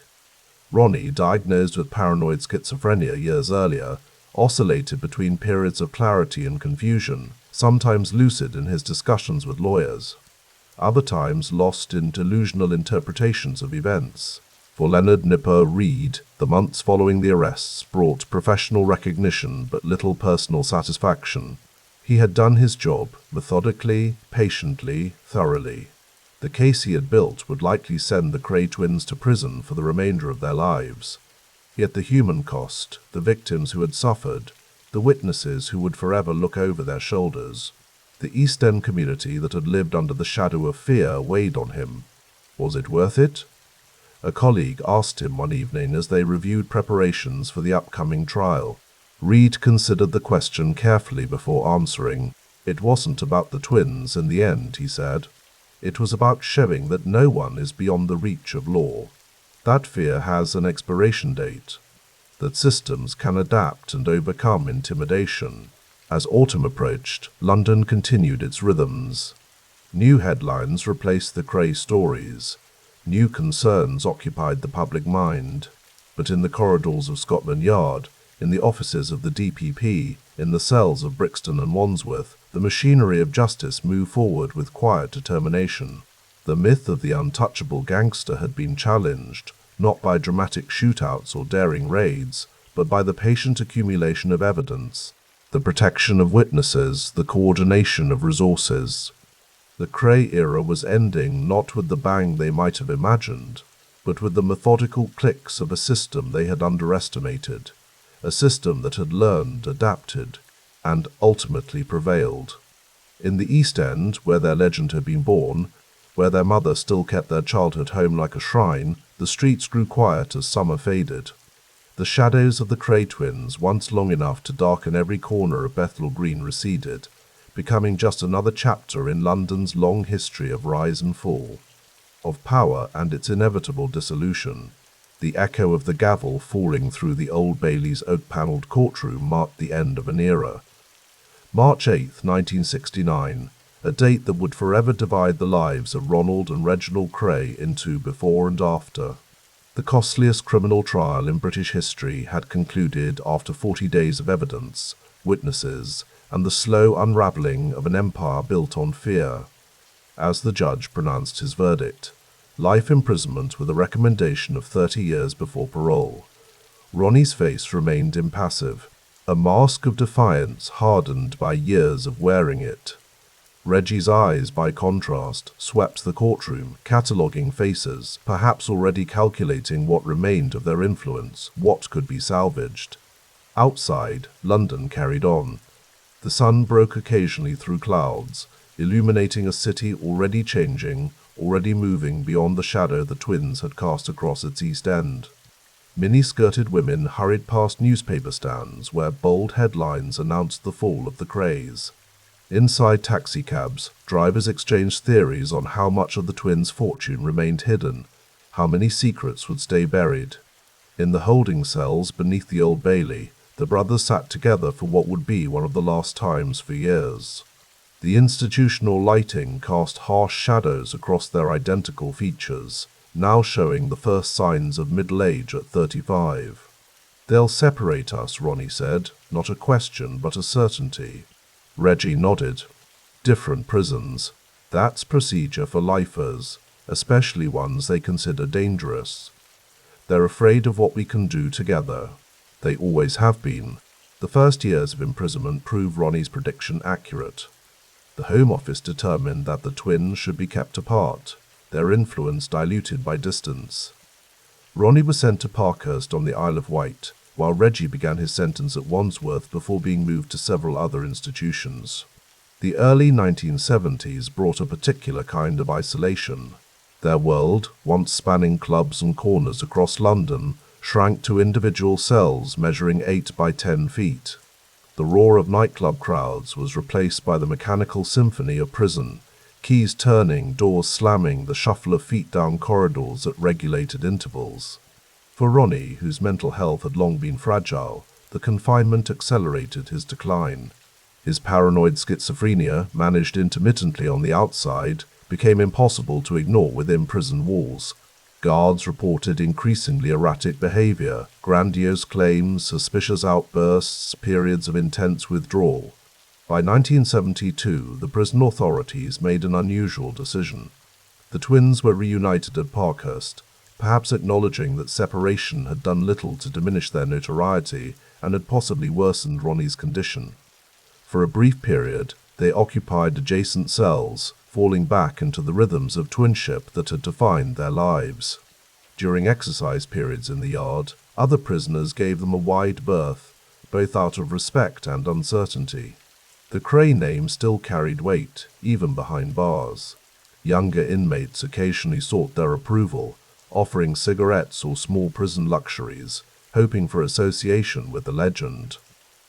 Ronnie, diagnosed with paranoid schizophrenia years earlier, oscillated between periods of clarity and confusion, sometimes lucid in his discussions with lawyers, other times lost in delusional interpretations of events. For Leonard Nipper Reed, the months following the arrests brought professional recognition but little personal satisfaction. He had done his job, methodically, patiently, thoroughly. The case he had built would likely send the Kray twins to prison for the remainder of their lives. Yet the human cost, the victims who had suffered, the witnesses who would forever look over their shoulders, the East End community that had lived under the shadow of fear weighed on him. Was it worth it? A colleague asked him one evening as they reviewed preparations for the upcoming trial. Reed considered the question carefully before answering. "It wasn't about the twins in the end," he said. "It was about showing that no one is beyond the reach of law. That fear has an expiration date. That systems can adapt and overcome intimidation." As autumn approached, London continued its rhythms. New headlines replaced the Kray stories. New concerns occupied the public mind. But in the corridors of Scotland Yard, in the offices of the DPP, in the cells of Brixton and Wandsworth, the machinery of justice moved forward with quiet determination. The myth of the untouchable gangster had been challenged, not by dramatic shootouts or daring raids, but by the patient accumulation of evidence, the protection of witnesses, the coordination of resources. The Kray era was ending not with the bang they might have imagined, but with the methodical clicks of a system they had underestimated, a system that had learned, adapted, and ultimately prevailed. In the East End, where their legend had been born, where their mother still kept their childhood home like a shrine, the streets grew quiet as summer faded. The shadows of the Kray twins, once long enough to darken every corner of Bethnal Green, receded, becoming just another chapter in London's long history of rise and fall, of power and its inevitable dissolution. The echo of the gavel falling through the Old Bailey's oak-panelled courtroom marked the end of an era. March 8, 1969, a date that would forever divide the lives of Ronald and Reginald Kray into before and after. The costliest criminal trial in British history had concluded after 40 days of evidence, witnesses, and the slow unravelling of an empire built on fear. As the judge pronounced his verdict, life imprisonment with a recommendation of 30 years before parole. Ronnie's face remained impassive, a mask of defiance hardened by years of wearing it. Reggie's eyes, by contrast, swept the courtroom, cataloguing faces, perhaps already calculating what remained of their influence, what could be salvaged. Outside, London carried on. The sun broke occasionally through clouds, illuminating a city already changing, already moving beyond the shadow the twins had cast across its East End. Mini-skirted women hurried past newspaper stands where bold headlines announced the fall of the Krays. Inside taxicabs, drivers exchanged theories on how much of the twins' fortune remained hidden, how many secrets would stay buried. In the holding cells beneath the Old Bailey, the brothers sat together for what would be one of the last times for years. The institutional lighting cast harsh shadows across their identical features, now showing the first signs of middle age at 35. "They'll separate us," Ronnie said, not a question but a certainty. Reggie nodded. "Different prisons. That's procedure for lifers, especially ones they consider dangerous. They're afraid of what we can do together. They always have been." The first years of imprisonment proved Ronnie's prediction accurate. The Home Office determined that the twins should be kept apart, their influence diluted by distance. Ronnie was sent to Parkhurst on the Isle of Wight, while Reggie began his sentence at Wandsworth before being moved to several other institutions. The early 1970s brought a particular kind of isolation. Their world, once spanning clubs and corners across London, shrank to individual cells measuring 8 by 10 feet. The roar of nightclub crowds was replaced by the mechanical symphony of prison, keys turning, doors slamming, the shuffle of feet down corridors at regulated intervals. For Ronnie, whose mental health had long been fragile, the confinement accelerated his decline. His paranoid schizophrenia, managed intermittently on the outside, became impossible to ignore within prison walls. Guards reported increasingly erratic behavior, grandiose claims, suspicious outbursts, periods of intense withdrawal. By 1972, the prison authorities made an unusual decision. The twins were reunited at Parkhurst, perhaps acknowledging that separation had done little to diminish their notoriety and had possibly worsened Ronnie's condition. For a brief period, they occupied adjacent cells, falling back into the rhythms of twinship that had defined their lives. During exercise periods in the yard, other prisoners gave them a wide berth, both out of respect and uncertainty. The Kray name still carried weight, even behind bars. Younger inmates occasionally sought their approval, offering cigarettes or small prison luxuries, hoping for association with the legend.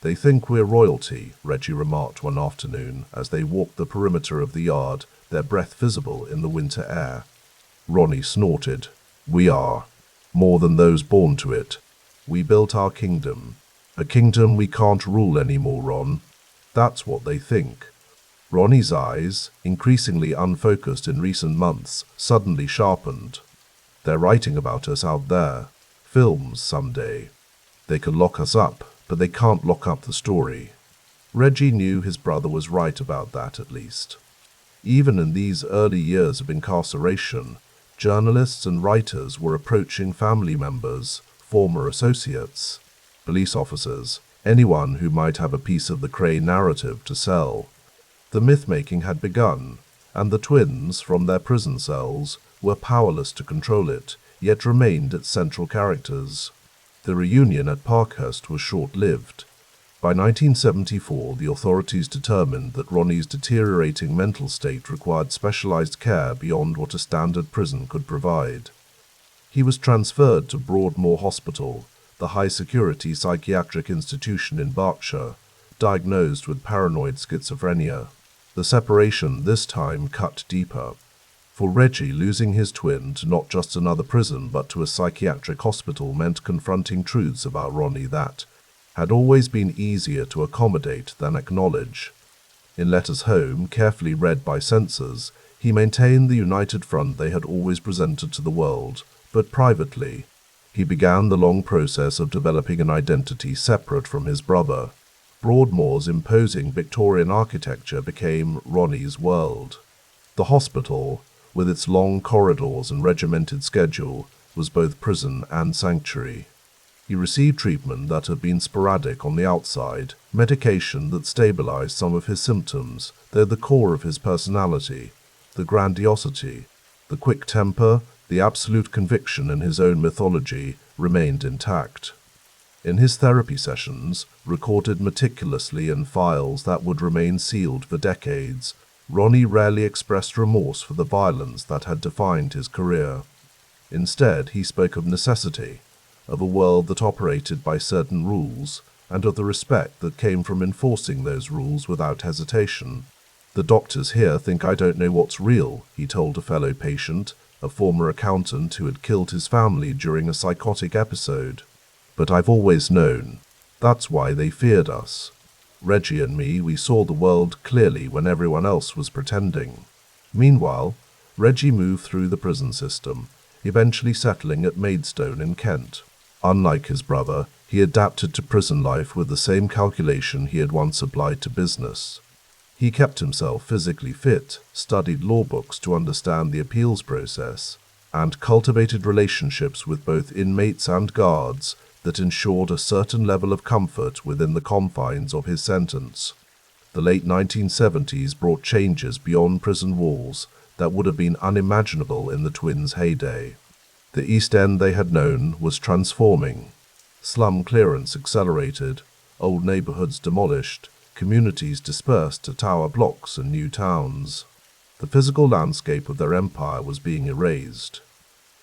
"They think we're royalty," Reggie remarked one afternoon as they walked the perimeter of the yard, their breath visible in the winter air. Ronnie snorted. "We are. More than those born to it. We built our kingdom. A kingdom we can't rule anymore, Ron. That's what they think." Ronnie's eyes, increasingly unfocused in recent months, suddenly sharpened. "They're writing about us out there. Films someday. They can lock us up, but they can't lock up the story." Reggie knew his brother was right about that, at least. Even in these early years of incarceration, journalists and writers were approaching family members, former associates, police officers, anyone who might have a piece of the Kray narrative to sell. The myth-making had begun, and the twins, from their prison cells, were powerless to control it, yet remained its central characters. The reunion at Parkhurst was short-lived. By 1974, the authorities determined that Ronnie's deteriorating mental state required specialized care beyond what a standard prison could provide. He was transferred to Broadmoor Hospital, the high-security psychiatric institution in Berkshire, diagnosed with paranoid schizophrenia. The separation this time cut deeper. For Reggie, losing his twin to not just another prison but to a psychiatric hospital meant confronting truths about Ronnie that had always been easier to accommodate than acknowledge. In letters home, carefully read by censors, he maintained the united front they had always presented to the world, but privately, he began the long process of developing an identity separate from his brother. Broadmoor's imposing Victorian architecture became Ronnie's world. The hospital, with its long corridors and regimented schedule, was both prison and sanctuary. He received treatment that had been sporadic on the outside, medication that stabilized some of his symptoms, though the core of his personality, the grandiosity, the quick temper, the absolute conviction in his own mythology, remained intact. In his therapy sessions, recorded meticulously in files that would remain sealed for decades, Ronnie rarely expressed remorse for the violence that had defined his career. Instead, he spoke of necessity, of a world that operated by certain rules, and of the respect that came from enforcing those rules without hesitation. "The doctors here think I don't know what's real," he told a fellow patient, a former accountant who had killed his family during a psychotic episode. "But I've always known. That's why they feared us. Reggie and me, we saw the world clearly when everyone else was pretending." Meanwhile, Reggie moved through the prison system, eventually settling at Maidstone in Kent. Unlike his brother, he adapted to prison life with the same calculation he had once applied to business. He kept himself physically fit, studied law books to understand the appeals process, and cultivated relationships with both inmates and guards that ensured a certain level of comfort within the confines of his sentence. The late 1970s brought changes beyond prison walls that would have been unimaginable in the twins' heyday. The East End they had known was transforming. Slum clearance accelerated, old neighborhoods demolished, communities dispersed to tower blocks and new towns. The physical landscape of their empire was being erased.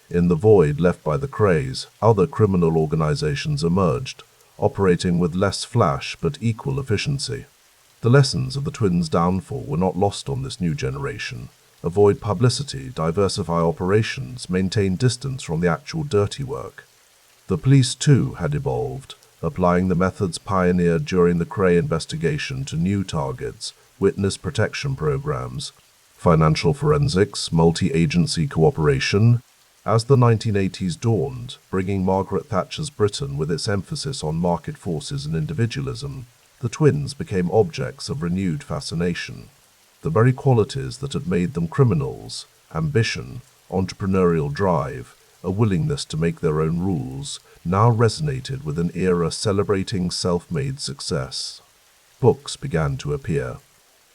In the void left by the Krays, other criminal organizations emerged, operating with less flash but equal efficiency. The lessons of the twins' downfall were not lost on this new generation. Avoid publicity, diversify operations, maintain distance from the actual dirty work. The police, too, had evolved, applying the methods pioneered during the Kray investigation to new targets, witness protection programs, financial forensics, multi-agency cooperation. As the 1980s dawned, bringing Margaret Thatcher's Britain with its emphasis on market forces and individualism, the twins became objects of renewed fascination. The very qualities that had made them criminals, ambition, entrepreneurial drive, a willingness to make their own rules, now resonated with an era celebrating self-made success. Books began to appear.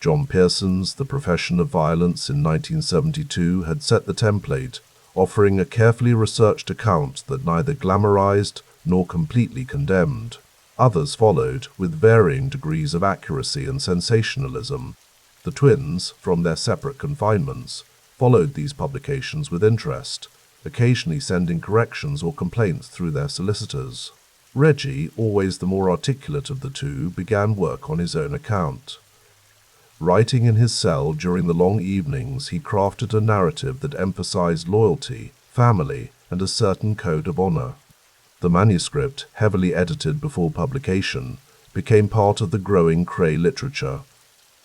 John Pearson's The Profession of Violence in 1972 had set the template, offering a carefully researched account that neither glamorized nor completely condemned. Others followed, with varying degrees of accuracy and sensationalism. The twins, from their separate confinements, followed these publications with interest, occasionally sending corrections or complaints through their solicitors. Reggie, always the more articulate of the two, began work on his own account. Writing in his cell during the long evenings, he crafted a narrative that emphasized loyalty, family, and a certain code of honor. The manuscript, heavily edited before publication, became part of the growing Kray literature,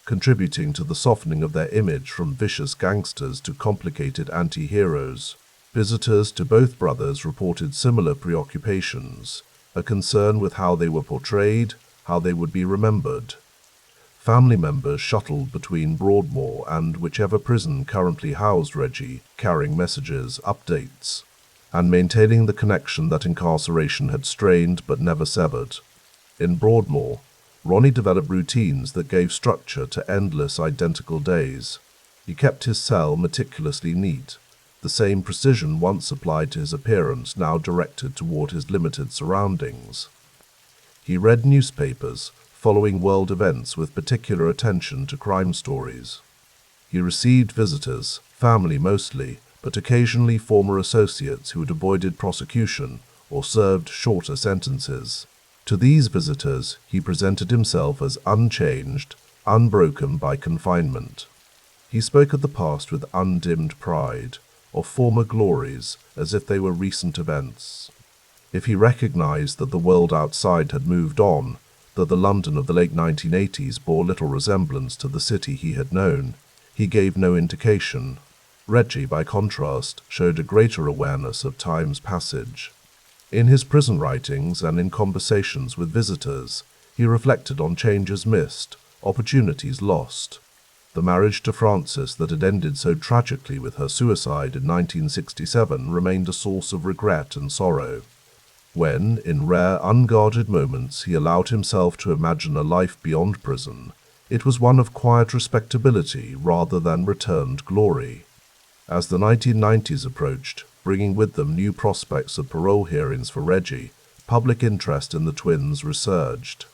contributing to the softening of their image from vicious gangsters to complicated anti-heroes. Visitors to both brothers reported similar preoccupations, a concern with how they were portrayed, how they would be remembered. Family members shuttled between Broadmoor and whichever prison currently housed Reggie, carrying messages, updates, and maintaining the connection that incarceration had strained but never severed. In Broadmoor, Ronnie developed routines that gave structure to endless identical days. He kept his cell meticulously neat, the same precision once applied to his appearance now directed toward his limited surroundings. He read newspapers, following world events with particular attention to crime stories. He received visitors, family mostly, but occasionally former associates who had avoided prosecution or served shorter sentences. To these visitors, he presented himself as unchanged, unbroken by confinement. He spoke of the past with undimmed pride, of former glories as if they were recent events. If he recognized that the world outside had moved on, that the London of the late 1980s bore little resemblance to the city he had known, he gave no indication. Reggie, by contrast, showed a greater awareness of time's passage. In his prison writings and in conversations with visitors, he reflected on changes missed, opportunities lost. The marriage to Francis that had ended so tragically with her suicide in 1967 remained a source of regret and sorrow. When, in rare, unguarded moments, he allowed himself to imagine a life beyond prison, it was one of quiet respectability rather than returned glory. As the 1990s approached, bringing with them new prospects of parole hearings for Reggie, public interest in the twins resurged.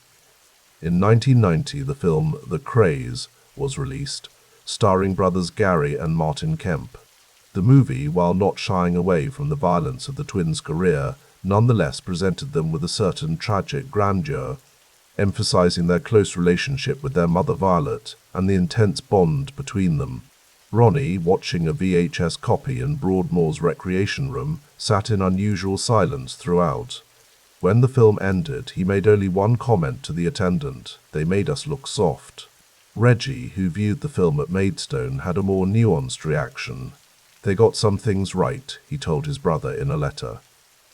In 1990, the film The Krays was released, starring brothers Gary and Martin Kemp. The movie, while not shying away from the violence of the twins' career, nonetheless presented them with a certain tragic grandeur, emphasizing their close relationship with their mother Violet and the intense bond between them. Ronnie, watching a VHS copy in Broadmoor's recreation room, sat in unusual silence throughout. When the film ended, he made only one comment to the attendant: "They made us look soft." Reggie, who viewed the film at Maidstone, had a more nuanced reaction. "They got some things right," he told his brother in a letter.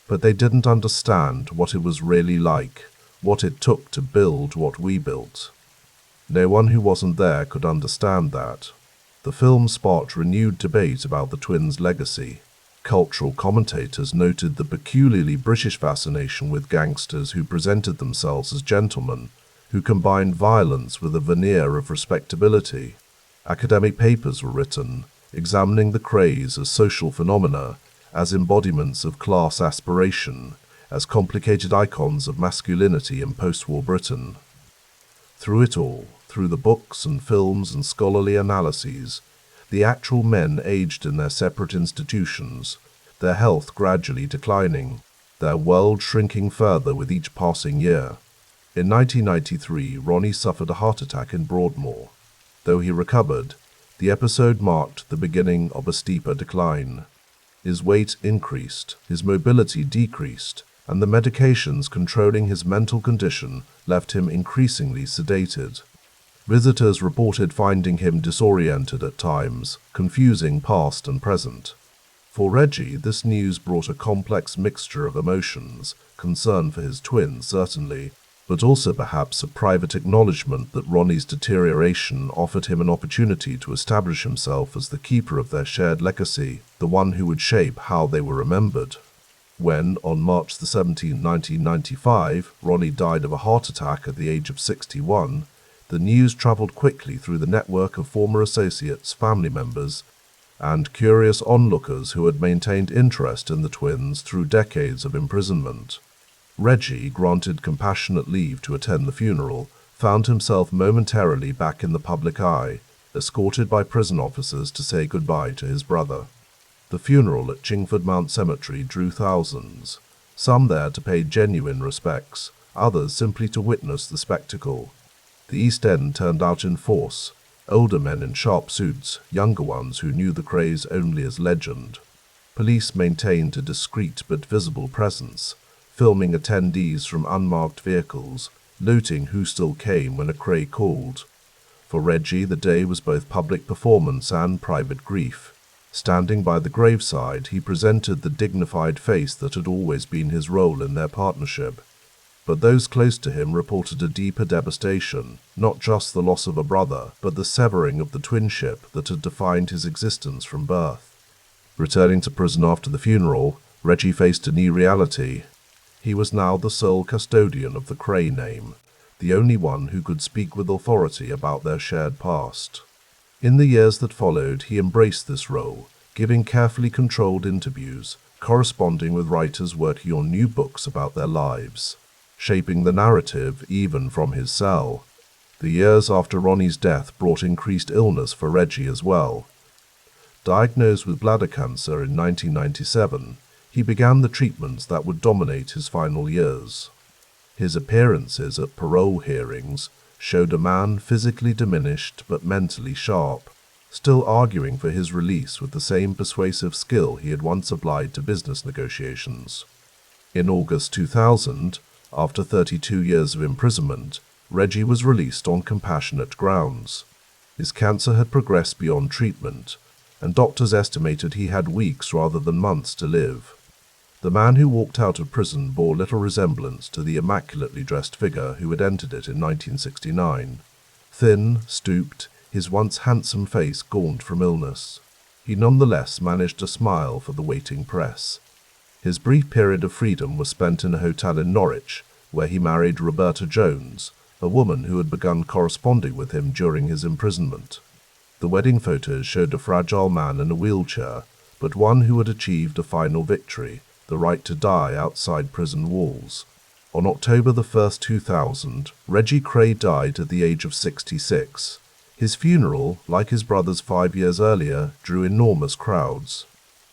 "But they didn't understand what it was really like, what it took to build what we built." No one who wasn't there could understand that. The film sparked renewed debate about the twins' legacy. Cultural commentators noted the peculiarly British fascination with gangsters who presented themselves as gentlemen, who combined violence with a veneer of respectability. Academic papers were written, examining the Krays as social phenomena, as embodiments of class aspiration, as complicated icons of masculinity in post-war Britain. Through it all, through the books and films and scholarly analyses, the actual men aged in their separate institutions, their health gradually declining, their world shrinking further with each passing year. In 1993, Ronnie suffered a heart attack in Broadmoor. Though he recovered, the episode marked the beginning of a steeper decline. His weight increased, his mobility decreased, and the medications controlling his mental condition left him increasingly sedated. Visitors reported finding him disoriented at times, confusing past and present. For Reggie, this news brought a complex mixture of emotions, concern for his twins certainly, but also perhaps a private acknowledgement that Ronnie's deterioration offered him an opportunity to establish himself as the keeper of their shared legacy, the one who would shape how they were remembered. When, on March 17, 1995, Ronnie died of a heart attack at the age of 61, the news travelled quickly through the network of former associates, family members, and curious onlookers who had maintained interest in the twins through decades of imprisonment. Reggie, granted compassionate leave to attend the funeral, found himself momentarily back in the public eye, escorted by prison officers to say goodbye to his brother. The funeral at Chingford Mount Cemetery drew thousands, some there to pay genuine respects, others simply to witness the spectacle. The East End turned out in force, older men in sharp suits, younger ones who knew the Krays only as legend. Police maintained a discreet but visible presence, filming attendees from unmarked vehicles, noting who still came when a Kray called. For Reggie, the day was both public performance and private grief. Standing by the graveside, he presented the dignified face that had always been his role in their partnership. But those close to him reported a deeper devastation, not just the loss of a brother, but the severing of the twinship that had defined his existence from birth. Returning to prison after the funeral, Reggie faced a new reality. He was now the sole custodian of the Kray name, the only one who could speak with authority about their shared past. In the years that followed, he embraced this role, giving carefully controlled interviews, corresponding with writers working on new books about their lives, shaping the narrative even from his cell. The years after Ronnie's death brought increased illness for Reggie as well. Diagnosed with bladder cancer in 1997, he began the treatments that would dominate his final years. His appearances at parole hearings showed a man physically diminished but mentally sharp, still arguing for his release with the same persuasive skill he had once applied to business negotiations. In August 2000, after 32 years of imprisonment, Reggie was released on compassionate grounds. His cancer had progressed beyond treatment, and doctors estimated he had weeks rather than months to live. The man who walked out of prison bore little resemblance to the immaculately dressed figure who had entered it in 1969. Thin, stooped, his once handsome face gaunt from illness. He nonetheless managed to smile for the waiting press. His brief period of freedom was spent in a hotel in Norwich, where he married Roberta Jones, a woman who had begun corresponding with him during his imprisonment. The wedding photos showed a fragile man in a wheelchair, but one who had achieved a final victory, the right to die outside prison walls. On October 1st, 2000, Reggie Kray died at the age of 66. His funeral, like his brother's 5 years earlier, drew enormous crowds.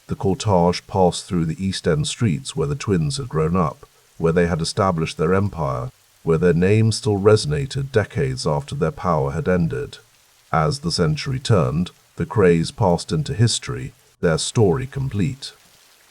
The cortege passed through the East End streets where the twins had grown up, where they had established their empire, where their names still resonated decades after their power had ended. As the century turned, the Krays passed into history, their story complete.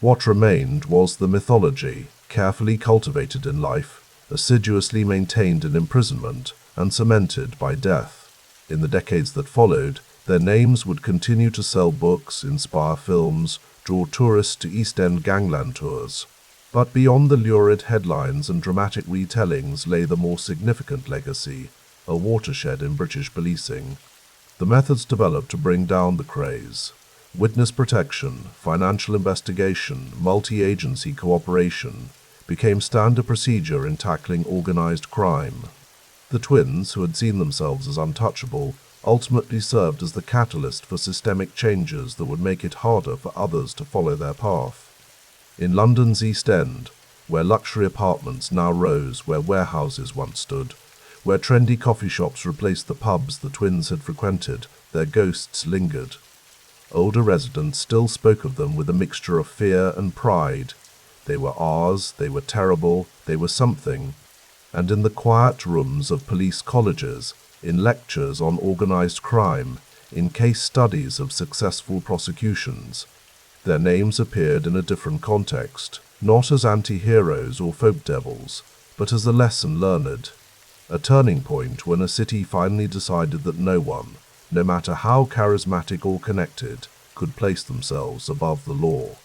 What remained was the mythology, carefully cultivated in life, assiduously maintained in imprisonment, and cemented by death. In the decades that followed, their names would continue to sell books, inspire films, draw tourists to East End gangland tours. But beyond the lurid headlines and dramatic retellings lay the more significant legacy, a watershed in British policing. The methods developed to bring down the Krays, witness protection, financial investigation, multi-agency cooperation, became standard procedure in tackling organized crime. The twins, who had seen themselves as untouchable, ultimately served as the catalyst for systemic changes that would make it harder for others to follow their path. In London's East End, where luxury apartments now rose where warehouses once stood, where trendy coffee shops replaced the pubs the twins had frequented, their ghosts lingered. Older residents still spoke of them with a mixture of fear and pride. They were ours, they were terrible, they were something. And in the quiet rooms of police colleges, in lectures on organized crime, in case studies of successful prosecutions, their names appeared in a different context, not as anti-heroes or folk devils, but as a lesson learned. A turning point when a city finally decided that no one, no matter how charismatic or connected, could place themselves above the law.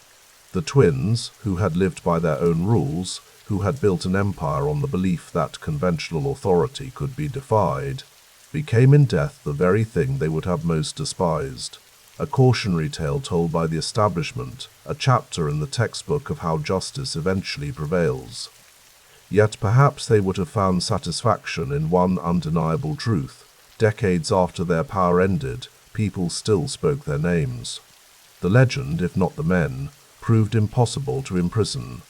The twins, who had lived by their own rules, who had built an empire on the belief that conventional authority could be defied, became in death the very thing they would have most despised. A cautionary tale told by the establishment, a chapter in the textbook of how justice eventually prevails. Yet perhaps they would have found satisfaction in one undeniable truth. Decades after their power ended, people still spoke their names. The legend, if not the men, proved impossible to imprison.